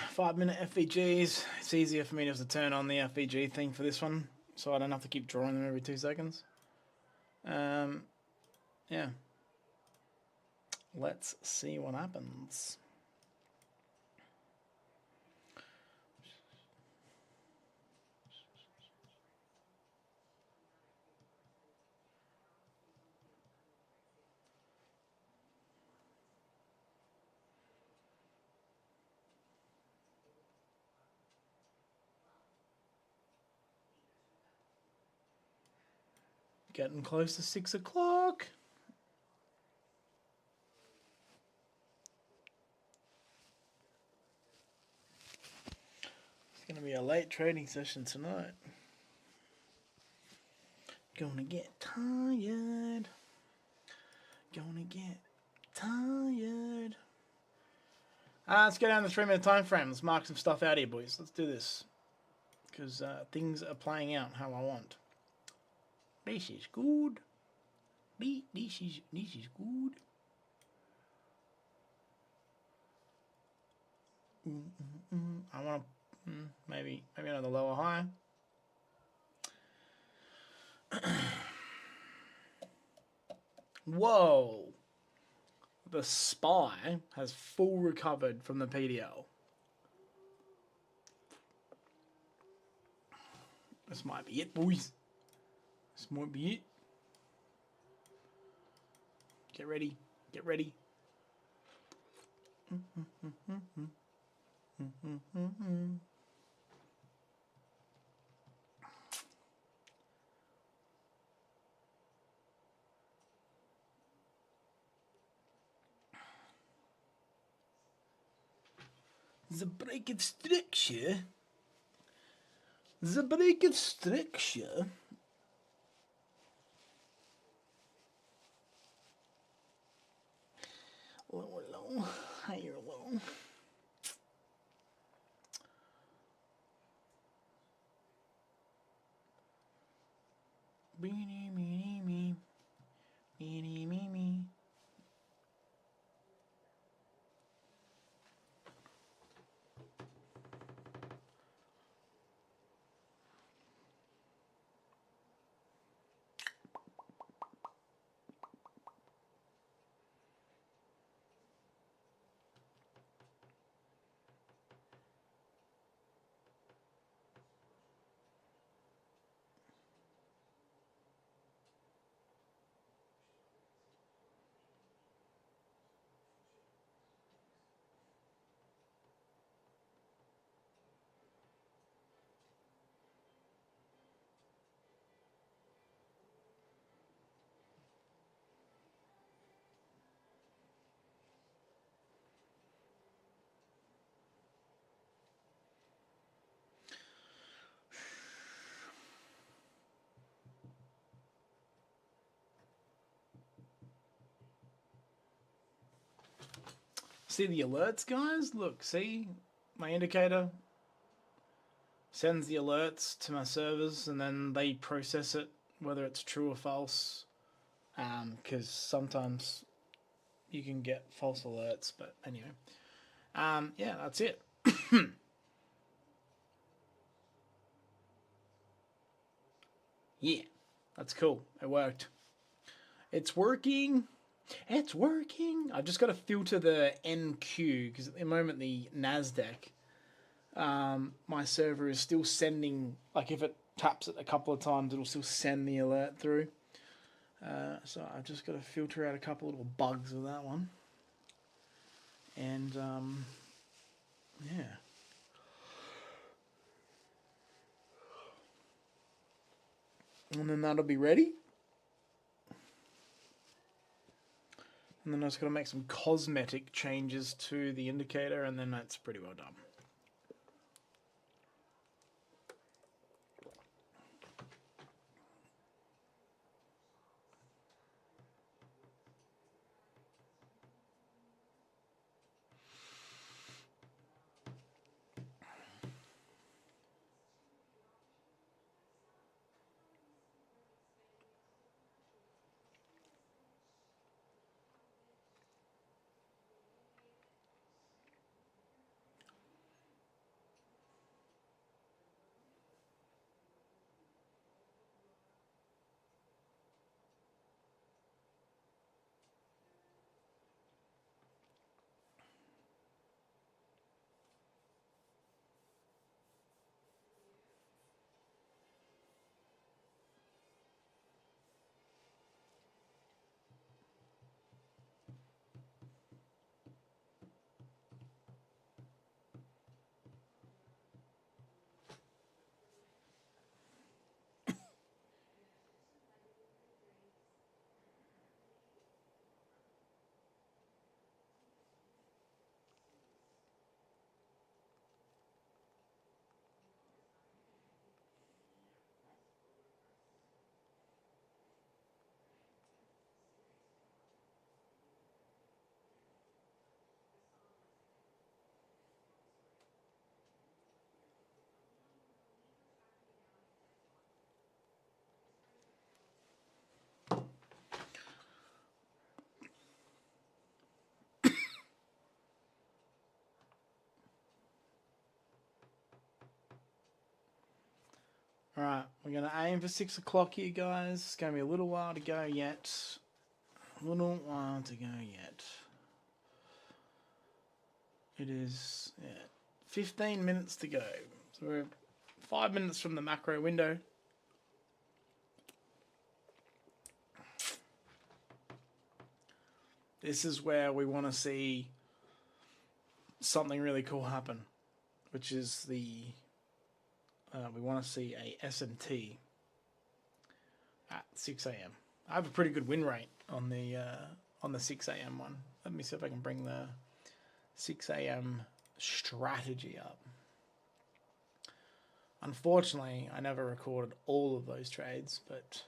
Five-minute FVGs. It's easier for me just to turn on the FVG thing for this one, so I don't have to keep drawing them every 2 seconds. Yeah. Let's see what happens. Getting close to 6 o'clock. It's going to be a late trading session tonight. Gonna get tired. Gonna get tired. Let's go down the 3-minute time frame. Let's mark some stuff out here, boys. Let's do this. Because things are playing out how I want. This is good. This is good. I want to maybe on the lower high. Whoa! The SPY has full recovered from the PDL. This might be it, boys. This might be it. Get ready. Get ready. The break of structure. The break of structure. Low, higher low. Beanie, meanie, me. Meanie, me, me. See the alerts, guys? Look, see? My indicator sends the alerts to my servers and then they process it, whether it's true or false. Because sometimes you can get false alerts, but anyway. Yeah, that's it. Yeah, that's cool. It worked. It's working. It's working. I've just got to filter the NQ because at the moment the NASDAQ, my server is still sending, like if it taps it a couple of times, it'll still send the alert through. So I've just got to filter out a couple little bugs with that one. And, yeah. And then that'll be ready. And then I just got to make some cosmetic changes to the indicator, and then that's pretty well done. Alright, we're going to aim for 6 o'clock here, guys. It's going to be a little while to go yet. A little while to go yet. It is 15 minutes to go. So we're 5 minutes from the macro window. This is where we want to see something really cool happen, which is we want to see a SMT at 6 a.m. I have a pretty good win rate on the 6 a.m. one. Let me see if I can bring the 6 a.m. strategy up. Unfortunately, I never recorded all of those trades, but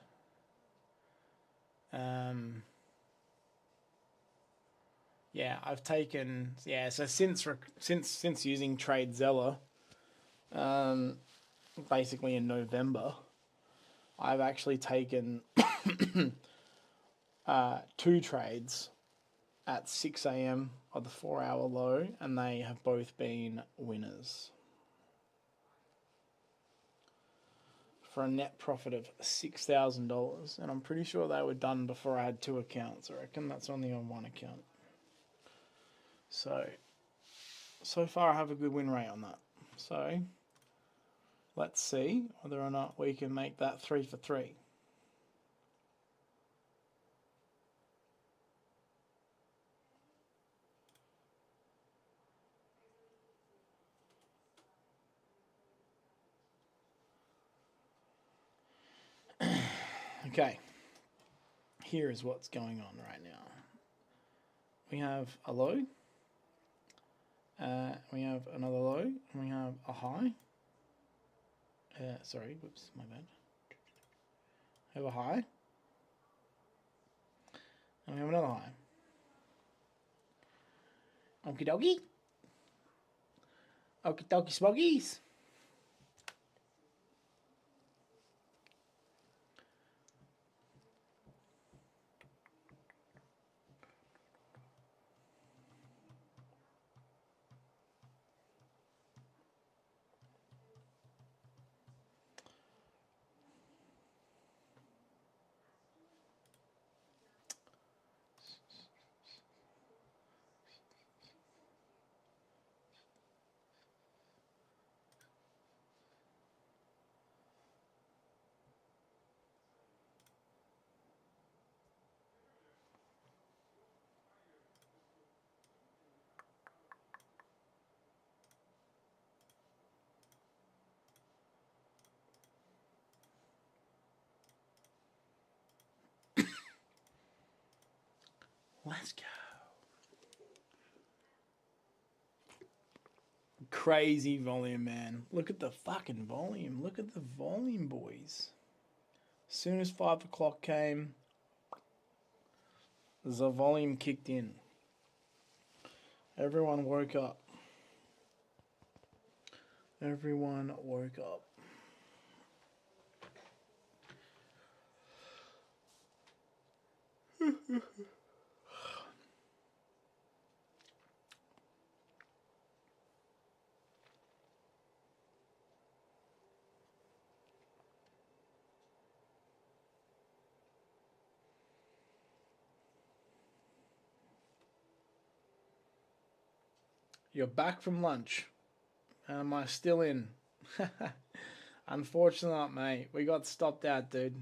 yeah, I've taken so since using TradeZella, basically in November, I've actually taken 2 trades at 6 a.m. of the 4-hour low, and they have both been winners for a net profit of $6,000, and I'm pretty sure they were done before I had 2 accounts. I reckon that's only on 1 account. So far I have a good win rate on that. So let's see whether or not we can make that 3 for 3. Okay, here is what's going on right now. We have a low, we have another low, and we have a high. Sorry, whoops, my bad. We have a high, and we have another high. Okie dokie. Okie dokie smoggies. Let's go. Crazy volume, man. Look at the fucking volume. Look at the volume, boys. As soon as 5 o'clock came, the volume kicked in. Everyone woke up. Everyone woke up. You're back from lunch. Am I still in? Unfortunately not, mate. We got stopped out, dude.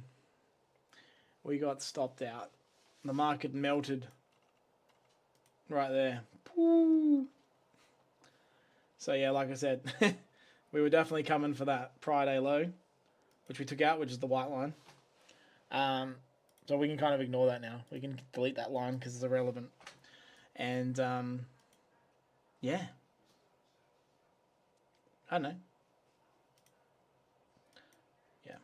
We got stopped out. The market melted. Right there. Pooh. So yeah, like I said, we were definitely coming for that Friday low, which we took out, which is the white line. So we can kind of ignore that now. We can delete that line because it's irrelevant. And yeah. I don't know. Yeah.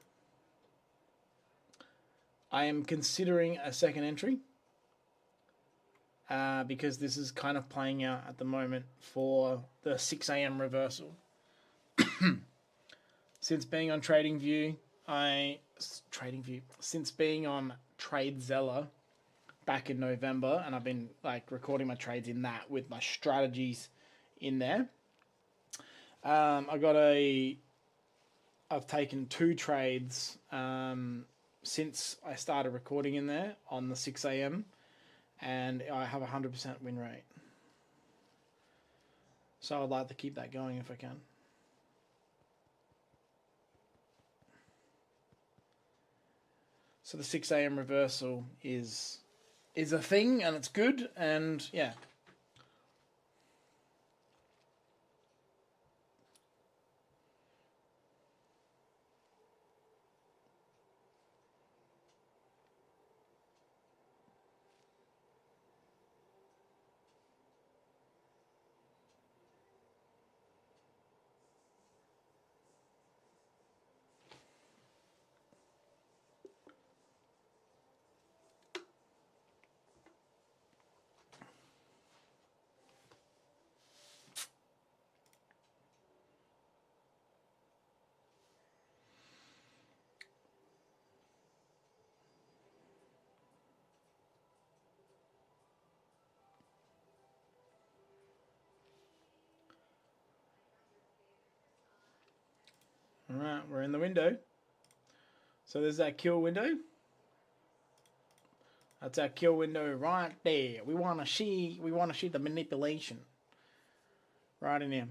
I am considering a second entry because this is kind of playing out at the moment for the 6 a.m. reversal. Since being on TradingView, since being on TradeZella back in November, and I've been like recording my trades in that with my strategies in there. I got a I've taken 2 trades since I started recording in there on the 6 a.m. and I have a 100% win rate. So I'd like to keep that going if I can. So the 6 a.m. reversal is a thing, and it's good, and yeah. All right, we're in the window. So there's that kill window. That's our kill window right there. We want to see the manipulation right in here.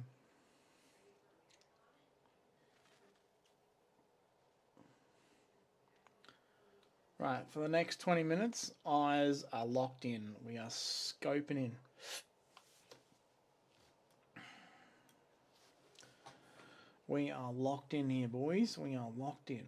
Right, for the next 20 minutes, eyes are locked in. We are scoping in. We are locked in here, boys. We are locked in.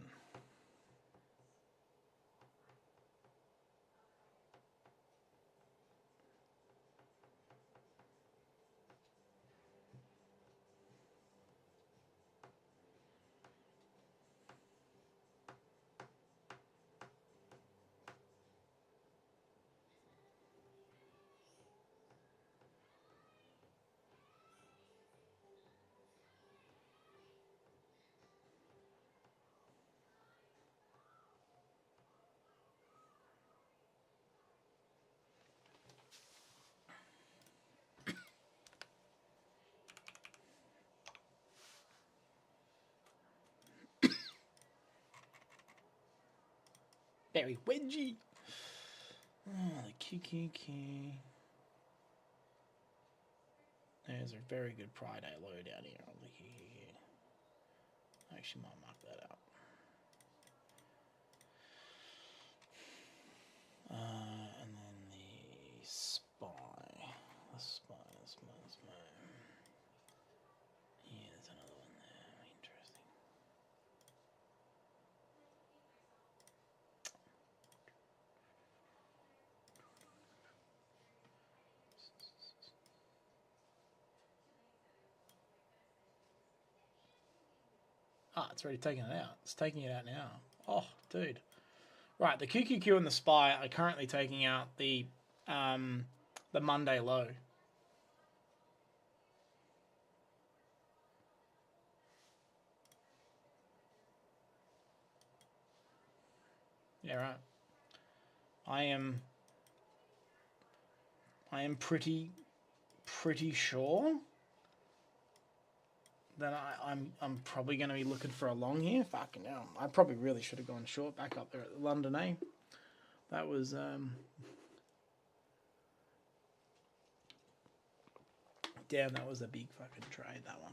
Very wedgy. Oh, the QQQ. There's a very good Friday low down here on the QQQ. I actually might mark that out. And then the spy. The spy. Yeah, there's another one there. Interesting. Ah, it's already taken it out. It's taking it out now. Oh, dude. Right, the QQQ and the SPY are currently taking out the Monday low. Yeah, right. I am pretty sure that I'm probably going to be looking for a long here. Fucking hell. I probably really should have gone short back up there at the London A. That was damn, that was a big fucking trade, that one.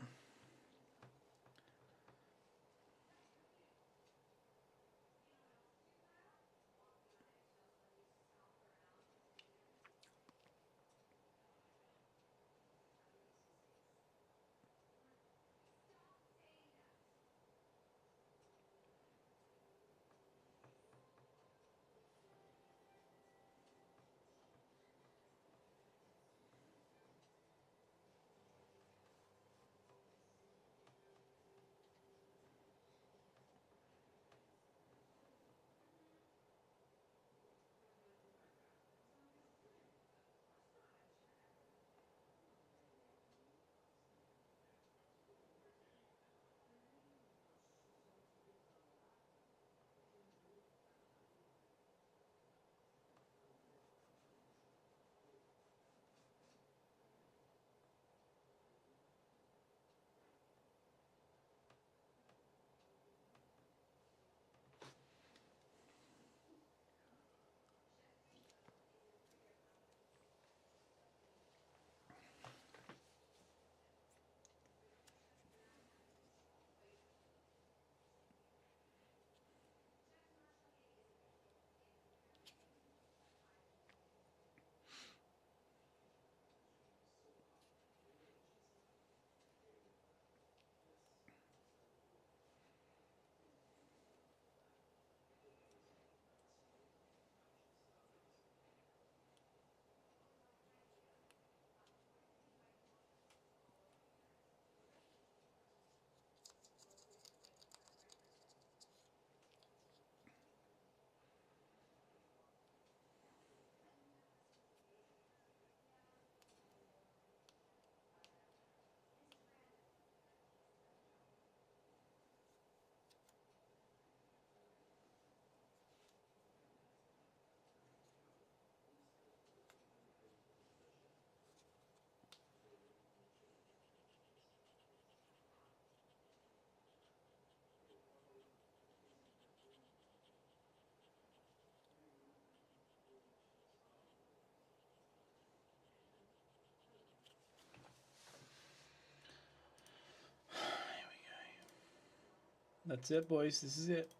That's it, boys. This is it.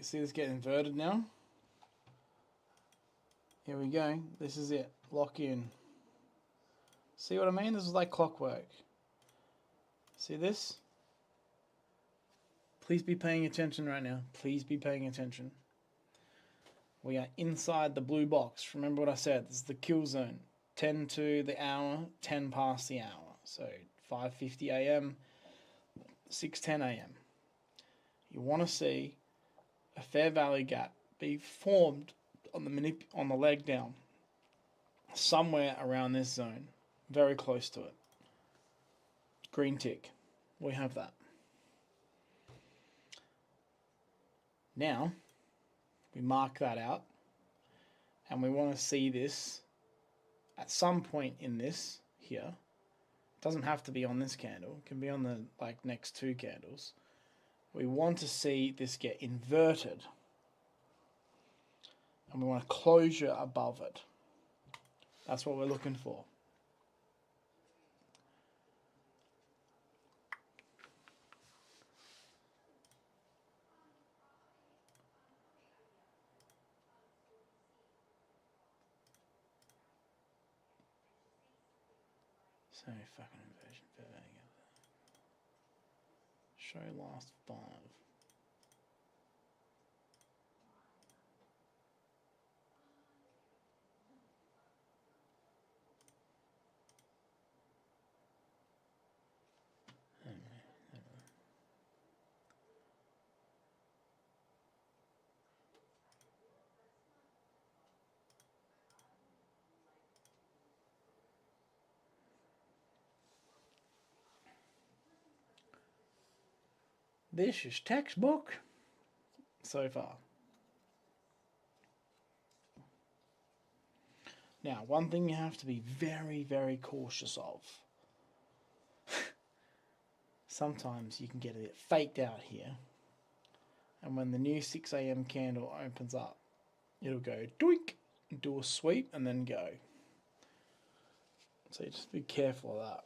See this get inverted now? Here we go. This is it. Lock in. See what I mean? This is like clockwork. See this? Please be paying attention right now. Please be paying attention. We are inside the blue box. Remember what I said. This is the kill zone. 10 to the hour, 10 past the hour. So 5:50 a.m., 6:10 a.m. You want to see a fair value gap be formed on the leg down, somewhere around this zone, very close to it. Green tick. We have that. Now, we mark that out, and we want to see this at some point in this here. It doesn't have to be on this candle. It can be on the next two candles. We want to see this get inverted, and we want a closure above it. That's what we're looking for. So fucking inversion. Show last 5. This is textbook so far. Now, one thing you have to be very, very cautious of. Sometimes you can get a bit faked out here. And when the new 6 a.m. candle opens up, it'll go doink, do a sweep, and then go. So you just be careful of that.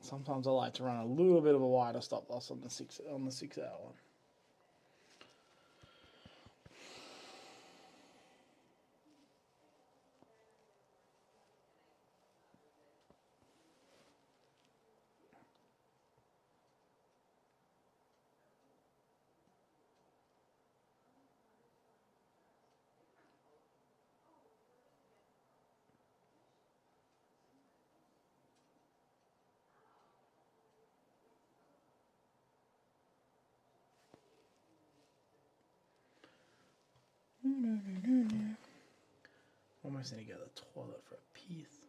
Sometimes I like to run a little bit of a wider stop loss on the 6 hour one. Almost need to go to the toilet for a piece.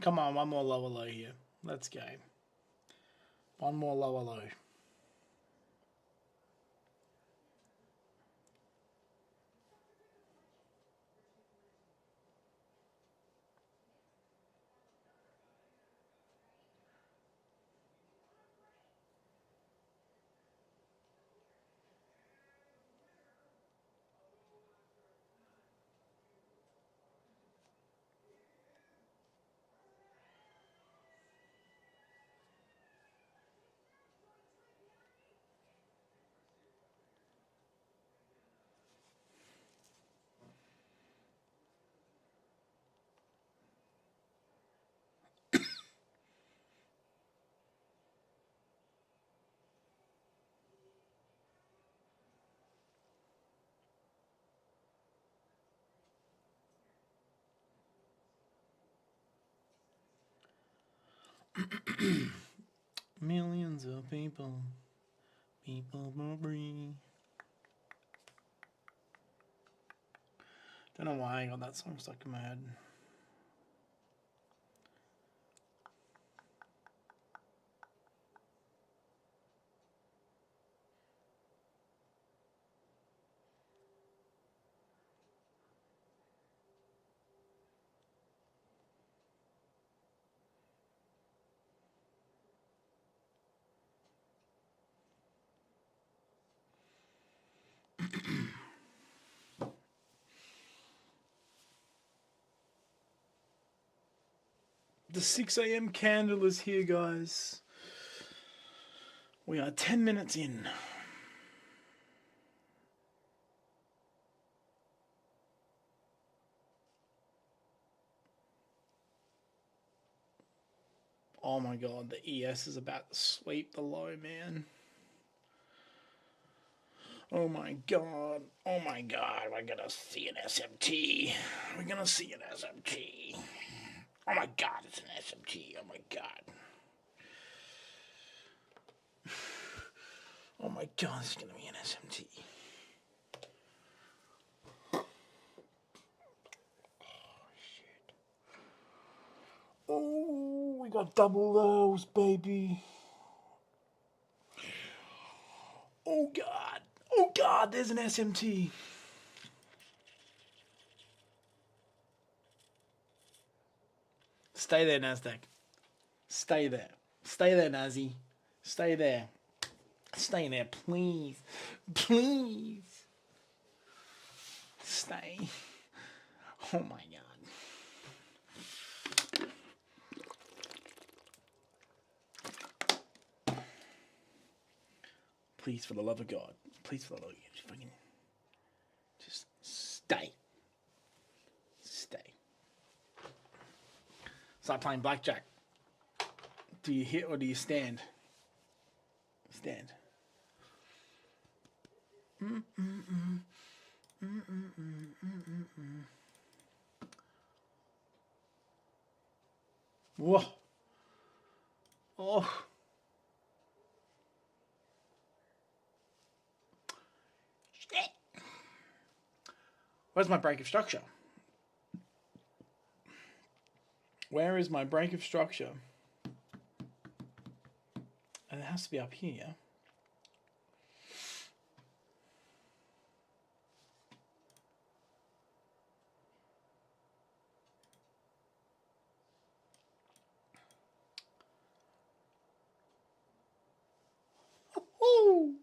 Come on, one more lower low here. Let's go. One more lower low. Millions of people will breathe. Don't know why I got that song stuck in my head. The 6 a.m. candle is here, guys. We are 10 minutes in. Oh my god, the ES is about to sweep the low, man. Oh my god, we're gonna see an SMT. We're gonna see an SMT. Oh my god, it's an SMT. Oh my god. Oh my god, it's gonna be an SMT. Oh shit. Oh, we got double lows, baby. Oh god. Oh god, there's an SMT. Stay there, NASDAQ. Stay there. Stay there, Nazi. Stay there. Stay there, please. Please. Stay. Oh my god. Please, for the love of God. Please, for the love of God. Just stay. Stay. Start playing blackjack. Do you hit or do you stand? Stand. Whoa. Oh. Shit. Where's my break of structure? Where is my break of structure? And it has to be up here. Oh.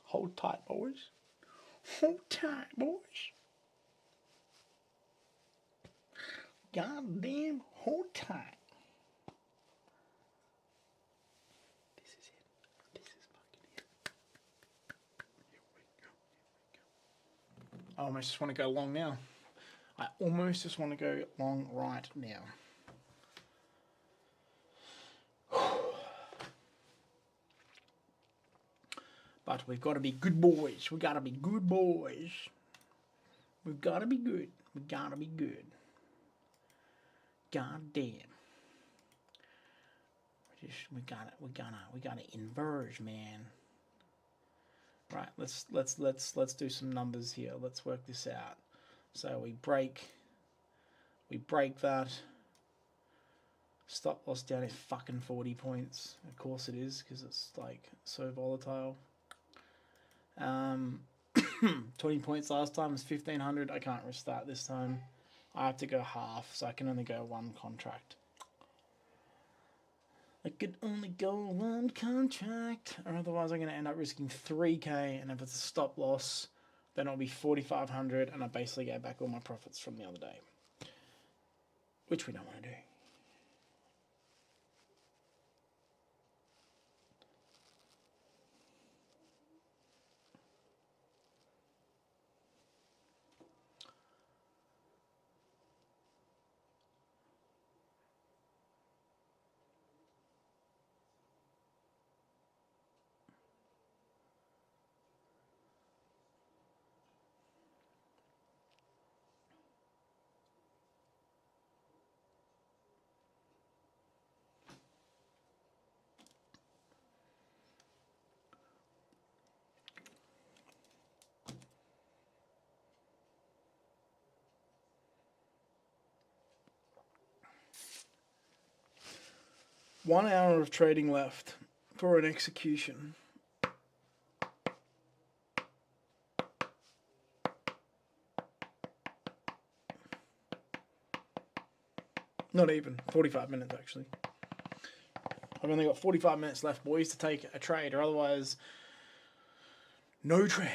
Hold tight, boys. Hold tight, boys. Goddamn, hold tight. This is it. This is fucking it. Here we go. I almost just want to go long now. I almost just want to go long right now. But we've got to be good boys. We've got to be good boys. We've got to be good. We've got to be good. God damn. We gotta inverge, man. Right, let's do some numbers here. Let's work this out. So we break We break that. Stop loss down is fucking 40 points. Of course it is, because it's like so volatile. 20 points last time was 1500. I can't risk that this time. I have to go half, so I can only go one contract. I could only go one contract, or otherwise I'm going to end up risking 3k, and if it's a stop loss, then it'll be 4,500, and I basically get back all my profits from the other day, which we don't want to do. One hour of trading left for an execution. Not even. 45 minutes, actually. I've only got 45 minutes left, boys, to take a trade, or otherwise, no trade.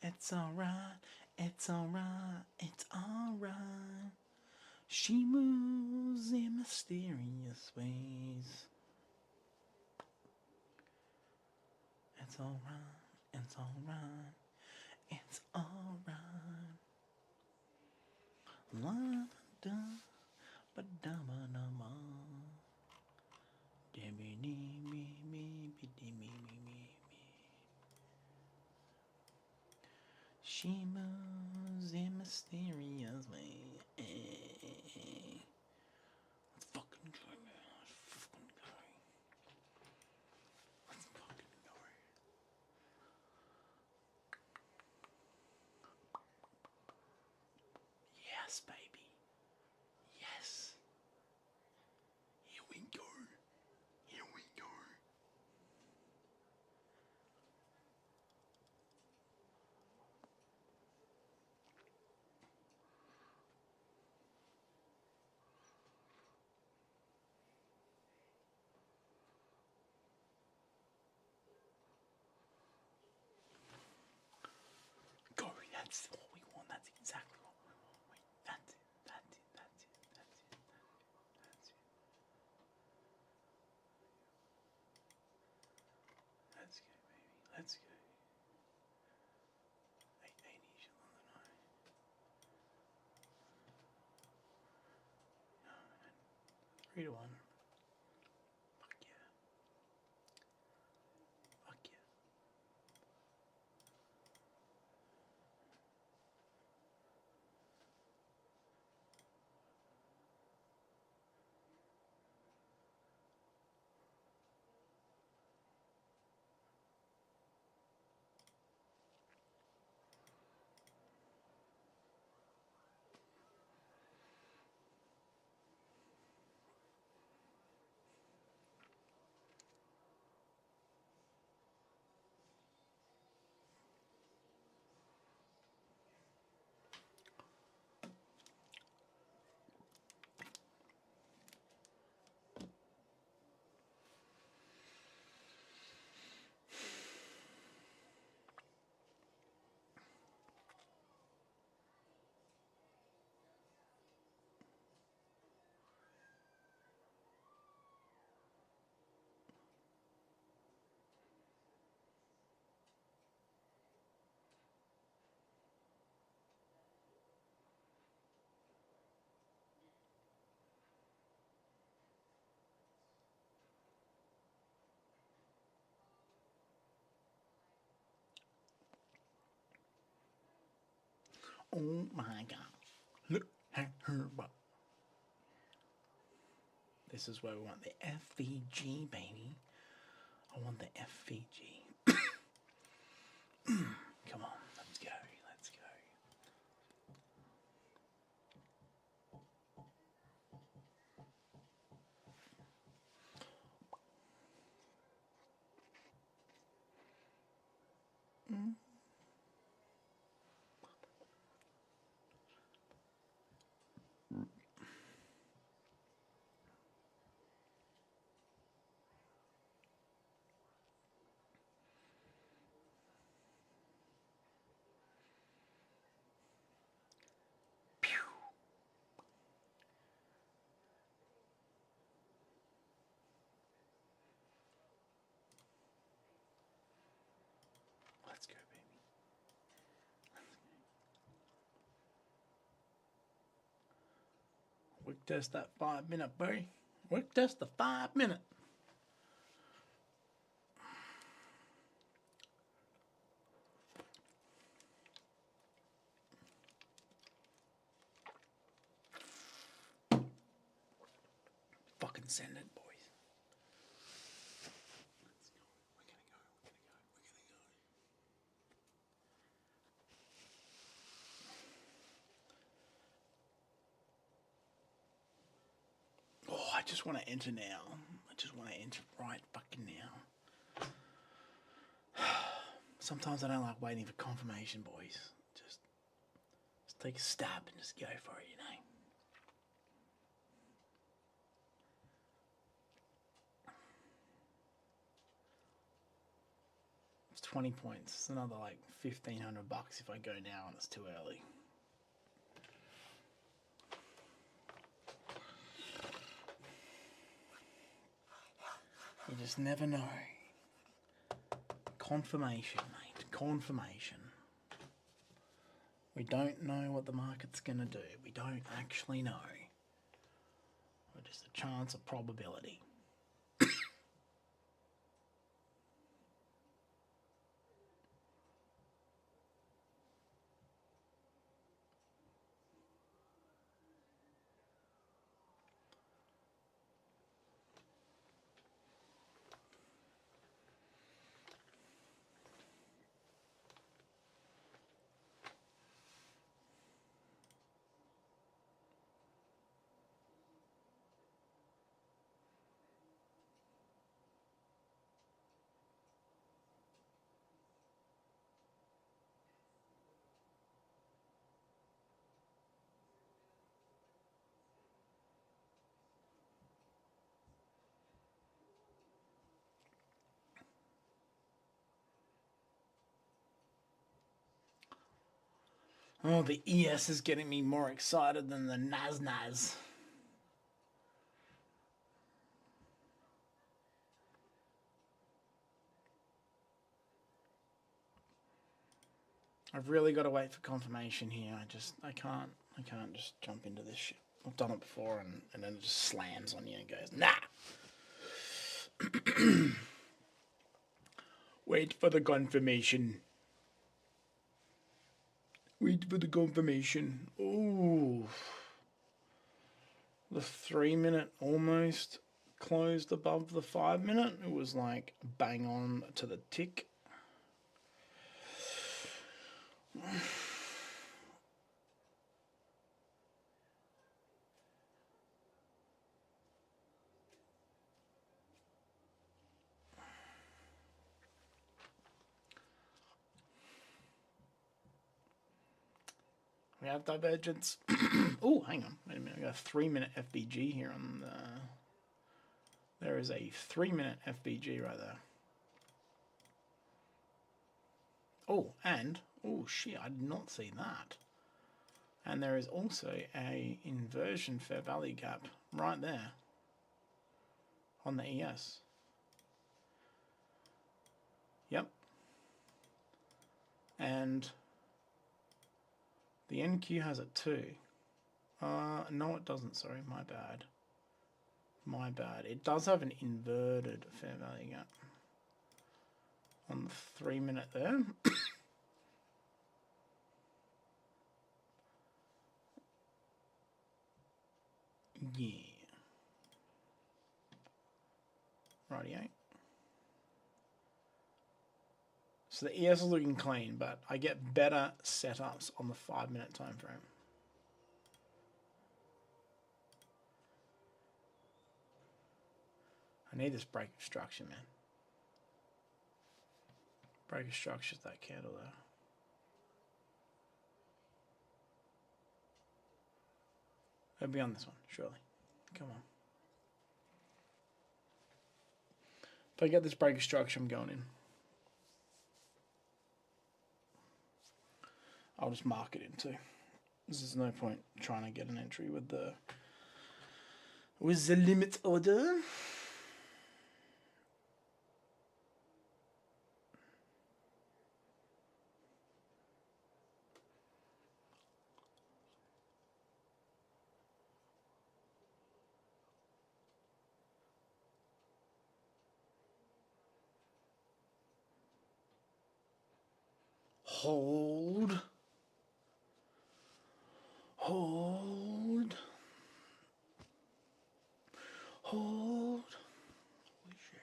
It's alright, it's alright, it's alright. She moves in mysterious ways. It's alright, it's alright, it's alright. La da ba da ba da ba. Dibby dee me me be dee me me me. She moves in mysterious ways. Let's fucking go, man. Let's fucking go. Let's fucking go. Yes, baby. Yes. Here we go. Here we go. Go. That's what we want. That's exactly what we want. Wait, that's it. That's it. That's it. That's it. That's it. Let's go, baby. Let's go. 880 each on the night. No, 3 to 1. Fuck yeah. Fuck yeah. Oh my god. Look at her butt. This is where we want the FVG, baby. I want the FVG. Come on, let's go, let's go. Let's go, baby. Work test that 5 minute, buddy. Work test the 5 minute. Fucking send it, boys. Let's go. We're gonna go. Oh, I just want to enter now. I just want to enter right fucking now. Sometimes I don't like waiting for confirmation, boys. Just take a stab and just go for it, you know. It's 20 points. It's another like $1,500 if I go now and it's too early. You just never know. Confirmation, mate. Confirmation. We don't know what the market's going to do. We don't actually know. We're just a chance of probability. Oh, the ES is getting me more excited than the NAS. I've really got to wait for confirmation here. I can't just jump into this shit. I've done it before and then it just slams on you and goes, nah. Wait for the confirmation. Wait for the confirmation. Oh. The 3 minute almost closed above the 5 minute. It was like bang on to the tick. We have divergence. Oh, hang on. Wait a minute. I got a 3 minute FBG here on the... There is a 3 minute FBG right there. Oh, and... Oh, shit. I did not see that. And there is also a inversion fair value gap right there on the ES. Yep. And the NQ has it too. No, it doesn't. Sorry, my bad. My bad. It does have an inverted fair value gap on the 3 minute there. Yeah. Rightio. So the ES is looking clean, but I get better setups on the 5-minute time frame. I need this break of structure, man. Break of structure is that candle there. It'll be on this one, surely. Come on. If I get this break of structure, I'm going in. I'll just mark it in too. There's no point trying to get an entry with the limit order. Hold. Hold. Hold. Holy shit.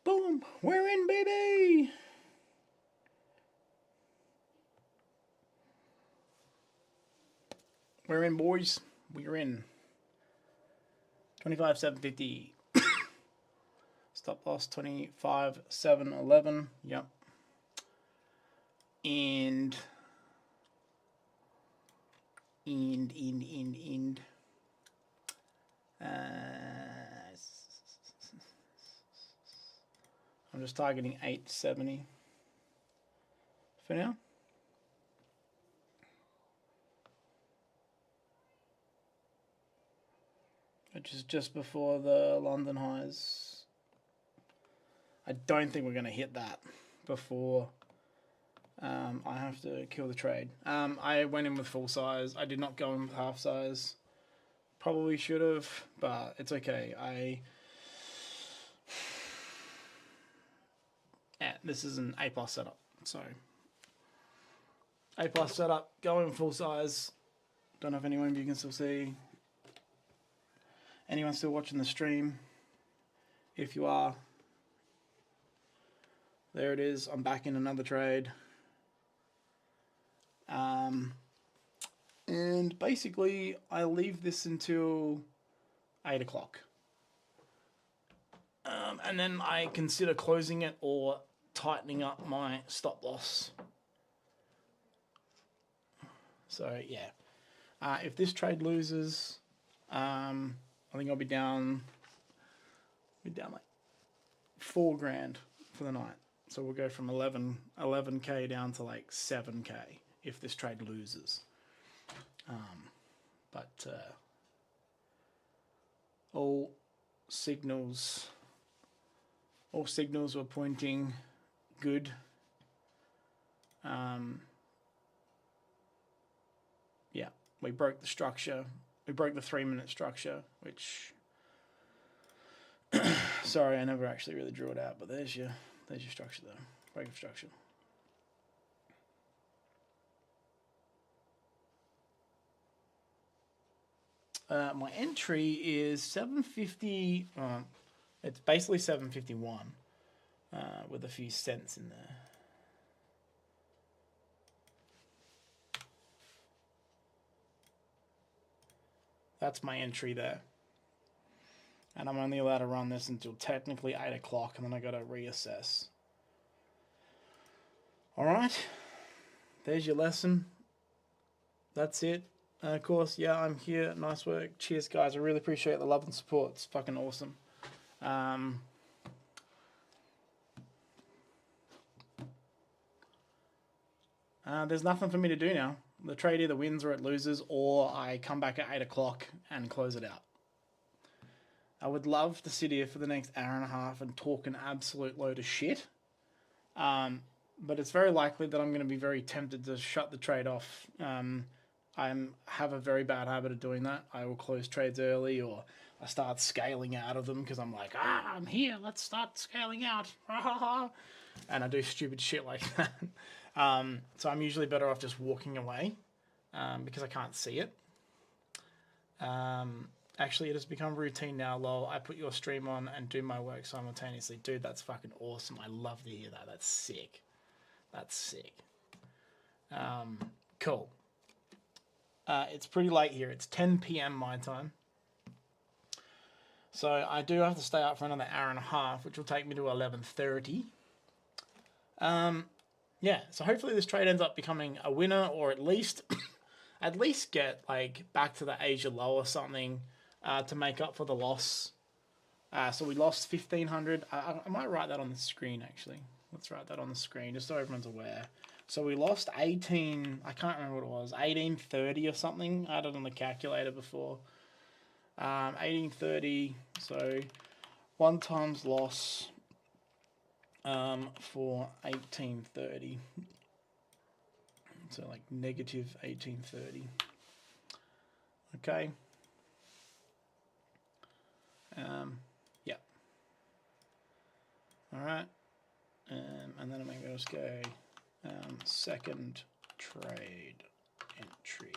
Boom. We're in, baby. We're in, boys. We're in. 25,750. Stop loss 25,711. Yep. And. I'm just targeting 870 for now. Which is just before the London highs. I don't think we're going to hit that before I have to kill the trade. I went in with full size. I did not go in with half size. Probably should have, but it's okay. Yeah, this is an A+ setup. So A+ setup, going full size. Don't know if anyone of you can still see. Anyone still watching the stream? If you are, there it is. I'm back in another trade. And basically, I leave this until 8 o'clock. And then I consider closing it or tightening up my stop loss. So, yeah. If this trade loses, I think I'll be down like $4,000 for the night. So we'll go from 11K down to like 7K if this trade loses. But all signals were pointing good. Yeah, we broke the structure. We broke the 3-minute structure, which sorry, I never actually really drew it out, but there's your structure there. Break of structure. My entry is 750. It's basically 751 with a few cents in there. That's my entry there. And I'm only allowed to run this until technically 8 o'clock, and then I got to reassess. All right. There's your lesson. That's it. Of course, yeah, I'm here. Nice work. Cheers, guys. I really appreciate the love and support. It's fucking awesome. There's nothing for me to do now. The trade either wins or it loses, or I come back at 8 o'clock and close it out. I would love to sit here for the next hour and a half and talk an absolute load of shit. but it's very likely that I'm going to be very tempted to shut the trade off. I have a very bad habit of doing that. I will close trades early, or I start scaling out of them because I'm like, I'm here, let's start scaling out. And I do stupid shit like that. So I'm usually better off just walking away because I can't see it. Actually, it has become routine now, lol. I put your stream on and do my work simultaneously. Dude, that's fucking awesome. I love to hear that. That's sick. That's sick. Cool. It's pretty late here. It's 10 p.m. my time. So I do have to stay up for another hour and a half, which will take me to 11:30. Yeah, so hopefully this trade ends up becoming a winner, or at least get like back to the Asia low or something to make up for the loss. So we lost 1,500. I might write that on the screen, actually. Let's write that on the screen just so everyone's aware. So we lost 18, I can't remember what it was, 1830 or something. I had it on the calculator before. 1830, so 1 times loss for 1830. So like negative 1830. Okay. Yeah. All right. And then I'm going to just go second trade entry.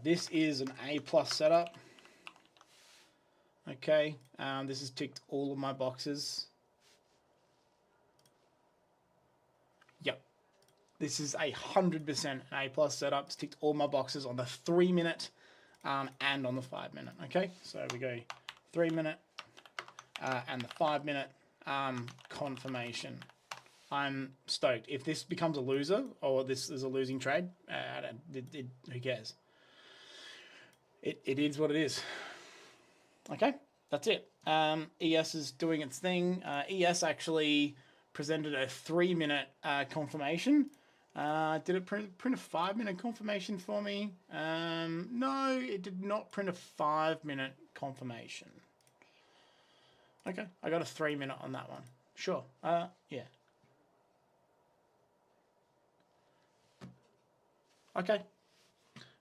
This is an A+ setup. Okay, this has ticked all of my boxes. Yep, this is 100% an A+ setup. It's ticked all my boxes on the 3 minute and on the 5 minute. Okay, so we go 3 minute and the 5 minute confirmation. I'm stoked. If this becomes a loser or this is a losing trade, who cares? It is what it is. Okay, that's it. ES is doing its thing. ES actually presented a 3 minute confirmation. Did it print a 5 minute confirmation for me? No, it did not print a 5 minute confirmation. Okay, I got a 3 minute on that one. Sure. Yeah. Okay.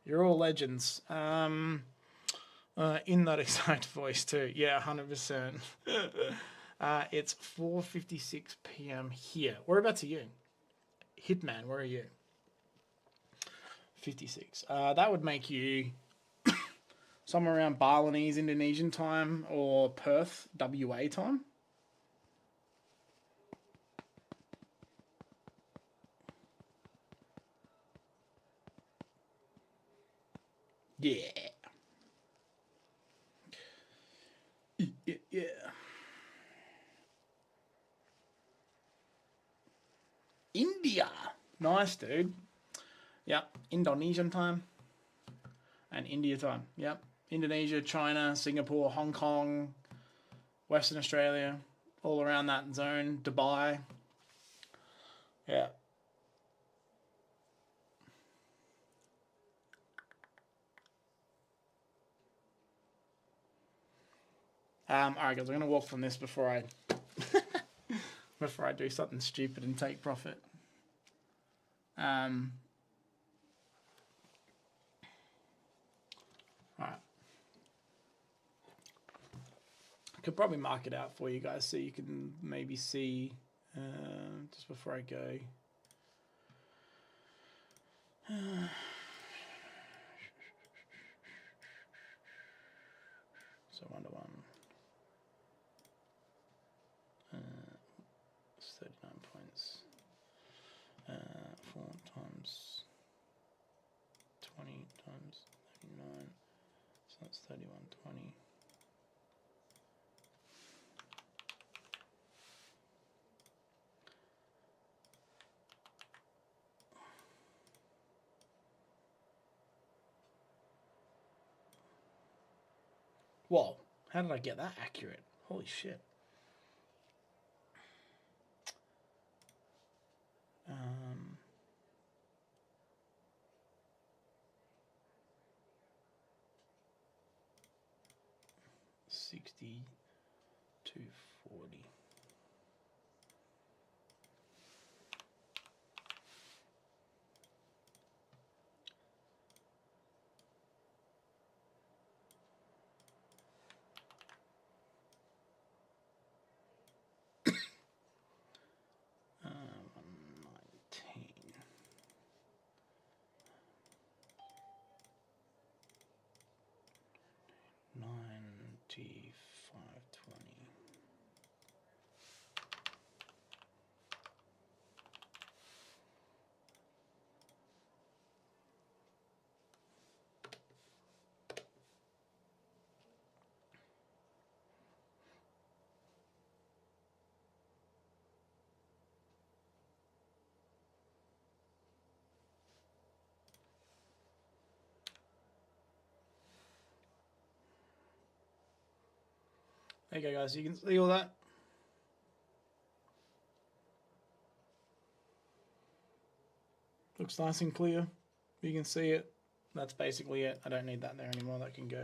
You're all legends. In that exact voice too. Yeah, 100%. It's 4:56 p.m. here. Whereabouts are you? Hitman, where are you? 56. That would make you somewhere around Balinese Indonesian time or Perth WA time. Yeah. Yeah. India. Nice, dude. Yep. Indonesian time and India time. Yep. Indonesia, China, Singapore, Hong Kong, Western Australia, all around that zone. Dubai. Yeah. All right, guys. I'm gonna walk from this before I do something stupid and take profit. All right. I could probably mark it out for you guys so you can maybe see just before I go. So 1 to 1. It's 39 points. 4 times 20 times 39. So that's 3120. Whoa, how did I get that accurate? Holy shit. 60 to 40. There you go, guys. You can see all that. Looks nice and clear. You can see it. That's basically it. I don't need that there anymore. That can go.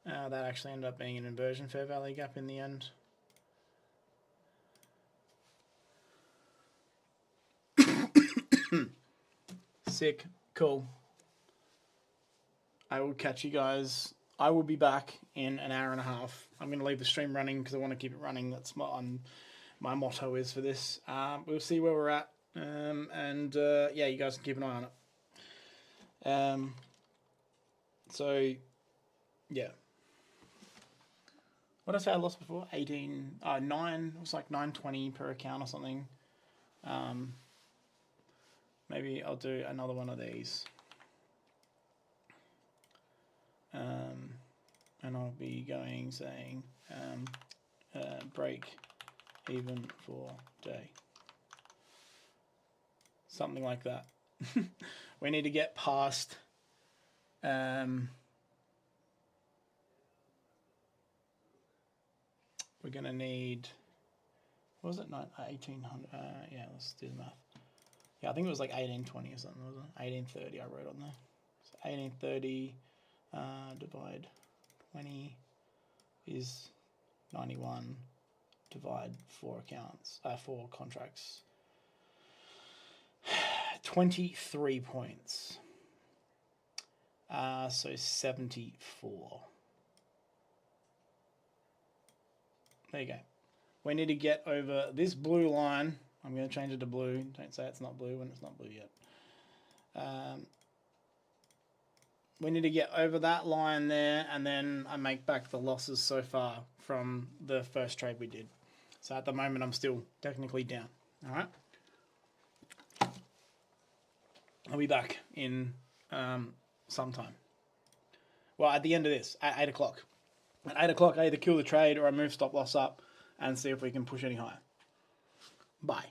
That actually ended up being an inversion fair value gap in the end. Sick. Cool. I will catch you guys. I will be back in an hour and a half. I'm going to leave the stream running because I want to keep it running. That's my motto is for this. We'll see where we're at. Yeah, you guys can keep an eye on it. So, yeah. What did I say I lost before? 9. It was like 920 per account or something. Maybe I'll do another one of these. And I'll be saying break even for day. Something like that. We need to get past we're going to need, what was it? 1800. Yeah, let's do the math. Yeah, I think it was like 1820 or something, wasn't it? 1830 I wrote on there. So 1830 divide 20 is 91. Divide 4 accounts, 4 contracts. 23 points. So 74. There you go. We need to get over this blue line. I'm going to change it to blue. Don't say it's not blue when it's not blue yet. We need to get over that line there, and then I make back the losses so far from the first trade we did. So at the moment, I'm still technically down. All right. I'll be back in sometime. Well, at the end of this, at 8 o'clock. At 8 o'clock, I either kill the trade or I move stop loss up and see if we can push any higher. Bye.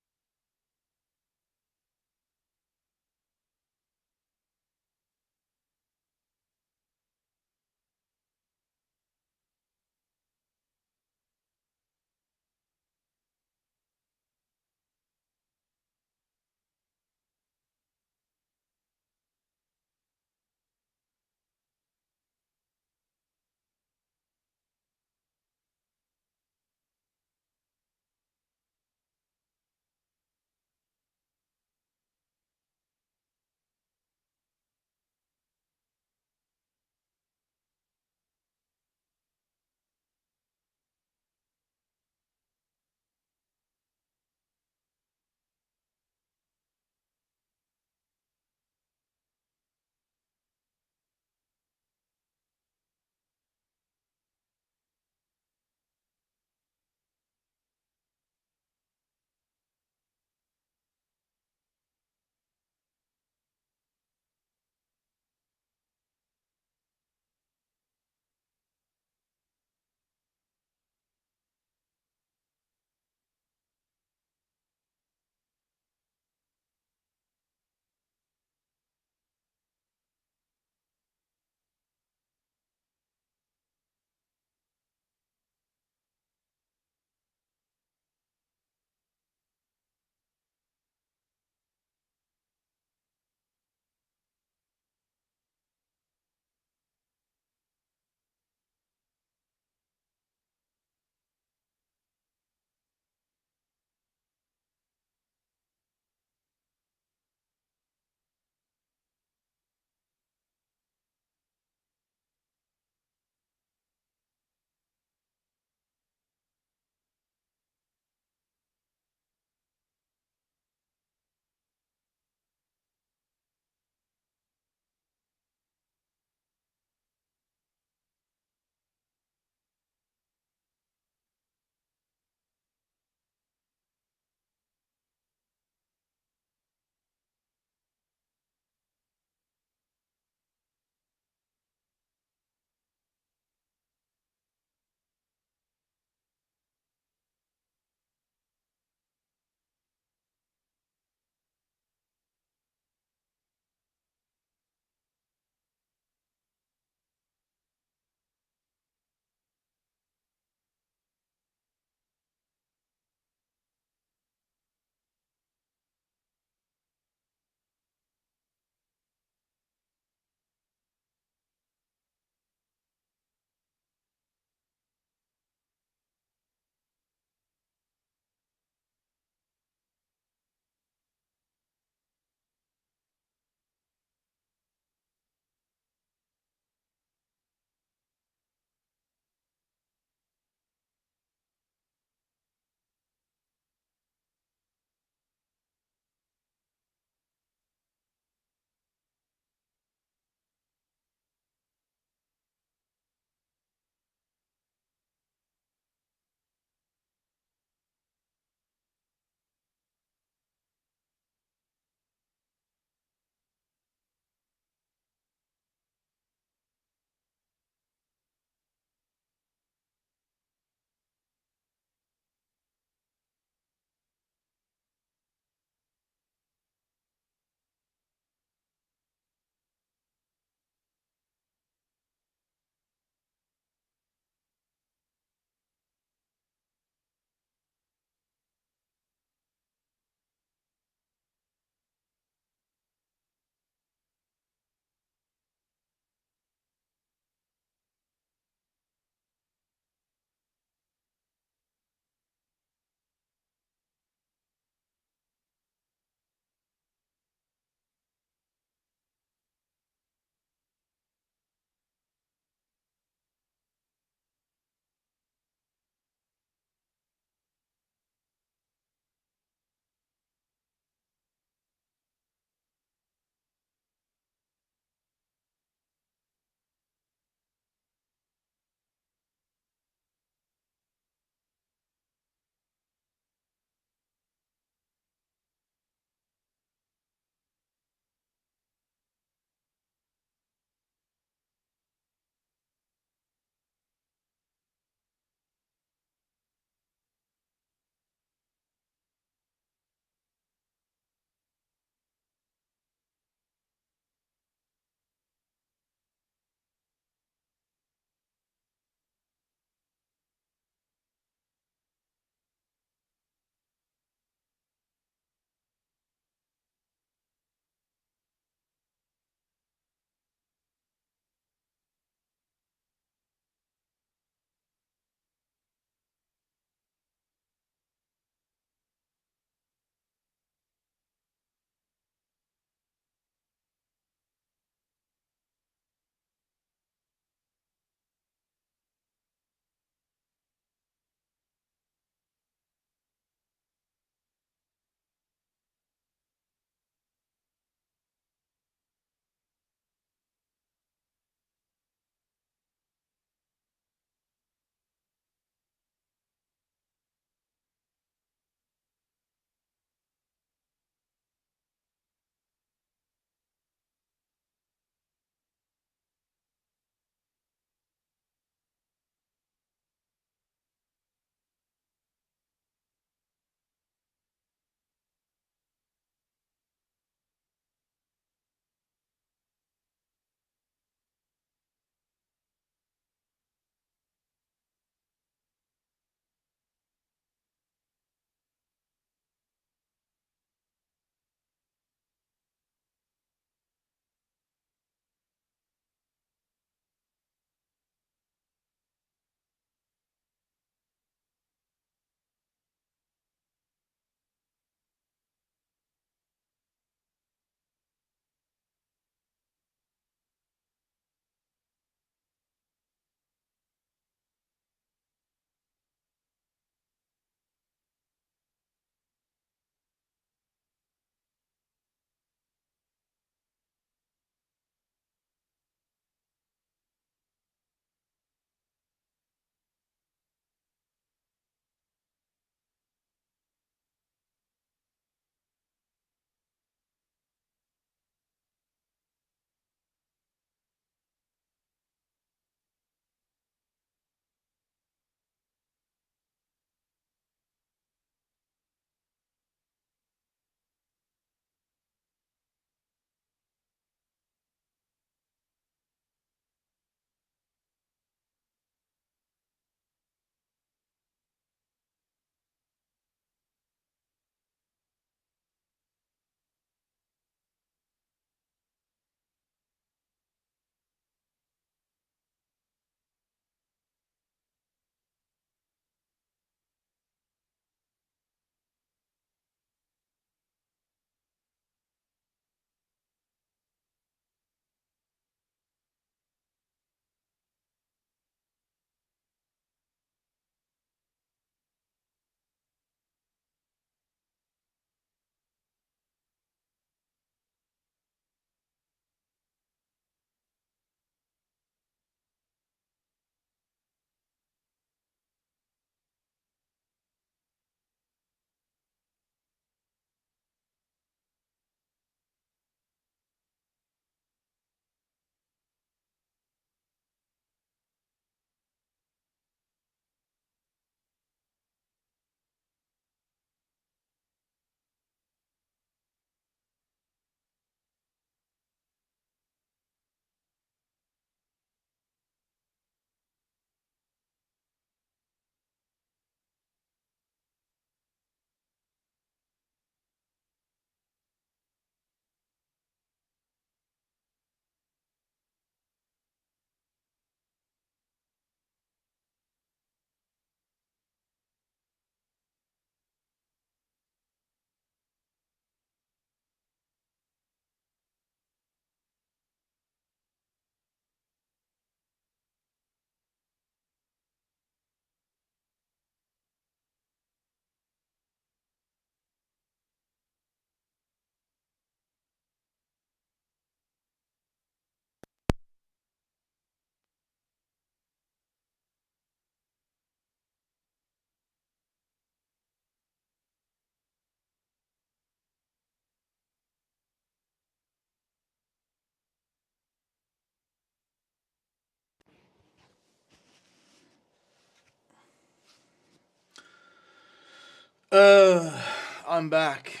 I'm back.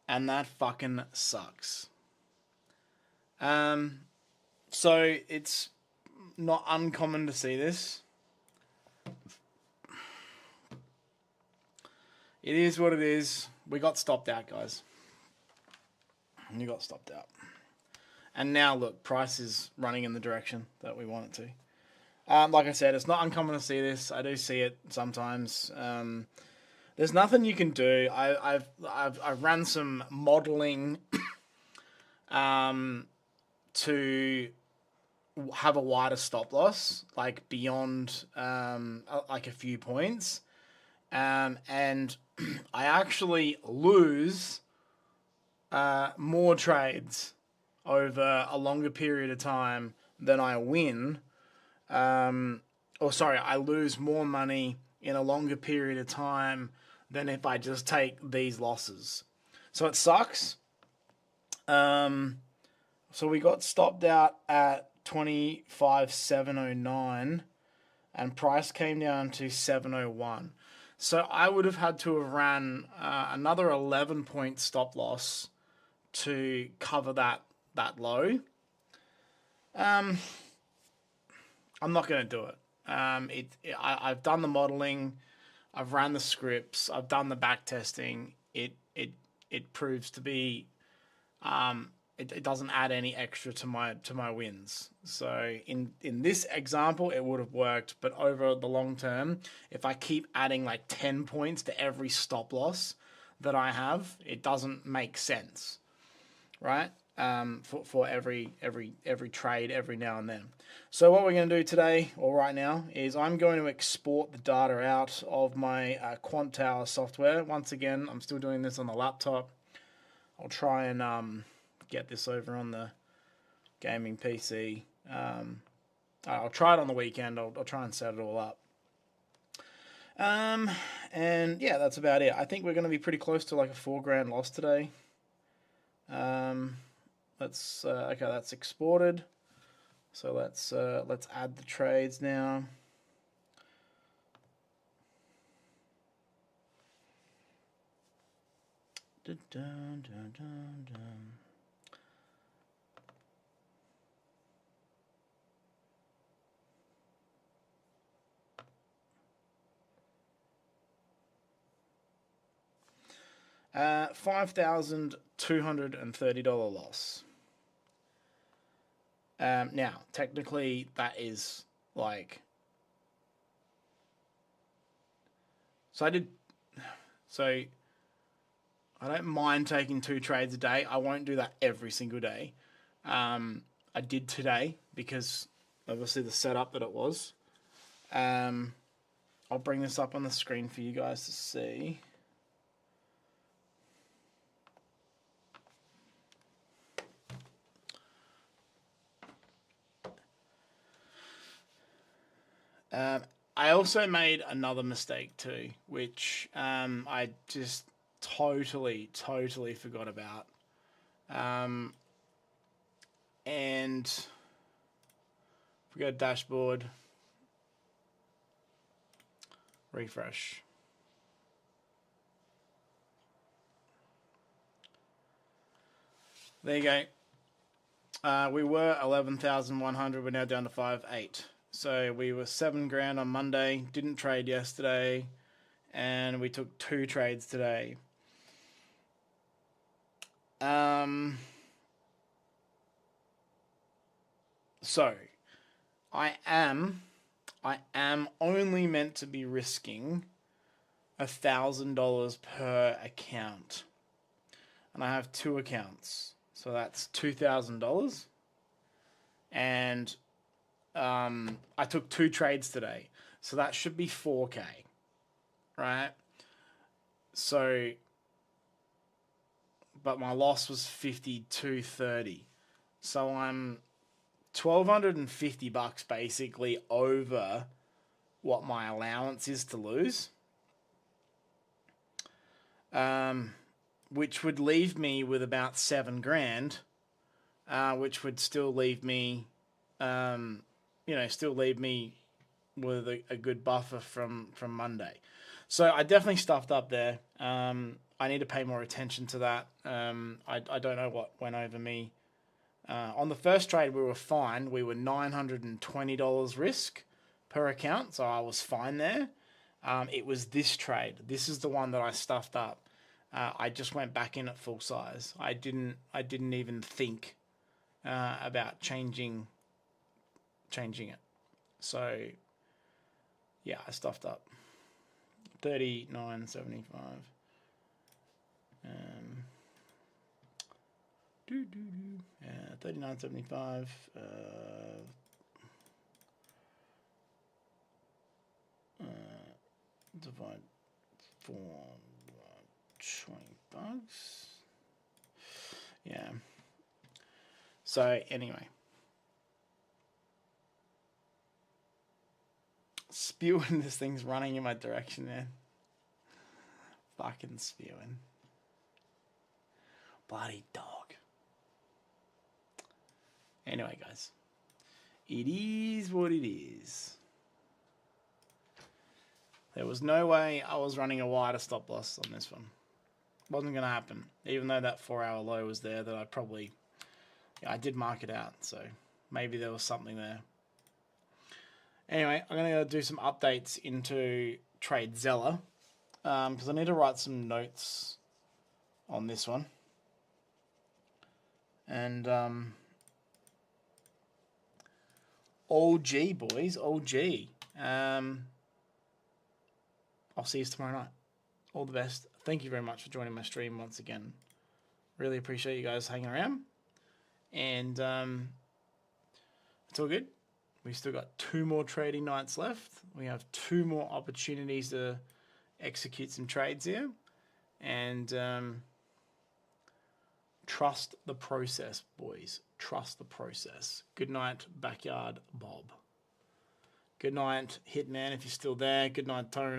And that fucking sucks. So it's not uncommon to see this. It is what it is. We got stopped out, guys. You got stopped out. And now, look, price is running in the direction that we want it to. Like I said, it's not uncommon to see this. I do see it sometimes. There's nothing you can do. I've ran some modeling to have a wider stop loss, like beyond like a few points, and I actually lose more trades over a longer period of time than I win. I lose more money in a longer period of time than if I just take these losses. So it sucks. So we got stopped out at 25,709 and price came down to 701. So I would have had to have ran another 11 point stop loss to cover that low. I'm not going to do it. I've done the modeling, I've ran the scripts, I've done the back testing. It proves to be it doesn't add any extra to my wins. So in this example, it would have worked, but over the long term, if I keep adding like 10 points to every stop loss that I have, it doesn't make sense, right? For every trade every now and then. So what we're going to do today, or right now, is I'm going to export the data out of my Quant Tower software. Once again, I'm still doing this on the laptop. I'll try and get this over on the gaming PC. I'll try it on the weekend. I'll try and set it all up. And yeah, that's about it. I think we're going to be pretty close to like a $4,000 loss today. Okay, that's exported. So let's add the trades now. Dun, dun, dun, dun, dun. $5,230 loss. Now, technically, that is like. So I don't mind taking 2 trades a day. I won't do that every single day. I did today because obviously the setup that it was. I'll bring this up on the screen for you guys to see. I also made another mistake too, which I just totally forgot about. And if we go to dashboard, refresh. There you go. We were 11,100. We're now down to 5,800. So we were $7,000 on Monday. Didn't trade yesterday, and we took 2 trades today. So I am only meant to be risking $1,000 per account, and I have 2 accounts, so that's $2,000. And I took 2 trades today, so that should be 4K, right? So, but my loss was 52.30, so I'm $1,250 basically over what my allowance is to lose, which would leave me with about $7,000, which would still leave me. Still leave me with a good buffer from Monday. So I definitely stuffed up there. I need to pay more attention to that. I don't know what went over me. On the first trade, we were fine. We were $920 risk per account, so I was fine there. It was this trade. This is the one that I stuffed up. I just went back in at full size. I didn't even think about changing it. So yeah, I stuffed up. 39.75. 39.75. Divide 4 by $20. Yeah. So anyway, spewing, this thing's running in my direction, man. Fucking spewing. Bloody dog. Anyway, guys, it is what it is. There was no way I was running a wider stop loss on this one. Wasn't going to happen. Even though that 4-hour low was there, that I did mark it out. So maybe there was something there. Anyway, I'm going to do some updates into TradeZella because I need to write some notes on this one. And OG, boys, OG. I'll see you tomorrow night. All the best. Thank you very much for joining my stream once again. Really appreciate you guys hanging around. And it's all good. We've still got 2 more trading nights left. We have 2 more opportunities to execute some trades here. And trust the process, boys. Trust the process. Good night, Backyard Bob. Good night, Hitman, if you're still there. Good night, Tony.